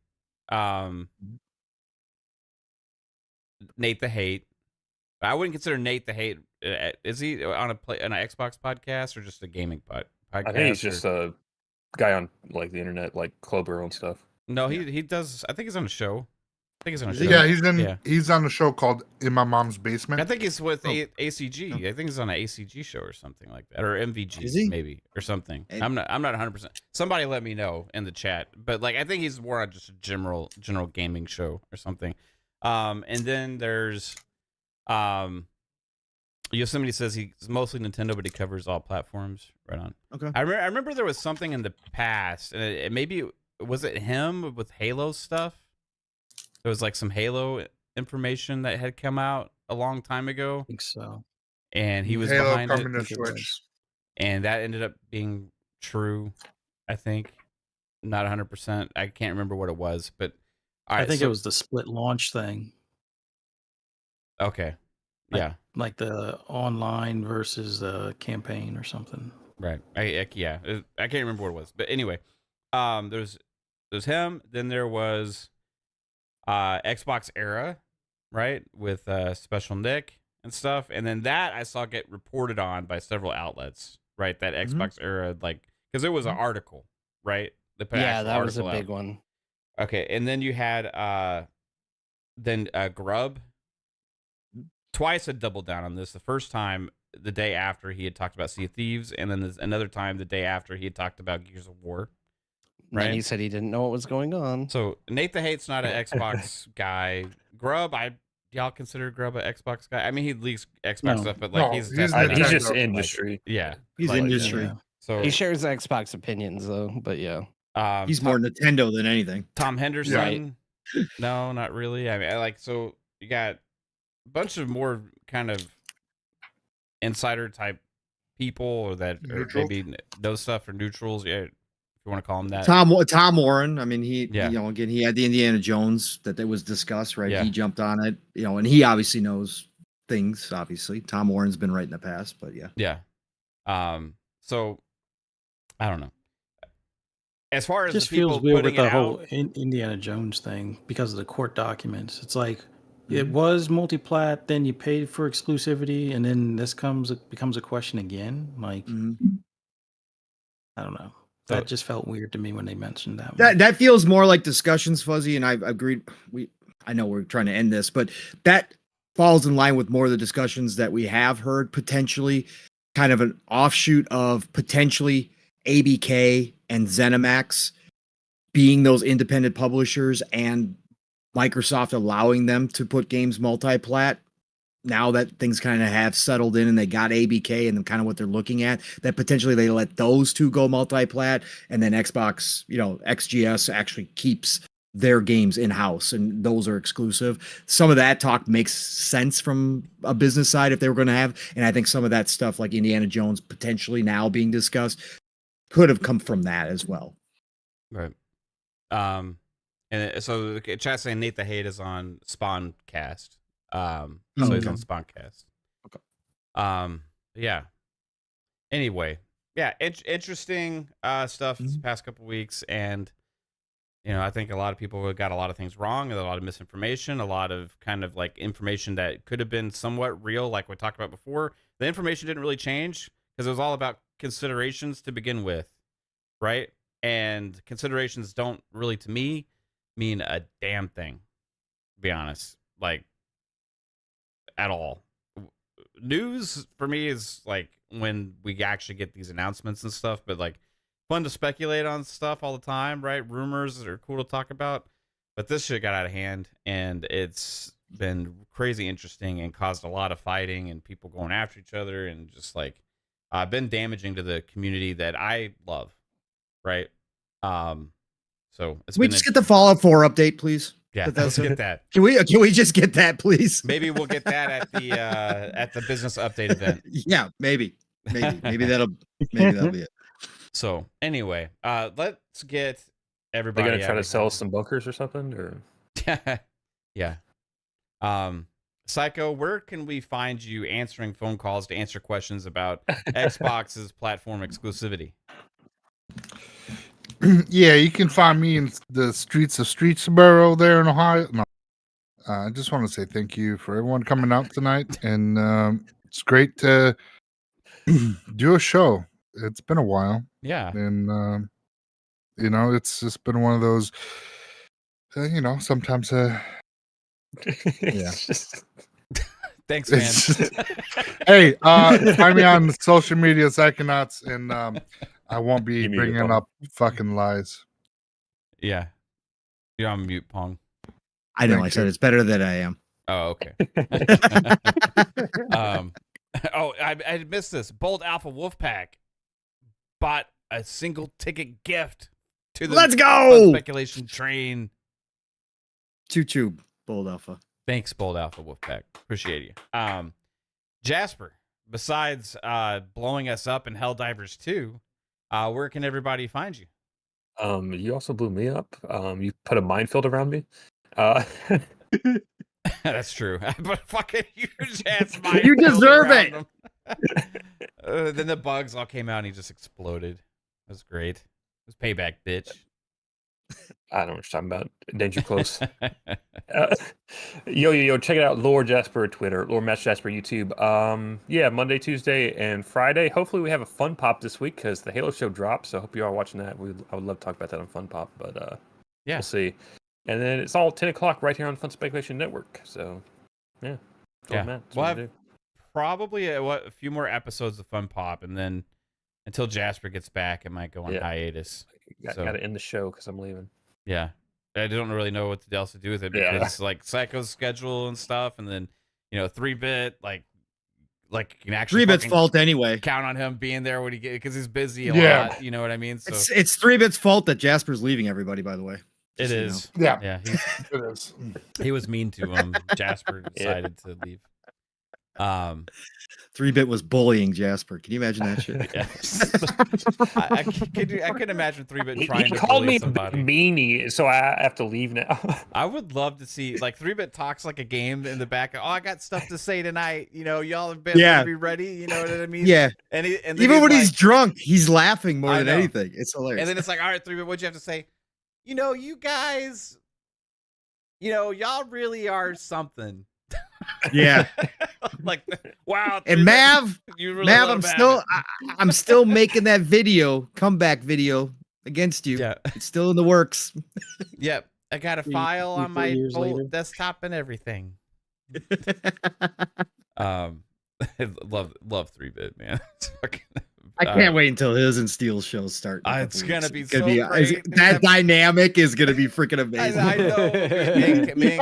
Nate the Hate. I wouldn't consider Nate the Hate. Is he on an Xbox podcast or just a gaming podcast? I think he's just a guy on like the internet, like Clover and stuff. No, he does. I think he's on a show. I think he's on a show. Yeah, he's on a show called In My Mom's Basement. I think he's with ACG. I think he's on an ACG show or something like that, or MVG maybe, or something. I'm not 100%. Somebody let me know in the chat, but like I think he's more on just a general gaming show or something. And then there's Yosemite says he's mostly Nintendo, but he covers all platforms. Right on. Okay. I remember there was something in the past, and maybe was it him with Halo stuff? There was like some Halo information that had come out a long time ago. I think so. And he was Halo behind coming it. to Switch. And that ended up being true, I think. Not 100%. I can't remember what it was, but I think it was the split launch thing. Okay. Like the online versus the campaign or something. Right. I can't remember what it was. But anyway, there's him. Then there was Xbox Era, right, with Special Nick and stuff, and then that I saw get reported on by several outlets, right? That Xbox Era, like, because it was an article, right? That was a big one. Okay, and then you had Grub twice had doubled down on this. The first time the day after he had talked about Sea of Thieves, and then there's another time the day after he had talked about Gears of War. Right. And he said he didn't know what was going on. So Nate the Hate's not an Xbox guy. Grub, I y'all consider Grub a Xbox guy? I mean, he leaks Xbox No. stuff, but like No, he's he's definitely He's not- just Nintendo. industry. yeah. He's like, industry. Yeah. So He shares Xbox opinions though, but yeah. He's Tom, more Nintendo than anything. Tom Henderson. Right. No, not really. I mean, I like so you got a bunch of more kind of insider type people or that or Neutral? maybe know stuff or neutrals. Yeah, if you want to call them that. Tom Warren. I mean, Yeah. again, he had the Indiana Jones that was discussed, right? Yeah. He jumped on it, and he obviously knows things. Obviously, Tom Warren's been right in the past, but yeah. Yeah. So I don't know. As far as Just the people feels weird putting with the it whole out, Indiana Jones thing because of the court documents. It's like it Mm-hmm. was multiplat, then you paid for exclusivity, and then this becomes a question again. Like Mhm. I don't know. So- That just felt weird to me when they mentioned that. That feels more like discussions, Fuzzy, and I agreed. I know we're trying to end this, but that falls in line with more of the discussions that we have heard, potentially kind of an offshoot of potentially ABK and ZeniMax being those independent publishers and Microsoft allowing them to put games multi-plat. Now that things kind of have settled in and they got ABK and kind of what they're looking at, that potentially they let those two go multi-plat, and then Xbox, XGS actually keeps their games in-house and those are exclusive. Some of that talk makes sense from a business side if they were going to have, and I think some of that stuff like Indiana Jones potentially now being discussed could have come from that as well. right? And so the chat saying Nate the Hate is on Spawncast. So he's on Spawncast. Okay. Yeah. Anyway, yeah, interesting stuff this past couple weeks, and I think a lot of people got a lot of things wrong, a lot of misinformation, a lot of kind of like information that could have been somewhat real, like we talked about before. The information didn't really change because it was all about considerations to begin with, right? And considerations don't really, to me, mean a damn thing, to be honest, like at all. News for me is like when we actually get these announcements and stuff, but like fun to speculate on stuff all the time, right? Rumors are cool to talk about, but this shit got out of hand and it's been crazy interesting and caused a lot of fighting and people going after each other and just like been damaging to the community that I love, right? So it's Can we just get the Fallout 4 update, please? yeah, let's get that. Can we just get that, please? Maybe we'll get that at the business update event. Yeah, maybe that'll be it. So anyway, let's get They're everybody. gonna try out to of sell here. some bunkers or something, or Yeah. Psycho, where can we find you answering phone calls to answer questions about Xbox's platform exclusivity? Yeah, you can find me in the streets of Streetsboro there in Ohio. No, I just want to say thank you for everyone coming out tonight, and it's great to do a show. It's been a while, Yeah. and it's just been one of those. Sometimes. Yeah. It's just- Thanks, It's man. Hey, find me on social media, Psychonauts, and I won't be You muted, bringing Pong. up fucking lies. Yeah. You're on mute, Pong. I know. Thank I said you. it's better than I am. Oh, okay. I missed this. Bold Alpha Wolfpack bought a single ticket gift to the Let's fun go. speculation train. Choo-choo, Bold Alpha. Thanks, Bold Alpha Wolfpack. Appreciate you. Jasper, besides blowing us up in Helldivers 2, where can everybody find you? you also blew me up. You put a minefield around me. That's true. But fucking huge ass minefield You deserve around it. him. Then the bugs all came out and he just exploded. It was great. It was payback, bitch. I don't know what you're talking about. Danger close. Yo, check it out. Lore Jasper Twitter, Lore Match Jasper YouTube. Yeah, Monday, Tuesday, and Friday. Hopefully we have a Fun Pop this week because the Halo show dropped. So I hope you are watching that. I would love to talk about that on Fun Pop, but Yeah. we'll see. And then it's all 10 o'clock right here on Fun Speculation Network. So yeah. That's all Yeah. Matt. That's We'll what I have do. probably a few more episodes of Fun Pop, and then until Jasper gets back, it might go on Yeah. hiatus. Got So- to end the show because I'm leaving. Yeah. I don't really know what else to do with it because like Psycho's schedule and stuff, and then 3-bit like you can actually 3-bit's fault anyway. count on him being there when he because he's busy a lot. You know what I mean? So it's 3-bit's fault that Jasper's leaving everybody. By the way, it is. Yeah, It is. He was mean to him. Jasper decided to leave. 3-bit was bullying Jasper. Can you imagine that shit? I could imagine 3-bit trying He to called bully me somebody. meanie, so I have to leave now. I would love to see like 3-bit talks like a game in the back. Oh, I got stuff to say tonight. Y'all have been be ready. You know what I mean? Yeah. And even when he's drunk, he's laughing more than anything. It's hilarious. And then it's like, all right, 3-bit, what'd you have to say? You guys, y'all really are something. Yeah. Like, wow. And Mav, really I'm still making that comeback video against you. Yeah. It's still in the works. Yep. I got a file on my desktop and everything. I love 3-bit, man. I can't wait until his and Steel's shows start. It's gonna be so great. That dynamic is gonna be freaking amazing. I know. Me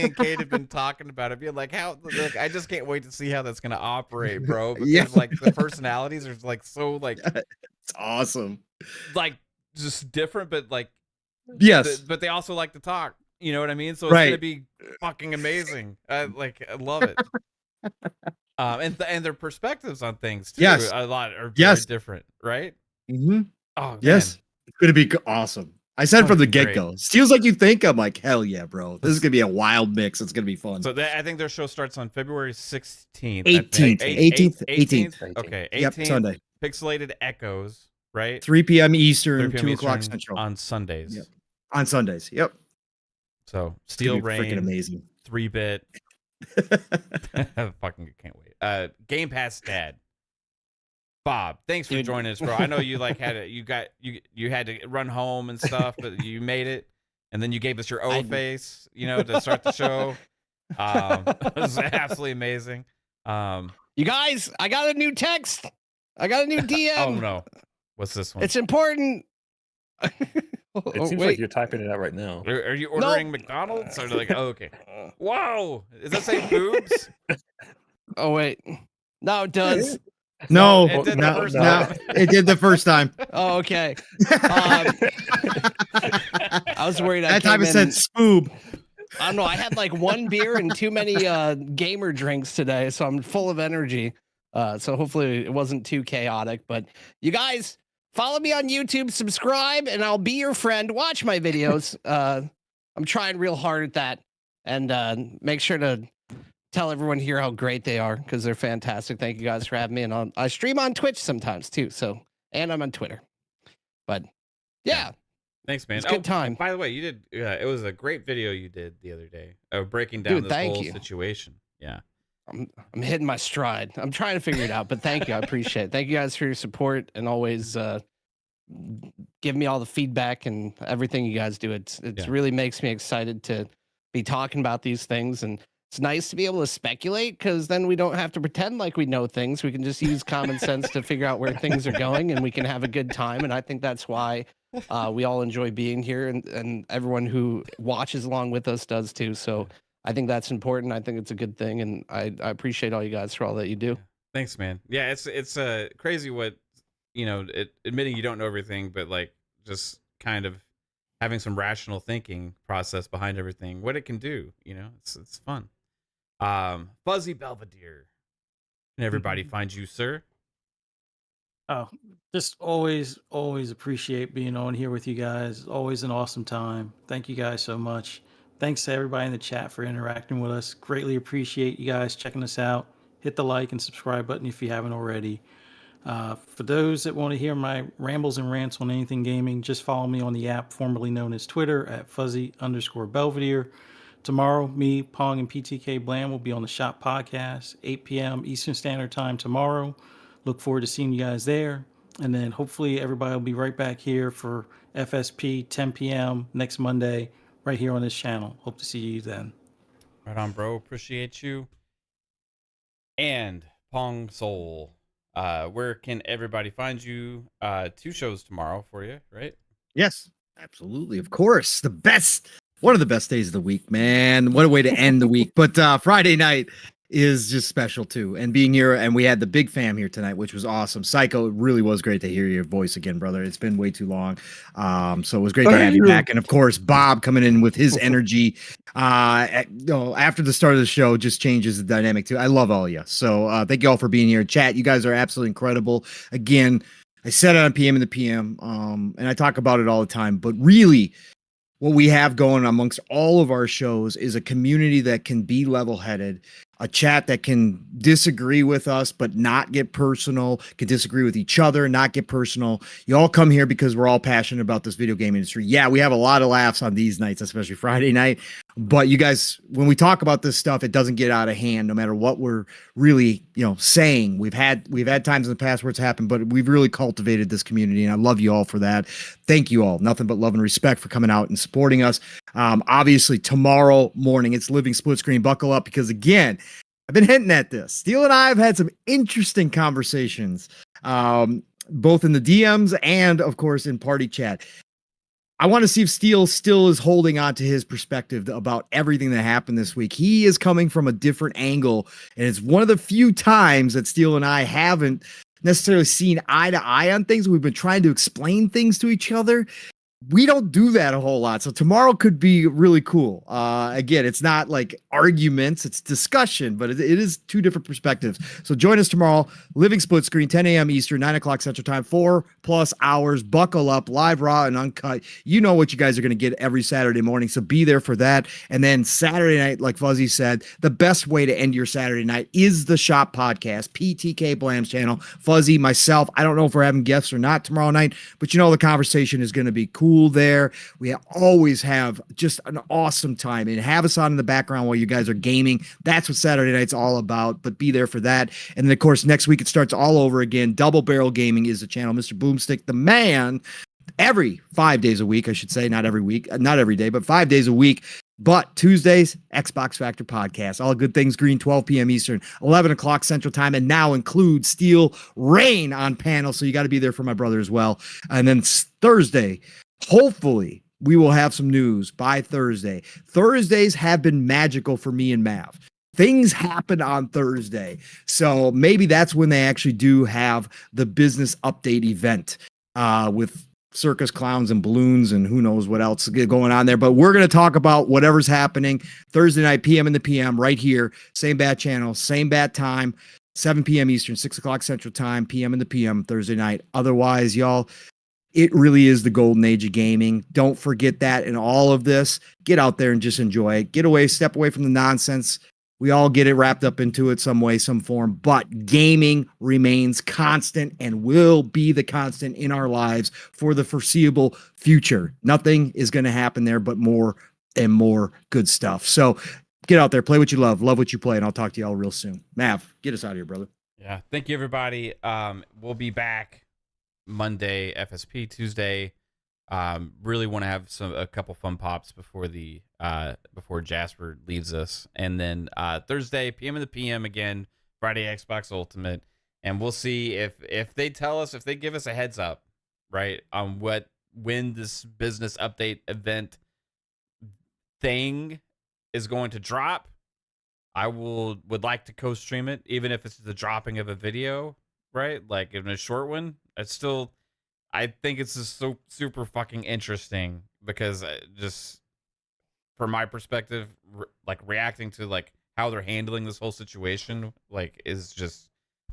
and Kate have been talking about it. Being like, I just can't wait to see how that's gonna operate, bro. Because like the personalities are like so like it's awesome. Like just different, but like yes. But they also like to talk. You know what I mean? So it's gonna be fucking amazing. I love it. And their perspectives on things too, a lot are very different, right? Mm-hmm. Oh, man. Yes, it's gonna be awesome. I said from the get-go, Steel's like you think. I'm like, hell yeah, bro. This is gonna be a wild mix. It's gonna be fun. So I think their show starts on February 16th. 18th. Okay, 18th. Yep, Sunday. Pixelated Echoes, right? 3 p.m. Eastern, 3 p.m. 2 o'clock Eastern Central. on Sundays. Yep. On Sundays, yep. So Steel Rain, freaking amazing. 3-bit. I fucking can't wait. Game Pass Dad. Bob, thanks for joining us, bro. I know you like had you had to run home and stuff, but you made it, and then you gave us your face, to start the show. It was absolutely amazing. You guys, I got a new text. I got a new DM. Oh no, what's this one? It's important. It seems like you're typing it out right now. Are you ordering McDonald's? Or like, oh, okay. Whoa, does that say boobs? Oh wait, no, it does. No, it did the first time. It did the first time. Oh, okay. I was worried. That time it said spoob. I don't know. I had like one beer and too many gamer drinks today, so I'm full of energy. So hopefully it wasn't too chaotic. But you guys, follow me on YouTube, subscribe, and I'll be your friend. Watch my videos. I'm trying real hard at that, and make sure to tell everyone here how great they are because they're fantastic. Thank you guys for having me, and I stream on Twitch sometimes too. So, and I'm on Twitter. But yeah. Thanks, man. It's a good time. By the way, you did. It was a great video you did the other day, breaking down this whole situation. Yeah, I'm hitting my stride. I'm trying to figure it out, but thank you. I appreciate it. Thank you guys for your support and always give me all the feedback and everything you guys do. It really makes me excited to be talking about these things, and it's nice to be able to speculate because then we don't have to pretend like we know things. We can just use common sense to figure out where things are going, and we can have a good time. And I think that's why we all enjoy being here, and everyone who watches along with us does too. So I think that's important. I think it's a good thing, and I appreciate all you guys for all that you do. Thanks, man. Yeah, it's crazy what admitting you don't know everything, but like just kind of having some rational thinking process behind everything, what it can do. It's fun. Fuzzy Belvedere, and everybody finds you, sir. Oh, just always appreciate being on here with you guys. Always an awesome time. Thank you guys so much. Thanks to everybody in the chat for interacting with us. Greatly appreciate you guys checking us out. Hit the like and subscribe button if you haven't already. For those that want to hear my rambles and rants on anything gaming, just follow me on the app formerly known as Twitter at Fuzzy_Belvedere. Tomorrow, me, Pong, and PTK Bland will be on the Shop Podcast, 8 p.m. Eastern Standard Time tomorrow. Look forward to seeing you guys there. And then hopefully everybody will be right back here for FSP, 10 p.m. next Monday, right here on this channel. Hope to see you then. Right on, bro. Appreciate you. And Pong Soul, where can everybody find you? 2 shows tomorrow for you, right? Yes. Absolutely, of course. One of the best days of the week, man. What a way to end the week. But Friday night is just special too. And being here, and we had the big fam here tonight, which was awesome. Psycho, it really was great to hear your voice again, brother. It's been way too long. So it was great to have you back. And of course, Bob coming in with his energy. After the start of the show, just changes the dynamic too. I love all of you. So thank you all for being here. Chat, you guys are absolutely incredible. Again, I said it on PM in the PM, and I talk about it all the time, but really what we have going amongst all of our shows is a community that can be level-headed, a chat that can disagree with us, but not get personal, can disagree with each other, not get personal. You all come here because we're all passionate about this video game industry. Yeah, we have a lot of laughs on these nights, especially Friday night. But you guys, when we talk about this stuff, it doesn't get out of hand no matter what we're really, saying. We've had times in the past where it's happened, but we've really cultivated this community, and I love you all for that. Thank you all. Nothing but love and respect for coming out and supporting us. Obviously, tomorrow morning, it's Living Split Screen. Buckle up, because again, I've been hinting at this. Steele and I have had some interesting conversations, both in the DMs and, of course, in party chat. I want to see if Steele still is holding on to his perspective about everything that happened this week. He is coming from a different angle, and it's one of the few times that Steele and I haven't necessarily seen eye to eye on things. We've been trying to explain things to each other. We don't do that a whole lot. So tomorrow could be really cool. Again, it's not like arguments, it's discussion, but it is two different perspectives. So join us tomorrow, Living Split Screen, 10 a.m. Eastern, 9 o'clock Central Time, 4+ hours. Buckle up, live, raw, and uncut. You know what you guys are going to get every Saturday morning, so be there for that. And then Saturday night, like Fuzzy said, the best way to end your Saturday night is the Shop Podcast, PTK Blam's channel. Fuzzy, myself, I don't know if we're having guests or not tomorrow night, but the conversation is going to be cool there. We always have just an awesome time, and have us on in the background while you guys are gaming. That's what Saturday night's all about, but be there for that. And then, of course, next week it starts all over again. Double Barrel Gaming is the channel. Mr. Boomstick, the man, every 5 days a week, I should say, not every week, not every day, but 5 days a week. But Tuesdays, Xbox Factor Podcast. All Good Things Green, 12 p.m. Eastern, 11 o'clock Central Time, and now includes Steel Rain on panel. So you got to be there for my brother as well. And then Thursday, hopefully, we will have some news by Thursday. Thursdays have been magical for me and Mav. Things happen on Thursday. So maybe that's when they actually do have the business update event with circus clowns and balloons and who knows what else going on there. But we're going to talk about whatever's happening Thursday night, PM in the PM, right here. Same bat channel, same bat time, 7 p.m. Eastern, 6 o'clock Central Time, PM in the PM Thursday night. Otherwise, y'all, it really is the golden age of gaming. Don't forget that in all of this. Get out there and just enjoy it. Get away, step away from the nonsense. We all get it wrapped up into it some way, some form, but gaming remains constant and will be the constant in our lives for the foreseeable future. Nothing is going to happen there but more and more good stuff. So get out there, play what you love what you play, and I'll talk to you all real soon. Mav, get us out of here, brother. Yeah, thank you, everybody. We'll be back Monday, FSP Tuesday. Really want to have a couple fun pops before before Jasper leaves us, and then Thursday PM in the PM again, Friday Xbox Ultimate, and we'll see if they tell us, if they give us a heads up, right, on when this business update event thing is going to drop. I would like to co-stream it, even if it's the dropping of a video, right, like in a short one. I think it's just so super fucking interesting, because just from my perspective, like reacting to like how they're handling this whole situation, like is just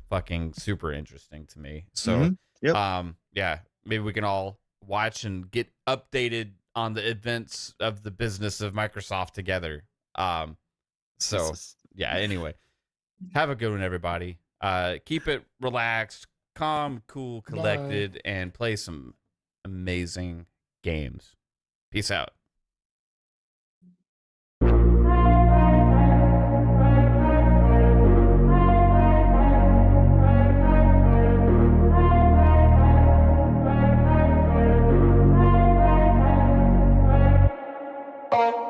fucking super interesting to me. So, yeah, maybe we can all watch and get updated on the events of the business of Microsoft together. Yeah, anyway, have a good one, everybody. Keep it relaxed, calm, cool, collected, and play some amazing games. Peace out. Oh.